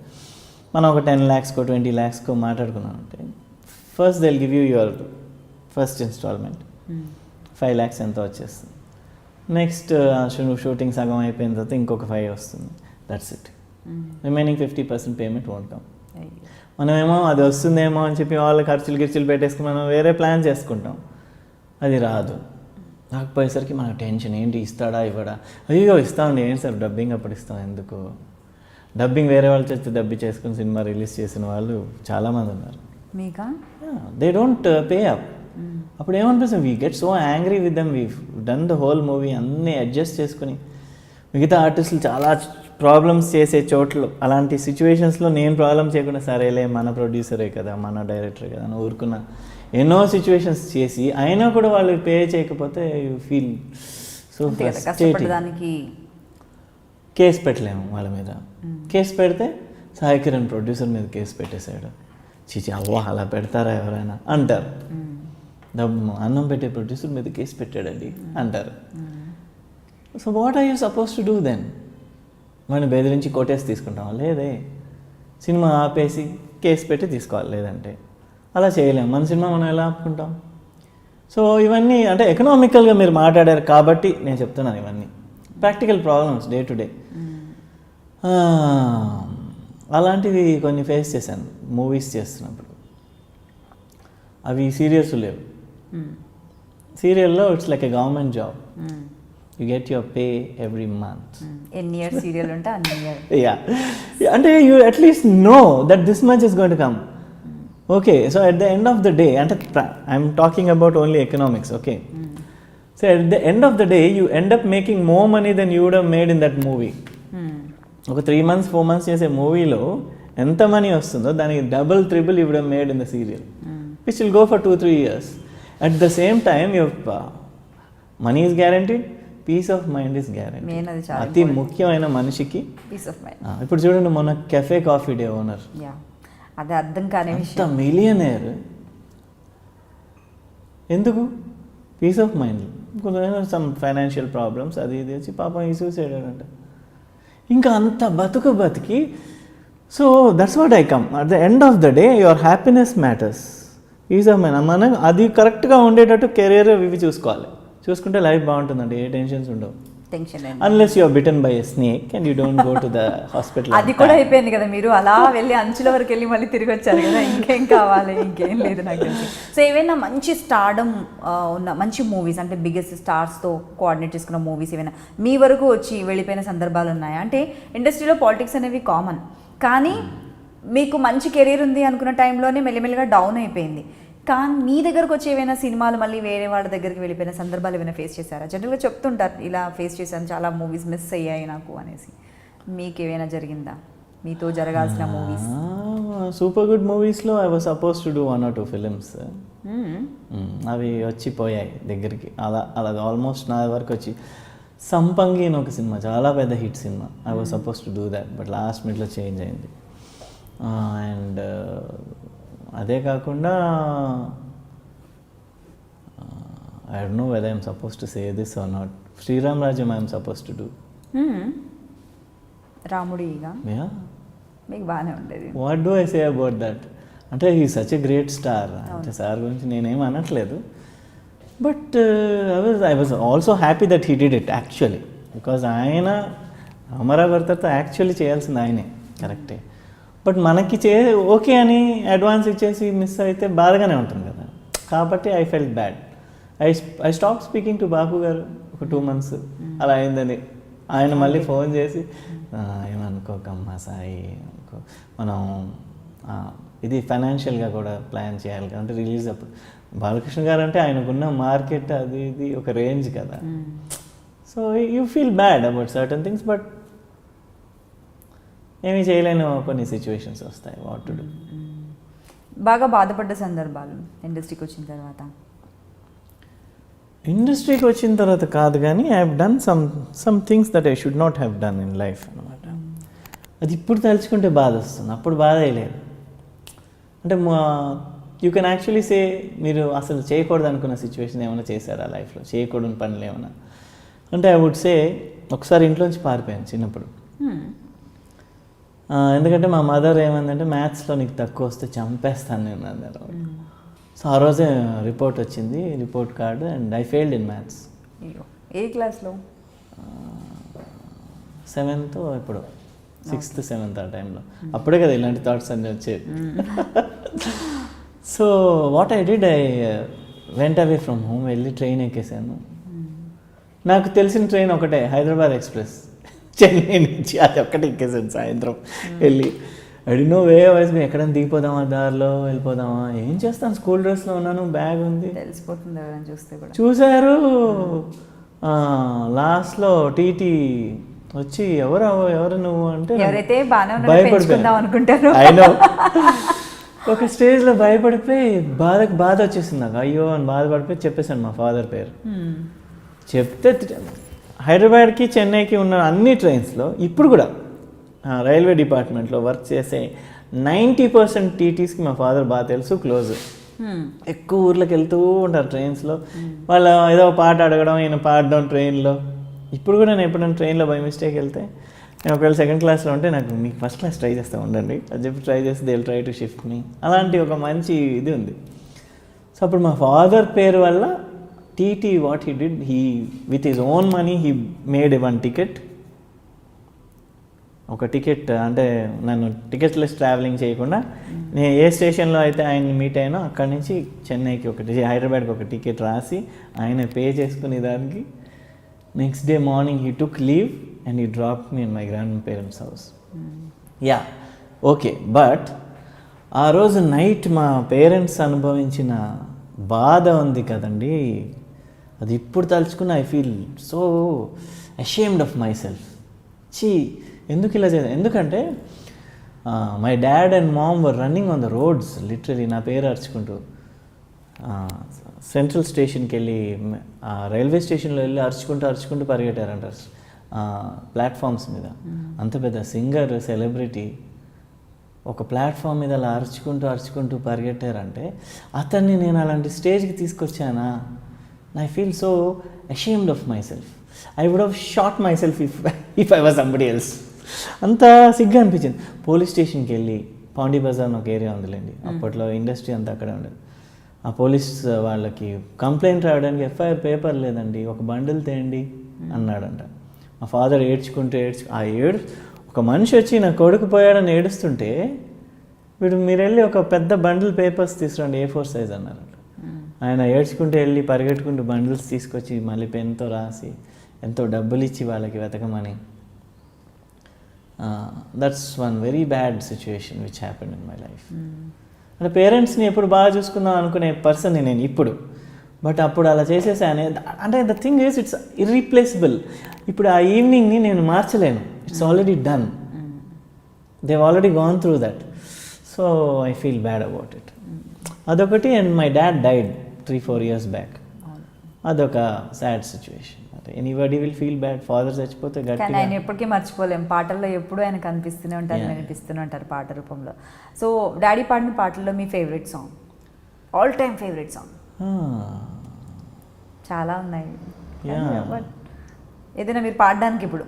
మనం ఒక 10 lakhsకో 20 lakhsకో మాట్లాడుకున్నాం అంటే first they will give you your first installment 5 lakhs ఎంతో వచ్చేస్తుంది. నెక్స్ట్ షూటింగ్ సగం అయిపోయిన తర్వాత ఇంకొక 5 వస్తుంది, that's it. Remaining 50% payment won't come. మనమేమో అది వస్తుందేమో అని చెప్పి వాళ్ళ ఖర్చులు పెట్టేసుకుని మనం వేరే ప్లాన్ చేసుకుంటాం, అది రాదు. రాకపోయేసరికి మనకు టెన్షన్, ఏంటి ఇస్తాడా ఇవ్వడా, అయ్యో ఇస్తామండి, ఏంటి సార్ డబ్బింగ్ అప్పుడు ఇస్తాం ఎందుకు. డబ్బింగ్ వేరే వాళ్ళు చేస్తే డబ్బి చేసుకుని సినిమా రిలీజ్ చేసిన వాళ్ళు చాలామంది ఉన్నారు. మీకా దే డోంట్ పే అప్. అప్పుడు ఏమనిపిస్తుంది, we get so angry with them, we done the whole movie అన్నీ అడ్జస్ట్ చేసుకుని. మిగతా ఆర్టిస్టులు చాలా ప్రాబ్లమ్స్ చేసే చోట్ల అలాంటి సిచ్యువేషన్స్లో నేను ప్రాబ్లం చేయకుండా సరేలే మన ప్రొడ్యూసరే కదా మన డైరెక్టరే కదా అని ఊరుకున్న ఎన్నో సిచ్యువేషన్స్ చేసి అయినా కూడా వాళ్ళు పే చేయకపోతే you feel so frustrating. Case పెట్టలేము వాళ్ళ మీద. కేసు పెడితే సాయి కిరణ్ ప్రొడ్యూసర్ మీద కేసు పెట్టేశాడు, చిచి అవ్వ అలా పెడతారా ఎవరైనా అంటారు. అన్నం పెట్టే ప్రొడ్యూసర్ మీద కేసు పెట్టాడండి అంటారు. So what are you suppose to do then? మనం బెదిరించి కోటేసి తీసుకుంటాం లేదే, సినిమా ఆపేసి కేసు పెట్టి తీసుకోవాలి, లేదంటే అలా చేయలేము. మన సినిమా మనం ఎలా ఆపుకుంటాం? సో ఇవన్నీ అంటే ఎకనామికల్గా మీరు మాట్లాడారు కాబట్టి నేను చెప్తున్నాను, ఇవన్నీ practical problems day to day. అలాంటివి కొన్ని ఫేస్ చేశాను మూవీస్ చేస్తున్నప్పుడు. అవి సీరియస్ లేవు. సీరియల్లో it's like a government job, you get your pay every month. ఎన్ని ఇయర్స్ సీరియల్ ఉంటే అన్ని ఇయర్. యా, అంటే you at least know that this much is going to come. Okay, so at the end of the day, అంటే I'm talking about only economics. Okay, so at the end of the day you end up making more money then you would have made in that movie. ఒక 3 months 4 months చేసే మూవీలో ఎంత money వస్తుందో దానికి double triple you would have made in the serial, which will go for 2-3 years. At the same time your money is guaranteed, peace of mind is guaranteed. అతి ముఖ్యమైన మనిషికి piece of mind. ఇప్పుడు చూడండి, మొన్న cafe coffee day owner, అది అర్థం కాని విషయం, మిలియనేర్. ఎందుకు? Peace of mind. Some financial problems అది ఇది వచ్చి పాపం ఈ సూసైడ్ అంట. ఇంకా అంత బతికి. So that's what I come. At the end of the day your happiness matters, peace of mind. మనం అది కరెక్ట్గా ఉండేటట్టు కెరీర్ ఇవి చూసుకోవాలి. చూసుకుంటే లైఫ్ బాగుంటుందండి, ఏ టెన్షన్స్ ఉండవు. Unless you are bitten by a snake and you don't go to the hospital. అది కూడా అయిపోయింది కదా, మీరు అలా వెళ్ళి అంచుల వరకు వెళ్ళి మళ్ళీ తిరిగి వచ్చారు కదా, ఇంకేం కావాలి, ఇంకేం లేదు నాకు తెలిసి. సో ఏవైనా మంచి స్టార్డమ్ ఉన్న మంచి మూవీస్, అంటే బిగ్గెస్ట్ స్టార్స్తో కోఆర్డినేట్ చేసుకున్న మూవీస్ ఏమైనా మీ వరకు వచ్చి వెళ్ళిపోయిన సందర్భాలు ఉన్నాయా? అంటే ఇండస్ట్రీలో పాలిటిక్స్ అనేవి కామన్, కానీ మీకు మంచి కెరీర్ ఉంది అనుకున్న టైంలోనే మెల్లిమెల్లిగా డౌన్ అయిపోయింది. కానీ మీ దగ్గరకు వచ్చి ఏవైనా సినిమాలు మళ్ళీ వేరే వాళ్ళ దగ్గరికి వెళ్ళిపోయిన సందర్భాలు ఏమైనా ఫేస్ చేశారా? జనరల్గా చెప్తుంటారు ఇలా ఫేస్ చేశాను, చాలా మూవీస్ మిస్ అయ్యాయి నాకు అనేసి. మీకు ఏమైనా జరిగిందా మీతో జరగాల్సిన మూవీస్? సూపర్ గుడ్ మూవీస్లో I was supposed to do 1 or 2 films. అవి వచ్చిపోయాయి దగ్గరికి, అలా ఆల్మోస్ట్ నా వరకు వచ్చి. సంపంగి అని ఒక సినిమా, చాలా పెద్ద hit cinema, I was supposed to do that, but last మినిట్లో చేంజ్ అయింది. అండ్ అదే కాకుండా I don't know whether I'm supposed to say this or not. Sriram Rajyam I'm supposed to do. రాముడిగా మీకు బాగానే ఉండేది. What do I say about that? అంటే he such a great star. అంటే సార్ గురించి నేనేం అనట్లేదు, but I was also happy that he did it actually. Because ఆయన అమరావతితో యాక్చువల్లీ చేయాల్సింది ఆయనే, కరెక్టే. బట్ మనకి ఓకే అని అడ్వాన్స్ ఇచ్చేసి మిస్ అయితే బాధగానే ఉంటుంది కదా. కాబట్టి I felt bad. I stop speaking to Bapu గారు ఒక 2 months అలా అయిందని. ఆయన మళ్ళీ ఫోన్ చేసి ఏమనుకోకమ్మా సాయి, మనం ఇది ఫైనాన్షియల్గా కూడా ప్లాన్ చేయాలి కదా, అంటే రిలీజ్ అప్పుడు. బాలకృష్ణ గారు అంటే ఆయనకున్న మార్కెట్ అది ఇది ఒక రేంజ్ కదా. So you feel bad about certain things, but ఏమీ చేయలేని కొన్ని సిచ్యువేషన్స్ వస్తాయి. What to do. బాగా బాధపడ్డ సందర్భాలు ఇండస్ట్రీకి వచ్చిన తర్వాత? ఇండస్ట్రీకి వచ్చిన తర్వాత కాదు కానీ I have done some things that I should not have done in life అనమాట. అది ఇప్పుడు తలుచుకుంటే బాధ వస్తుంది, అప్పుడు బాధ వేయలేదు. అంటే యూ కెన్ యాక్చువల్లీ సే మీరు అసలు చేయకూడదు అనుకున్న సిచ్యువేషన్ ఏమైనా చేశారా లైఫ్లో, చేయకూడని పనులు ఏమైనా అంటే ఐ వుడ్ సే ఒకసారి ఇంట్లోంచి పారిపోయాను చిన్నప్పుడు. ఎందుకంటే మా మదర్ ఏమందంటే మ్యాథ్స్లో నీకు తక్కువ వస్తే చంపేస్తాను నేను అన్నారు. సో ఆ రోజే రిపోర్ట్ వచ్చింది, report card, and I failed in maths. ఏ క్లాస్లో? 7th ఇప్పుడు 6th 7th ఆ టైంలో. అప్పుడే కదా ఇలాంటి థాట్స్ అన్నీ వచ్చేది. So what I did, I went away from home, వెళ్ళి ట్రైన్ ఎక్కేసాను. నాకు తెలిసిన ట్రైన్ ఒకటే, హైదరాబాద్ ఎక్స్ప్రెస్, చెన్నై నుంచి. అది ఒక్కటే ఎక్కేసాను సాయంత్రం వెళ్ళి. అడినో వే వైజ్ ఎక్కడైనా దిగిపోదామా, దారిలో వెళ్ళిపోదామా, ఏం చేస్తాను, స్కూల్ డ్రెస్లో ఉన్నాను, బ్యాగ్ ఉంది, తెలిసిపోతుంది ఎవరైనా చూస్తే కూడా. చూశారు. లాస్ట్లో టీటీ వచ్చి ఎవరు నువ్వు అంటే ఎవరైతే భయపడిపోయాను అనుకుంటారు. అయినా ఒక స్టేజ్లో భయపడిపోయి బాధ వచ్చేసింది నాకు. అయ్యో అని బాధపడిపోయి చెప్పేశాను మా ఫాదర్ పేరు. చెప్తే హైదరాబాద్కి చెన్నైకి ఉన్న అన్ని ట్రైన్స్లో ఇప్పుడు కూడా రైల్వే డిపార్ట్మెంట్లో వర్క్ చేసే 90% టీటీస్కి మా ఫాదర్ బాగా తెలుసు, క్లోజ్. ఎక్కువ ఊర్లోకి వెళ్తూ ఉంటారు ట్రైన్స్లో. వాళ్ళు ఏదో పాట అడగడం, ఈయన పాడడం ట్రైన్లో. ఇప్పుడు కూడా నేను ఎప్పుడైనా ట్రైన్లో బై మిస్టేక్ వెళ్తే, నేను ఒకవేళ 2nd క్లాస్లో ఉంటే నాకు మీకు 1st క్లాస్ ట్రై చేస్తూ ఉండండి అని చెప్పి ట్రై చేస్తే they will try to shift me. అలాంటి ఒక మంచి ఇది ఉంది. సో అప్పుడు మా ఫాదర్ పేరు వల్ల TT what he did, he with his own money he made 1 ticket. ఒక టికెట్ అంటే నన్ను టికెట్లెస్ ట్రావెలింగ్ చేయకుండా నేను ఏ స్టేషన్లో అయితే ఆయన్ని మీట్ అయినా అక్కడి నుంచి చెన్నైకి హైదరాబాద్కి ఒక టికెట్ రాసి ఆయన పే చేసుకునే దానికి next day morning he took leave and he drop me in my grand parents house. Yeah okay, but ఆ రోజు నైట్ మా పేరెంట్స్ అనుభవించిన బాధ ఉంది కదండి, అది ఇప్పుడు తలుచుకున్న I feel so ashamed of myself. ఎందుకు ఇలా చేయాలి? ఎందుకంటే my dad and mom were running on the roads literally, నా పేరు అరుచుకుంటూ. సెంట్రల్ స్టేషన్కి వెళ్ళి రైల్వే స్టేషన్లో వెళ్ళి అరుచుకుంటూ పరిగెట్టారంట ప్లాట్ఫామ్స్ మీద. అంత పెద్ద సింగర్, సెలబ్రిటీ ఒక ప్లాట్ఫామ్ మీద అలా అరుచుకుంటూ పరిగెట్టారంటే అతన్ని నేను అలాంటి స్టేజ్కి తీసుకొచ్చానా? I feel so ashamed of myself. I would have shot myself if I was somebody else. అంత సిగ్గా అనిపించింది. పోలీస్ స్టేషన్కి వెళ్ళి, పాండీ బజార్ అని ఒక ఏరియా ఉందిలేండి, అప్పట్లో ఇండస్ట్రీ అంతా అక్కడే ఉండేది. ఆ పోలీస్ వాళ్ళకి కంప్లైంట్ రాయడానికి ఎఫ్ఐఆర్ పేపర్ లేదండి, ఒక బండిల్ తేయండి అన్నాడంట. మా ఫాదర్ ఏడ్చుకుంటూ ఒక మనిషి వచ్చి నా కొడుకు పోయాడని ఏడుస్తుంటే మీరు వెళ్ళి ఒక పెద్ద బండిల్ పేపర్స్ తీసుకురండి, A4 సైజ్ అన్నారంట. ఆయన ఏడ్చుకుంటూ వెళ్ళి పరిగెట్టుకుంటూ బండిల్స్ తీసుకొచ్చి మళ్ళీ పెన్తో రాసి ఎంతో డబ్బులు ఇచ్చి వాళ్ళకి వెతకమని. That's one very bad situation which happened in my life. అంటే పేరెంట్స్ని ఎప్పుడు బాగా చూసుకుందాం అనుకునే పర్సన్ని నేను ఇప్పుడు, బట్ అప్పుడు అలా చేసేసానే. అంటే the thing is it's irreplaceable. ఇప్పుడు ఆ ఈవినింగ్ని నేను మార్చలేను, it's already done, Dev already gone through that. So I feel bad about it. అదొకటి. And my dad died 3-4 years back. అదొక sad situation. Anybody will feel bad, father చచ్చిపోతే కానీ ఆయన ఎప్పటికీ మర్చిపోలేం. పాటల్లో ఎప్పుడూ ఆయన కనిపిస్తూనే ఉంటారు, వినిపిస్తూనే ఉంటారు పాట రూపంలో. సో డాడీ పాడిన పాటల్లో మీ favourite song, all time favourite song? చాలా ఉన్నాయి, బట్ ఏదైనా మీరు పాడడానికి ఇప్పుడు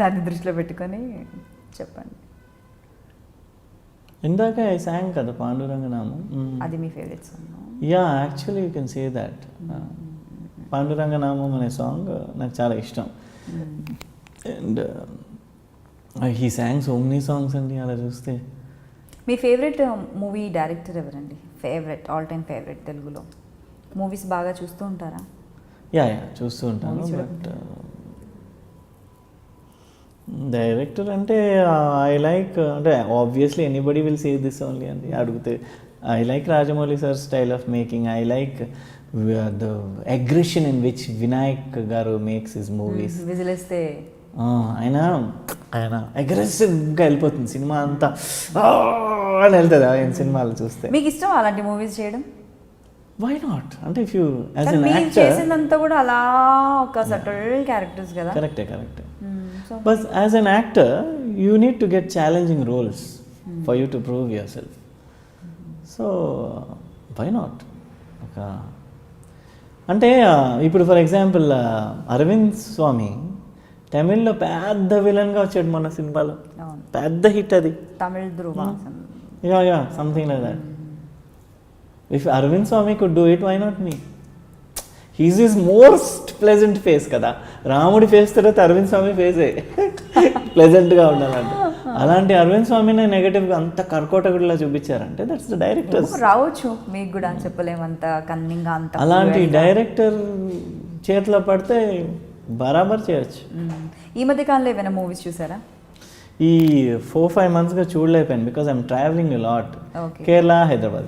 దాన్ని దృష్టిలో పెట్టుకొని చెప్పండి. ఇందాక ఐ సాంగ్ కదా పాండురంగనామం, అది మీ favourite song? Yeah, actually you can say that. Panduranganamam అనే సాంగ్ నాకు చాలా ఇష్టం. And he song so many songs అండి. అలా చూస్తే మీ ఫేవరెట్ మూవీ డైరెక్టర్ ఎవరండి? ఫేవరెట్, ఆల్ టైమ్ ఫేవరెట్ తెలుగులో. మూవీస్ బాగా చూస్తూ ఉంటారా? యా చూస్తూ ఉంటాను. బట్ డైరెక్టర్ అంటే ఐ లైక్, అంటే obviously anybody will say this only అండి అడిగితే. I like Rajamouli sir style of making. I like the aggression in which Vinayak గారు మేక్స్ హిస్ మూవీస్. విజిలేస్తే ఆయన అగ్రెసివ్గా వెళ్ళిపోతుంది సినిమా అంతా అని వెళ్తుంది ఆయన సినిమాలు చూస్తే. మీకు ఇష్టం అలాంటి మూవీస్ చేయడం? వై నాట్ అంటే ఇఫ్ యూ యాజ్ కానీ అన్ మీరు యాక్టర్ చేసిందంతా కూడా అలా ఒక సటల్ క్యారెక్టర్స్ కదా. కరెక్టే so but as an actor you need to get challenging roles for you to prove your self. So why not ఒక అంటే ఇప్పుడు ఫర్ ఎగ్జాంపుల్ అరవింద్ స్వామి తమిళ్లో పెద్ద విలన్గా వచ్చాడు మన సినిమాలో, పెద్ద హిట్ అది. Tamil Dhruva yeah something like that. If Arvind Swamy could do it, why not me? He's is most pleasant face కదా. రాముడి ఫేస్ తర్వాత అరవింద్ స్వామి ఫేసే ప్లెజెంట్గా ఉండాలంటే. అలాంటి అరవింద్ స్వామిని నెగటివ్గా అంత కర్కోటకుడిలా చూపించారంటే దట్స్ ద డైరెక్టర్స్. రావచ్చు మీకు కూడా అని చెప్పలేము, అంత కన్నింగ్గా అంత. అలాంటి డైరెక్టర్ చేతిలో పడితే బరాబర్ చేయొచ్చు. ఈ మధ్య కాలంలో ఏమైనా మూవీస్ చూసారా? ఈ 4-5 monthsగా చూడలేకపోయాను because I'm travelling lot. Kerala Hyderabad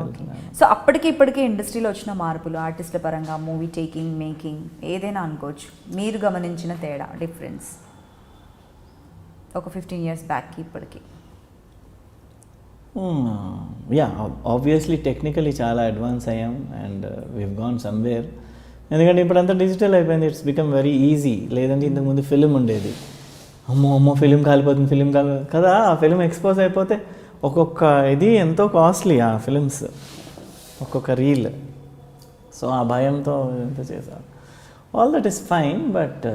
వెళ్తున్నాను. సో అప్పటికి ఇప్పటికీ ఇండస్ట్రీలో వచ్చిన మార్పులు ఆర్టిస్ట్ల పరంగా, మూవీ టేకింగ్, మేకింగ్ ఏదైనా అనుకోవచ్చు, మీరు గమనించిన తేడా, డిఫరెన్స్ ఒక 15 years బ్యాక్కి ఇప్పటికి? యా ఆబ్వియస్లీ టెక్నికలీ చాలా అడ్వాన్స్ అయ్యాం అండ్ వీవ్ గాన్ సమ్వేర్. ఎందుకంటే ఇప్పుడు అంతా డిజిటల్ అయిపోయింది, ఇట్స్ బికమ్ వెరీ ఈజీ. లేదంటే ఇంతకుముందు ఫిలిం ఉండేది, అమ్మో ఫిలిం కాలిపోతుంది కదా. ఆ ఫిలిం ఎక్స్పోజ్ అయిపోతే ఒక్కొక్క ఇది ఎంతో కాస్ట్లీ ఆ ఫిలిమ్స్, ఒక్కొక్క రీల్. సో ఆ భయంతో ఎంత చేశాను. All that is fine but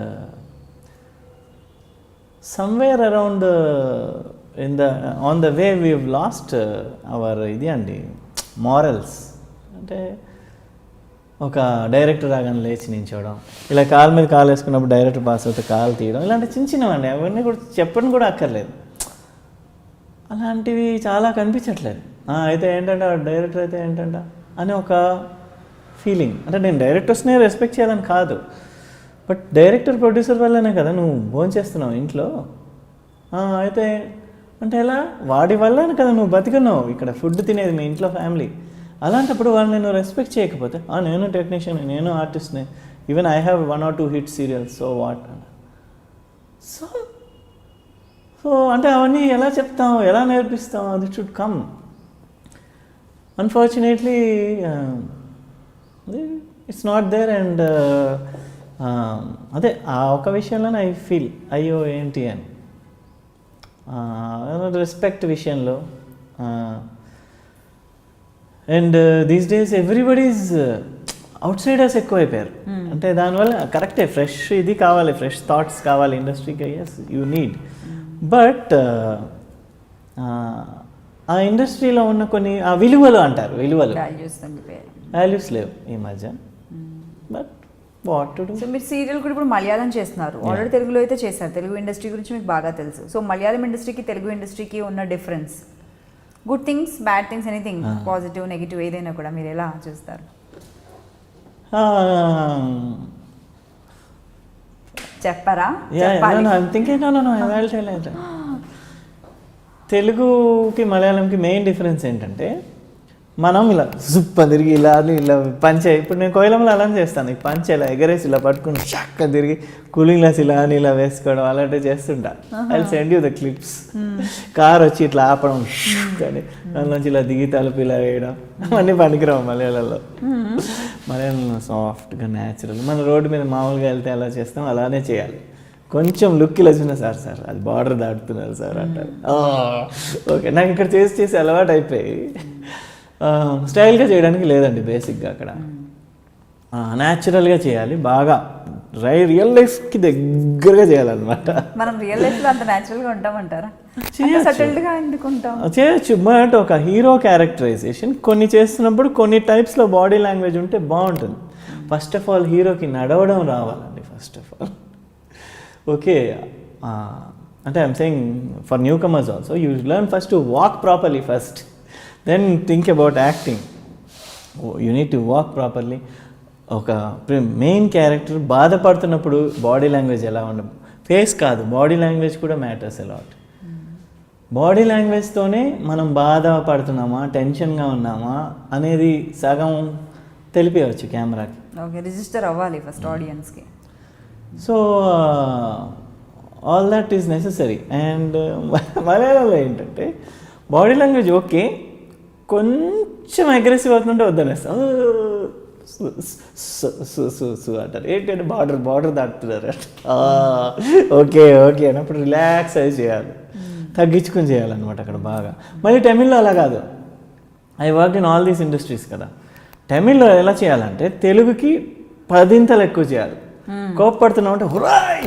somewhere around on the way we have lost our ఇది అండి మారల్స్. అంటే ఒక డైరెక్టర్ రాగానే లేచి నించోవడం, ఇలా కాలు మీద కాలు వేసుకున్నప్పుడు డైరెక్టర్ పాస్ అవుతే కాలు తీయడం, ఇలాంటి చిన్నవండి. అవన్నీ కూడా చెప్పడం కూడా అక్కర్లేదు. అలాంటివి చాలా కనిపించట్లేదు. అయితే ఏంటంటే డైరెక్టర్ అయితే ఏంటంట అని ఒక ఫీలింగ్. అంటే నేను డైరెక్టర్స్నే రెస్పెక్ట్ చేయాలని కాదు, బట్ డైరెక్టర్ ప్రొడ్యూసర్ వల్లనే కదా నువ్వు భోంచేస్తున్నావు ఇంట్లో. అయితే అంటే ఎలా వాడి వల్లనే కదా నువ్వు బతికున్నావు, ఇక్కడ ఫుడ్ తినేది మీ ఇంట్లో ఫ్యామిలీ. అలాంటప్పుడు వాళ్ళు నేను రెస్పెక్ట్ చేయకపోతే నేను టెక్నీషియన్, నేను ఆర్టిస్ట్ని, even I have 1 or 2 hit serials, so what. So అంటే అవన్నీ ఎలా చెప్తాం, ఎలా నేర్పిస్తాం, అది should come. Unfortunately it's not there. And అదే ఆ ఒక విషయంలోనే ఐ ఫీల్ అయ్యో ఏంటి అని. రెస్పెక్ట్ విషయంలో and these days everybody's outsiders ఎక్కువైపోయారు. అంటే దానివల్ల కరెక్టే ఫ్రెష్ ఇది కావాలి, ఫ్రెష్ థాట్స్ కావాలి ఇండస్ట్రీకి. ఎస్ యూ నీడ్, బట్ ఆ ఇండస్ట్రీలో ఉన్న కొన్ని ఆ విలువలు అంటారు, వాల్యూస్ లేవు ఈ మధ్య. But what to do? So మీరు సీరియల్ కూడా ఇప్పుడు మలయాళం చేస్తున్నారు, ఆల్రెడీ తెలుగులో అయితే చేశారు. తెలుగు ఇండస్ట్రీ గురించి మీకు బాగా తెలుసు. సో మలయాళం ఇండస్ట్రీకి తెలుగు ఇండస్ట్రీకి ఉన్న difference, good things, bad things, anything, positive, negative ఏదైనా కూడా మీరు ఎలా చూస్తారు? చెప్పరా? తెలుగుకి మలయాళంకి మెయిన్ డిఫరెన్స్ ఏంటంటే మనం ఇలా జుప్ప తిరిగి ఇలా పంచే. ఇప్పుడు నేను కోయిలంలో అలా చేస్తాను, పంచ ఇలా ఎగరేసి ఇలా పట్టుకుని చక్క తిరిగి కూలింగ్ గ్లాస్ ఇలా అని ఇలా వేసుకోవడం అలాంటివి చేస్తుంటా. I send you the clips. Car వచ్చి ఇట్లా ఆపడం కానీ దానిలోంచి ఇలా దిగి తలుపు ఇలా వేయడం అవన్నీ పనికిరావు మలయాళంలో. మలయాళంలో సాఫ్ట్గా న్యాచురల్. మన రోడ్డు మీద మామూలుగా వెళ్తే ఎలా చేస్తాం అలానే చేయాలి. కొంచెం లుక్ ఇలా చూసిన సార్ అది బార్డర్ దాటుతున్నారు సార్ అంటారు. ఓకే, నాకు ఇక్కడ చేసి అలవాటు అయిపోయి స్టైల్గా చేయడానికి లేదండి బేసిక్గా. అక్కడ న్యాచురల్గా చేయాలి, బాగా రియల్ లైఫ్కి దగ్గరగా చేయాలన్నమాట. మనం రియల్ లైఫ్లో అంత న్యాచురల్గా ఉంటామంటారా? చేయొచ్చు, బట్ ఒక హీరో క్యారెక్టరైజేషన్ కొన్ని చేస్తున్నప్పుడు కొన్ని టైప్స్లో బాడీ లాంగ్వేజ్ ఉంటే బాగుంటుంది. ఫస్ట్ ఆఫ్ ఆల్ హీరోకి నడవడం రావాలండి ఫస్ట్ ఆఫ్ ఆల్. ఓకే, అంటే I'm saying for newcomers also you learn first to walk properly first, then think about acting. You need to walk properly. ఒక main character బాధపడుతున్నప్పుడు body language ఎలా ఉండదు, face కాదు body language కూడా matters a lot. Body లాంగ్వేజ్తోనే మనం బాధపడుతున్నామా టెన్షన్గా ఉన్నామా అనేది సగం తెలిపేయచ్చు కెమెరాకి. ఓకే, రిజిస్టర్ అవ్వాలి ఫస్ట్ ఆడియన్స్కి. So all that is necessary. And మలయాళంలో ఏంటంటే బాడీ లాంగ్వేజ్ ఓకే, కొంచెం కొంచెం అగ్రెసివ్ అవుతుంటే వద్దనేస్తా అంటారు. ఏంటంటే బార్డర్ దాటుతున్నారు. ఓకే ఓకే అన్నప్పుడు రిలాక్స్ అయి చేయాలి, తగ్గించుకొని చేయాలన్నమాట అక్కడ బాగా. మళ్ళీ తమిళ్లో అలా కాదు. I work in all these industries కదా. తమిళ్లో ఎలా చేయాలంటే తెలుగుకి 10 ఇంతలు ఎక్కువ చేయాలి. కోపడుతున్నావు అంటే హురాయ్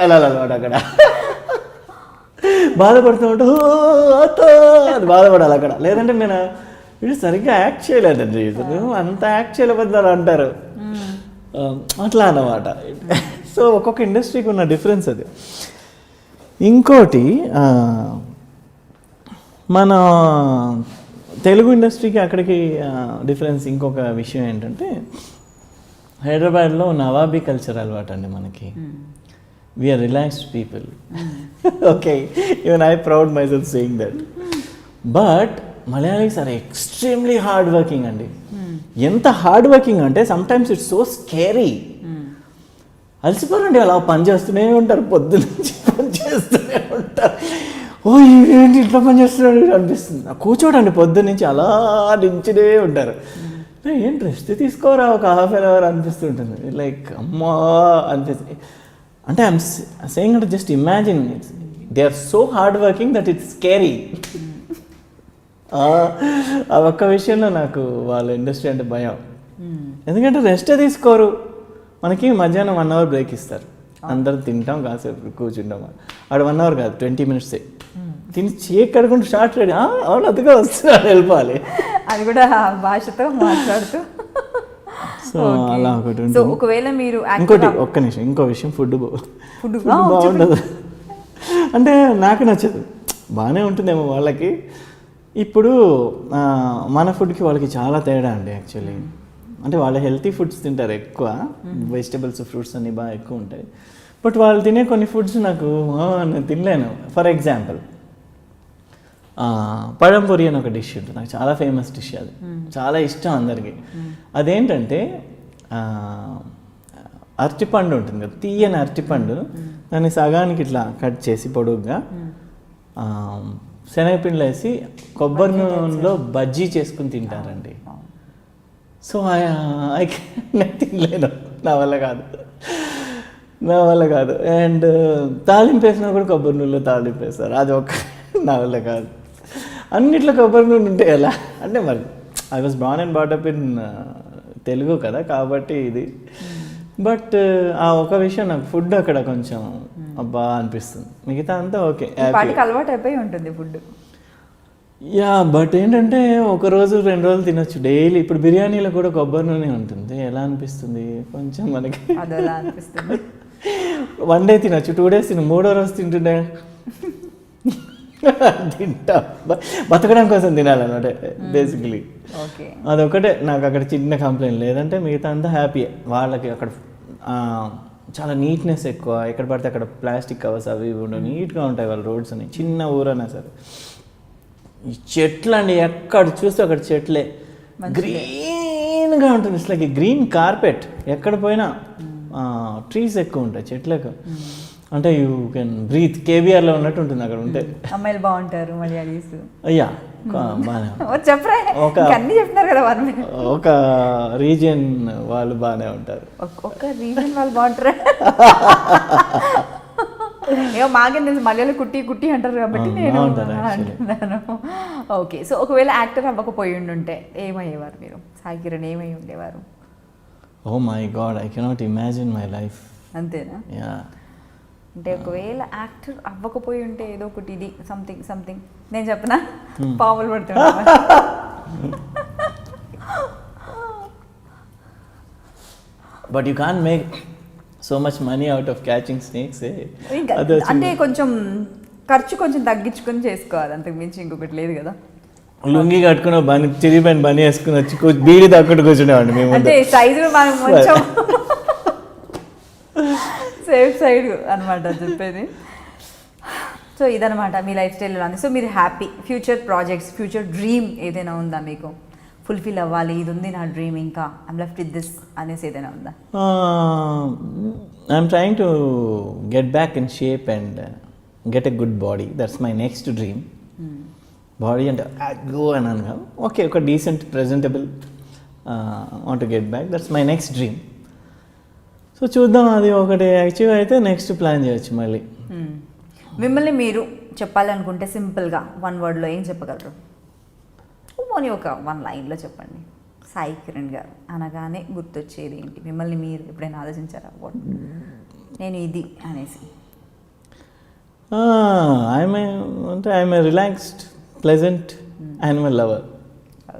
అలా అనమాట అక్కడ. బాధపడుతూ ఉంటే అది బాధపడాలి అక్కడ. లేదంటే నేను వీడు సరిగ్గా యాక్ట్ చేయలేదండి, అంత యాక్ట్ చేయలేకపోతున్నారు అంటారు. అట్లా అన్నమాట. సో ఒక్కొక్క ఇండస్ట్రీకి ఉన్న డిఫరెన్స్ అది. ఇంకోటి మన తెలుగు ఇండస్ట్రీకి అక్కడికి డిఫరెన్స్ ఇంకొక విషయం ఏంటంటే, హైదరాబాద్లో నవాబీ కల్చర్ అలవాటు అండి మనకి. We're relaxed people. Okay, even I proud my self saying that. But Malayalis are extremely hard working అండి. ఎంత హార్డ్ వర్కింగ్ అంటే సమ్టైమ్స్ ఇట్స్ సో స్కేరీ. అలసిపోరండి, అలా పని చేస్తూనే ఉంటారు, పొద్దున్నుంచి పని చేస్తూనే ఉంటారు. ఓ ఏంటి ఇట్లా పని చేస్తున్నాడు అనిపిస్తుంది. కూర్చోడండి పొద్దున్నుంచి అలా నించునే ఉంటారు. ఏంటి రెస్ట్ తీసుకోరా ఒక హాఫ్ అన్ అవర్ అనిపిస్తుంటుంది. లైక్ అమ్మా అనిపిస్తుంది. అంటే ఐఎమ్ సేయింగ్ అంటే just imagine they are so hard working that it's scary. ఆ ఒక్క విషయంలో నాకు వాళ్ళ ఇండస్ట్రీ అంటే భయం. ఎందుకంటే రెస్టే తీసుకోరు. మనకి మధ్యాహ్నం 1 అవర్ బ్రేక్ ఇస్తారు, అందరం తింటాం, కాసేపు కూర్చుంటాం. ఆడ 1 అవర్ కాదు, 20 మినిట్సే. తిని చేక్ కడుకుంటూ షార్ట్ రెడీ, అవును అదిగా వస్తున్నాడు, వెళ్ళిపోవాలి. అది కూడా భాషతో మాట్లాడుతూ. సో అలా ఒకటి సో ఒకవేళ మీరు ఇంకోటి ఒక్క నిమిషం, ఇంకో విషయం, ఫుడ్ బాగుండదు అంటే నాకు నచ్చదు. బాగానే ఉంటుందేమో వాళ్ళకి. ఇప్పుడు మన ఫుడ్కి వాళ్ళకి చాలా తేడా అండి యాక్చువల్లీ. అంటే వాళ్ళు హెల్తీ ఫుడ్స్ తింటారు ఎక్కువ, వెజిటబుల్స్ ఫ్రూట్స్ అన్నీ బాగా ఎక్కువ ఉంటాయి. బట్ వాళ్ళు తినే కొన్ని ఫుడ్స్ నాకు నేను తినలేను. ఫర్ ఎగ్జాంపుల్ పഴంపొరి అని ఒక డిష్ ఉంటుంది, నాకు చాలా ఫేమస్ డిష్ అది, చాలా ఇష్టం అందరికీ. అదేంటంటే అరటిపండు ఉంటుంది కదా, తీయని అరటిపండు, దాన్ని సగానికి ఇట్లా కట్ చేసి పొడుగ్గా శనగపిండిలో వేసి కొబ్బరి నూనెలో బజ్జీ చేసుకుని తింటారండి. సో నేను తినలేను, నా వల్ల కాదు. అండ్ తాలింపు వేసినా కూడా కొబ్బరి నూనెలో తాలింపు వేస్తారు, అది ఒక నా వల్ల కాదు. అన్నిట్లో కొబ్బరి నూనె ఉంటే ఎలా అంటే, మరి I was born and బాటప్ in Telugu కదా కాబట్టి ఇది. బట్ ఆ ఒక విషయం నాకు ఫుడ్ అక్కడ కొంచెం అబ్బా అనిపిస్తుంది, మిగతా అంతా ఓకే, అలవాటు అయిపోయి ఉంటుంది ఫుడ్. యా, బట్ ఏంటంటే 1 రోజు 2 రోజులు తినొచ్చు డైలీ. ఇప్పుడు బిర్యానీలో కూడా కొబ్బరి నూనె ఉంటుంది, ఎలా అనిపిస్తుంది కొంచెం మనకి, అదలా అనిపిస్తుంది. 1 డే తినొచ్చు, 2 డేస్ తిన, 3వ రోజు తింటుండే తింటా, బతకడం కోసం తినాలన్నమాట బేసికలీ. అదొకటే నాకు అక్కడ చిన్న కంప్లైంట్, లేదంటే మిగతా అంతా హ్యాపీయే. వాళ్ళకి అక్కడ చాలా నీట్నెస్ ఎక్కువ, ఎక్కడ పడితే అక్కడ ప్లాస్టిక్ కవర్స్ అవి ఇవి ఉండవు, నీట్గా ఉంటాయి వాళ్ళ రోడ్స్ అని. చిన్న ఊరైనా సరే ఈ చెట్లు అండి, ఎక్కడ చూస్తే అక్కడ చెట్లే, గ్రీన్గా ఉంటుంది. ఇట్స్ లైక్ గ్రీన్ కార్పెట్, ఎక్కడ పోయినా ట్రీస్ ఎక్కువ ఉంటాయి, చెట్లు ఎక్కువ. అంటే యూ కెన్ బ్రీత్, కేబీఆర్లో ఉన్నట్టు ఉంటుంది అక్కడ ఉంటే. అమ్మాయిలు బాగుంటారు మలయాళీస్. అయ్యా బాగానే ఒక రీజియన్ వాళ్ళు బాగానే ఉంటారు, ఒక రీజియన్ వాళ్ళు బాగుంటారు. ఏమో మాకే తెలుసు, మలయాళీ కుట్టి అంటారు కాబట్టి నేను అంటున్నాను. ఓకే, సో ఒకవేళ యాక్టర్ అవ్వకపోయి ఉంటే ఏమయ్యేవారు మీరు? సాయి కిరణ్ ఏమై ఉండేవారు? Oh my god, I cannot imagine my life. అంతేనా? యా, అంటే ఒకవేళ యాక్టర్ అవ్వకపోయి ఉంటే ఏదో ఒకటి ఇది సంథింగ్ నేను చెప్పనా, పాములు పడుతున్నా. But you can't make so much money out of catching snakes. అంటే కొంచెం ఖర్చు కొంచెం తగ్గించుకొని చేసుకోవాలి, అంతకు మించి ఇంకొకటి లేదు కదా. లుంగి కట్టుకుని బని చిరిగిపోయిన బని వేసుకుని వచ్చి బీడి తక్కువ కూర్చునేవాడిని మేము. అంటే సైజు మనం కొంచెం సేఫ్ సైడ్ అనమాట చెప్పేది. సో ఇదనమాట మీ లైఫ్ స్టైల్లో ఉంది. సో మీరు happy, future projects, future dream ఏదైనా ఉందా మీకు? ఫుల్ఫిల్ అవ్వాలి, ఇది ఉంది నా డ్రీమ్, ఇంకా ఐమ్ లెఫ్ట్ విత్ దిస్ అనేసి ఏదైనా ఉందా? I'm trying to get back in shape and get a good body, that's my next dream. Body అంటే గో అని అనగా ఓకే ఒక decent presentable want to get back, that's my next dream. So చూద్దాం, అది ఒకటి అచీవ్ అయితే next plan చేయొచ్చు మళ్ళీ. మిమ్మల్ని మీరు చెప్పాలనుకుంటే సింపుల్గా వన్ వర్డ్లో ఏం చెప్పగలరు? పోనీ ఒక వన్ లైన్లో చెప్పండి. సాయి కిరణ్ గారు అనగానే గుర్తొచ్చేది ఏంటి? మిమ్మల్ని మీరు ఎప్పుడైనా ఆలోచించారా వాట్ నేను ఇది అనేసి? I'm a relaxed pleasant animal lover.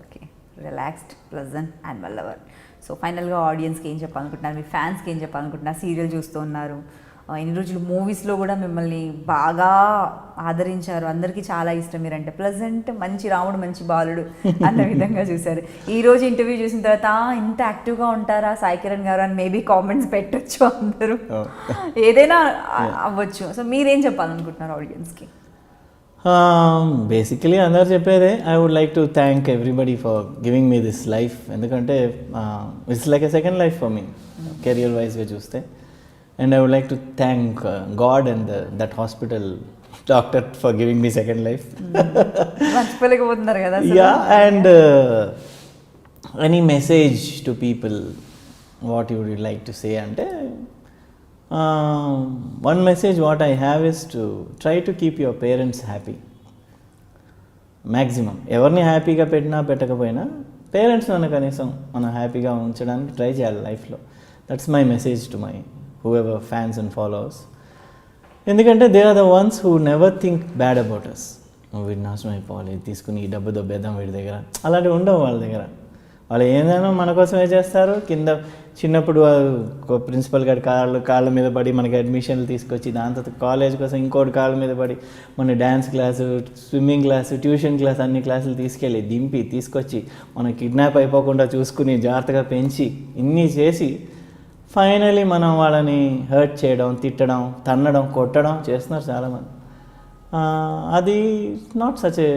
Okay, relaxed pleasant animal lover. So ఫైనల్గా ఆడియన్స్కి ఏం చెప్పాలనుకుంటున్నారు? మీ ఫ్యాన్స్కి ఏం చెప్పాలనుకుంటున్నారు? సీరియల్ చూస్తూ ఉన్నారు, ఇన్ని రోజులు మూవీస్లో కూడా మిమ్మల్ని బాగా ఆదరించారు, అందరికీ చాలా ఇష్టం మీరంటే, ప్లెజెంట్ మంచి రాముడు మంచి బాలుడు అన్న విధంగా చూశారు. ఈరోజు ఇంటర్వ్యూ చూసిన తర్వాత ఇంత యాక్టివ్గా ఉంటారా సాయి కిరణ్ గారు అని మేబీ కామెంట్స్ పెట్టొచ్చు అందరూ, ఏదైనా అవ్వచ్చు. సో మీరేం చెప్పాలనుకుంటున్నారు ఆడియన్స్కి? బేసికలీ అందరు చెప్పేదే, I would like to thank everybody for giving me this life. ఎందుకంటే it's like a second life for me career వైజ్గా చూస్తే. And I would like to thank God and that hospital doctor for giving me second life. మర్చిపోలేకపోతున్నారు కదా? Yeah, and any message to people, what you would like to say? Ante one message what I have is to try to keep your parents happy. Maximum. ఎవరిని హ్యాపీగా పెట్టినా పెట్టకపోయినా parents మన కనీసం మనం హ్యాపీగా ఉంచడానికి ట్రై చేయాలి లైఫ్లో. That's my message to my whoever fans and followers. ఎందుకంటే they are the ones who never think bad about us. వీడి నాశనం అయిపోవాలి, తీసుకుని ఈ డబ్బు దొబ్బేద్దాం వీడి దగ్గర, అలాంటివి ఉండవు వాళ్ళ దగ్గర. వాళ్ళు ఏదైనా మన కోసమే చేస్తారు. కింద చిన్నప్పుడు ప్రిన్సిపల్ గారి కాళ్ళ మీద పడి మనకి అడ్మిషన్లు తీసుకొచ్చి, దాని తర్వాత కాలేజ్ కోసం ఇంకోటి కాళ్ళ మీద పడి మన dance class, swimming class, tuition class అన్ని క్లాసులు తీసుకెళ్ళి దింపి తీసుకొచ్చి మనం కిడ్నాప్ అయిపోకుండా చూసుకుని జాగ్రత్తగా పెంచి ఇన్ని చేసి ఫైనలీ మనం వాళ్ళని హర్ట్ చేయడం, తిట్టడం, తన్నడం, కొట్టడం చేస్తున్నారు చాలామంది. అది not such a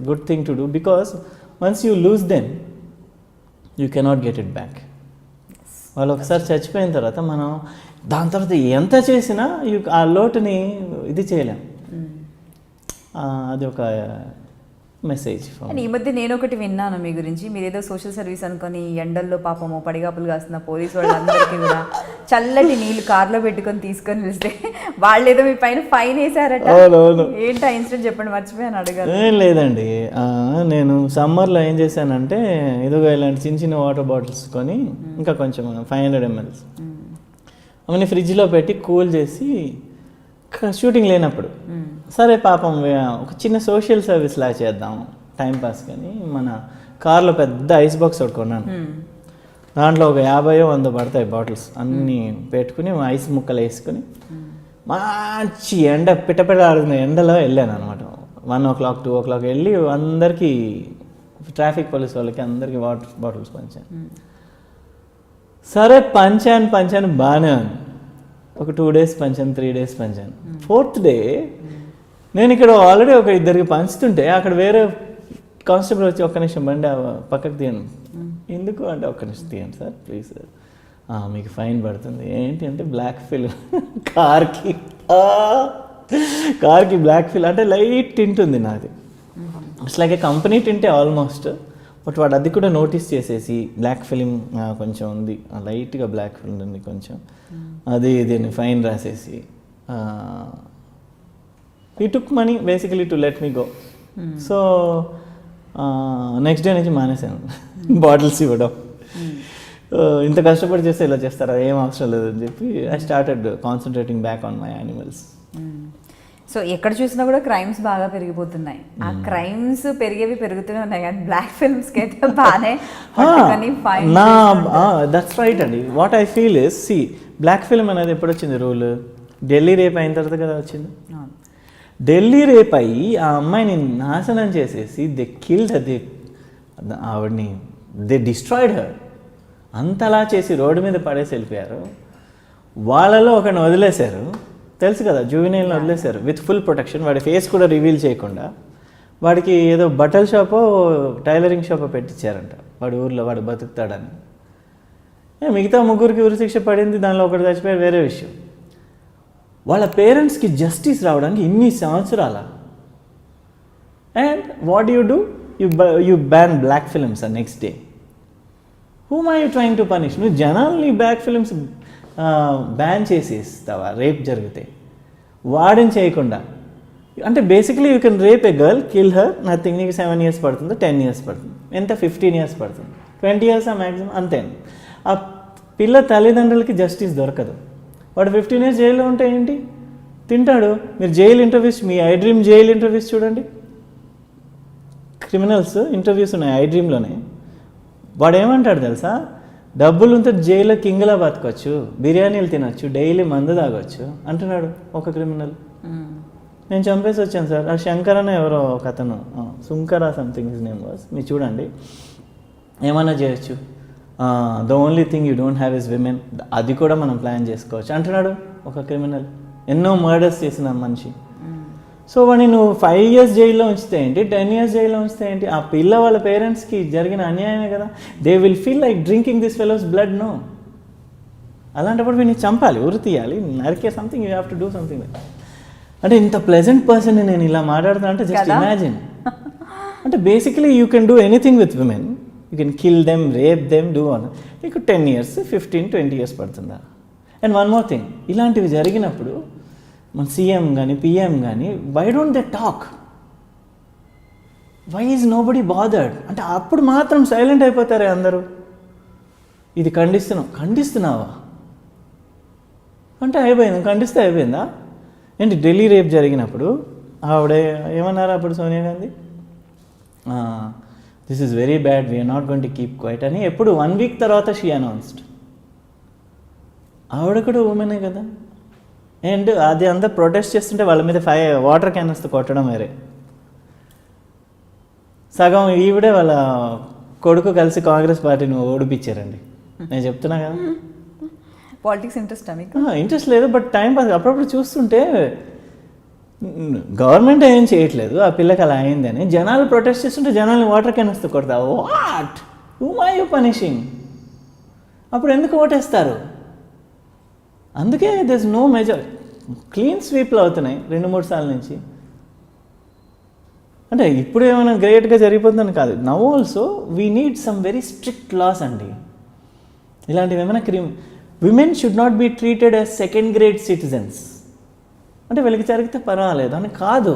good thing to do, because once you lose them you cannot get it back. వాళ్ళు ఒకసారి చచ్చిపోయిన తర్వాత మనం దాని తర్వాత ఎంత చేసినా ఆ లోటుని ఇది చేయలేం. అది ఒక మెసేజ్. ఈ మధ్య నేను ఒకటి విన్నాను మీ గురించి, మీరు ఏదో సోషల్ సర్వీస్ అనుకొని ఎండల్లో పాపము పడిగాపులు కాస్తున్న పోలీసు వాళ్ళందరికీ కూడా చల్లటి నీళ్ళు కార్లో పెట్టుకొని తీసుకొని వెళ్తే వాళ్ళు ఏదో మీ పైన ఫైన్ వేసారట. ఏంటి ఆ ఇన్సిడెంట్ చెప్పండి, మర్చిపోయాను అడగాలి. ఏం లేదండి, నేను సమ్మర్లో ఏం చేశానంటే ఇదిగో ఇలాంటి చిన్న చిన్న వాటర్ బాటిల్స్ కొని ఇంకా కొంచెం 500 ml అవన్నీ ఫ్రిడ్జ్లో పెట్టి కూల్ చేసి షూటింగ్ లేనప్పుడు సరే పాపం ఒక చిన్న సోషల్ సర్వీస్ లా చేద్దాం టైంపాస్ కానీ మన కార్లో పెద్ద ఐస్ బాక్స్ ఒకటి కొన్నాను. దాంట్లో ఒక 50-100 పడతాయి బాటిల్స్ అన్నీ పెట్టుకుని ఐస్ ముక్కలు వేసుకుని మంచి ఎండ పిట్టపిట్ట ఆడుతున్న ఎండలో వెళ్ళాను అనమాట. 1 o'clock 2 o'clock వెళ్ళి అందరికీ ట్రాఫిక్ పోలీస్ వాళ్ళకి అందరికీ వాటర్ బాటిల్స్ పంచాను. సరే పంచాను బాగానే ఉంది. ఒక 2 days పంచాను, 3 days పంచాను. 4th day నేను ఇక్కడ ఆల్రెడీ ఒక ఇద్దరికి పంచుతుంటే అక్కడ వేరే కానిస్టేబుల్ వచ్చి ఒక్క నిమిషం బండి పక్కకు తీయండి. ఎందుకు అంటే ఒక్క నిమిషం తీయండి సార్ ప్లీజ్ సార్, మీకు ఫైన్ పడుతుంది. ఏంటి అంటే బ్లాక్ ఫిల్ కార్కి బ్లాక్ ఫిల్ అంటే లైట్ టింట్ ఉంది నాది. ఇట్స్ లైక్ ఏ కంపెనీ టింటే ఆల్మోస్ట్, బట్ వాడు అది కూడా నోటీస్ చేసేసి బ్లాక్ ఫిలిం కొంచెం ఉంది, లైట్గా బ్లాక్ ఫిలిం ఉంది కొంచెం, అది దీన్ని ఫైన్ రాసేసి he took money basically to let me go. So next day నుంచి మానేశాను బాటిల్స్ ఇవ్వడం. ఇంత కష్టపడి చేస్తే ఇలా చేస్తారా, ఏం అవసరం లేదని చెప్పి I started concentrating back on my animals. So ఎక్కడ చూసినా కూడా క్రైమ్స్ బాగా పెరిగిపోతున్నాయి. ఆ క్రైమ్స్ పెరుగుతూనే ఉన్నాయి కానీ బ్లాక్ ఫిల్మ్స్కి అయితే బాగానే దట్స్ రైట్ అండి. What I feel is, see black film అనేది ఎప్పుడు వచ్చింది రూల్? ఢిల్లీ రేప్ అయిన తర్వాత కదా వచ్చింది. ఢిల్లీ రేప్ అయ్యి ఆ అమ్మాయిని నాశనం చేసేసి దే కిల్డ్ ఆవిడ్ని, దే డిస్ట్రాయిడ్ హర్. అంతలా చేసి రోడ్డు మీద పడేసి వెళ్ళిపోయారు. వాళ్ళలో ఒకరిని వదిలేశారు, తెలుసు కదా, జూవినైల్ని వదిలేశారు విత్ ఫుల్ ప్రొటెక్షన్. వాడి ఫేస్ కూడా రివీల్ చేయకుండా వాడికి ఏదో బట్టల షాపో టైలరింగ్ షాపో పెట్టించారంట వాడి ఊర్లో, వాడు బతుకుతాడని. మిగతా 3 ఉరిశిక్ష పడింది, దానిలో ఒకటి చచ్చిపోయారు, వేరే విషయం. వాళ్ళ పేరెంట్స్కి జస్టిస్ రావడానికి ఇన్ని సంవత్సరాల and what you do, you ban black films next day. Whom are you trying to punish? నువ్వు జనాల్ని బ్లాక్ ఫిల్మ్స్ బ్యాన్ చేసేస్తావా రేప్ జరిగితే? వాడిని చేయకుండా, అంటే basically you can rape a girl, kill her, nothing. నీకు 7 years పడుతుంది, 10 years పడుతుంది, ఎంత 15 years పడుతుంది, 20 years మ్యాక్సిమం, అంతే. ఆ పిల్ల తల్లిదండ్రులకి జస్టిస్ దొరకదు. వాడు 15 years జైల్లో ఉంటే ఏంటి, తింటాడు. మీరు jail interviews, me I dream jail interviews చూడండి, క్రిమినల్స్ ఇంటర్వ్యూస్ ఉన్నాయి ఐ డ్రీమ్లోనే. వాడు ఏమంటాడు తెలుసా, డబ్బులు ఉంటే జైల్లో కింగ్లా బతకొచ్చు, బిర్యానీలు తినొచ్చు, డైలీ మందు తాగొచ్చు అంటున్నాడు ఒక క్రిమినల్. నేను చంపేసి వచ్చాను సార్. ఆ శంకర్ అనే ఎవరో ఒక అతను, Sunkara something his name was, మీరు చూడండి, ఏమన్నా చేయొచ్చు, the only thing you don't have is women, అది కూడా మనం ప్లాన్ చేసుకోవచ్చు అంటున్నాడు ఒక క్రిమినల్. ఎన్నో మర్డర్స్ చేసిన మనిషి. సో వాడిని నువ్వు 5 years జైల్లో ఉంచితే ఏంటి, 10 years జైల్లో ఉంచితే ఏంటి? ఆ పిల్ల వాళ్ళ పేరెంట్స్కి జరిగిన అన్యాయమే కదా. They will feel like drinking this fellows blood. No, అలాంటప్పుడు వీడిని చంపాలి, ఉరి తీయాలి, నరికే, something you have to do something. అంటే ఇంత ప్లెజెంట్ పర్సన్ నేను ఇలా మాట్లాడుతున్నా అంటే జస్ట్ ఇమాజిన్. అంటే basically you can do anything with women, you can kill them, rape them, do on. నీకు 10 years, 15, 20 years పడుతుందా? అండ్ వన్ మోర్ థింగ్, ఇలాంటివి జరిగినప్పుడు మన సీఎం కానీ పిఎం కానీ, why don't they talk? Why is nobody bothered? అంటే అప్పుడు మాత్రం సైలెంట్ అయిపోతారే అందరూ. ఇది ఖండిస్తున్నావా అంటే అయిపోయింది, ఖండిస్తే అయిపోయిందా ఏంటి? ఢిల్లీ రేప్ జరిగినప్పుడు ఆవిడ ఏమన్నారు అప్పుడు Sonia Gandhi, this is very bad, we're not going to keep quiet అని ఎప్పుడు 1 week తర్వాత షీ అనౌన్స్డ్. ఆవిడ కూడా ఉమెనే కదా. అండ్ అది అంతా ప్రొటెస్ట్ చేస్తుంటే వాళ్ళ మీద వాటర్ క్యానర్స్తో కొట్టడం వేరే. సగం ఈవిడే వాళ్ళ కొడుకు కలిసి కాంగ్రెస్ పార్టీని ఓడిపించారండి. నేను చెప్తున్నా కదా. పాలిటిక్స్ ఇంట్రెస్ట్ మీకు? ఇంట్రెస్ట్ లేదు, బట్ టైం పాస్. అప్పుడప్పుడు చూస్తుంటే గవర్నమెంట్ ఏం చేయట్లేదు, ఆ పిల్లకి అలా అయిందని జనాలు ప్రొటెస్ట్ చేస్తుంటే జనాల్ని వాటర్ క్యానర్స్తో కొడతావు. What, whom are you punishing? అప్పుడు ఎందుకు ఓటేస్తారు? అందుకే దిస్ నో మెజర్. క్లీన్ స్వీప్లు అవుతున్నాయి 2-3 సార్ల నుంచి. అంటే ఇప్పుడు ఏమైనా గ్రేట్గా జరిగిపోతుందని కాదు. Now also we need some very strict laws అండి. ఇలాంటివి ఏమైనా women should not be treated as 2nd grade citizens. అంటే వీళ్ళకి జరిగితే పర్వాలేదు అని కాదు.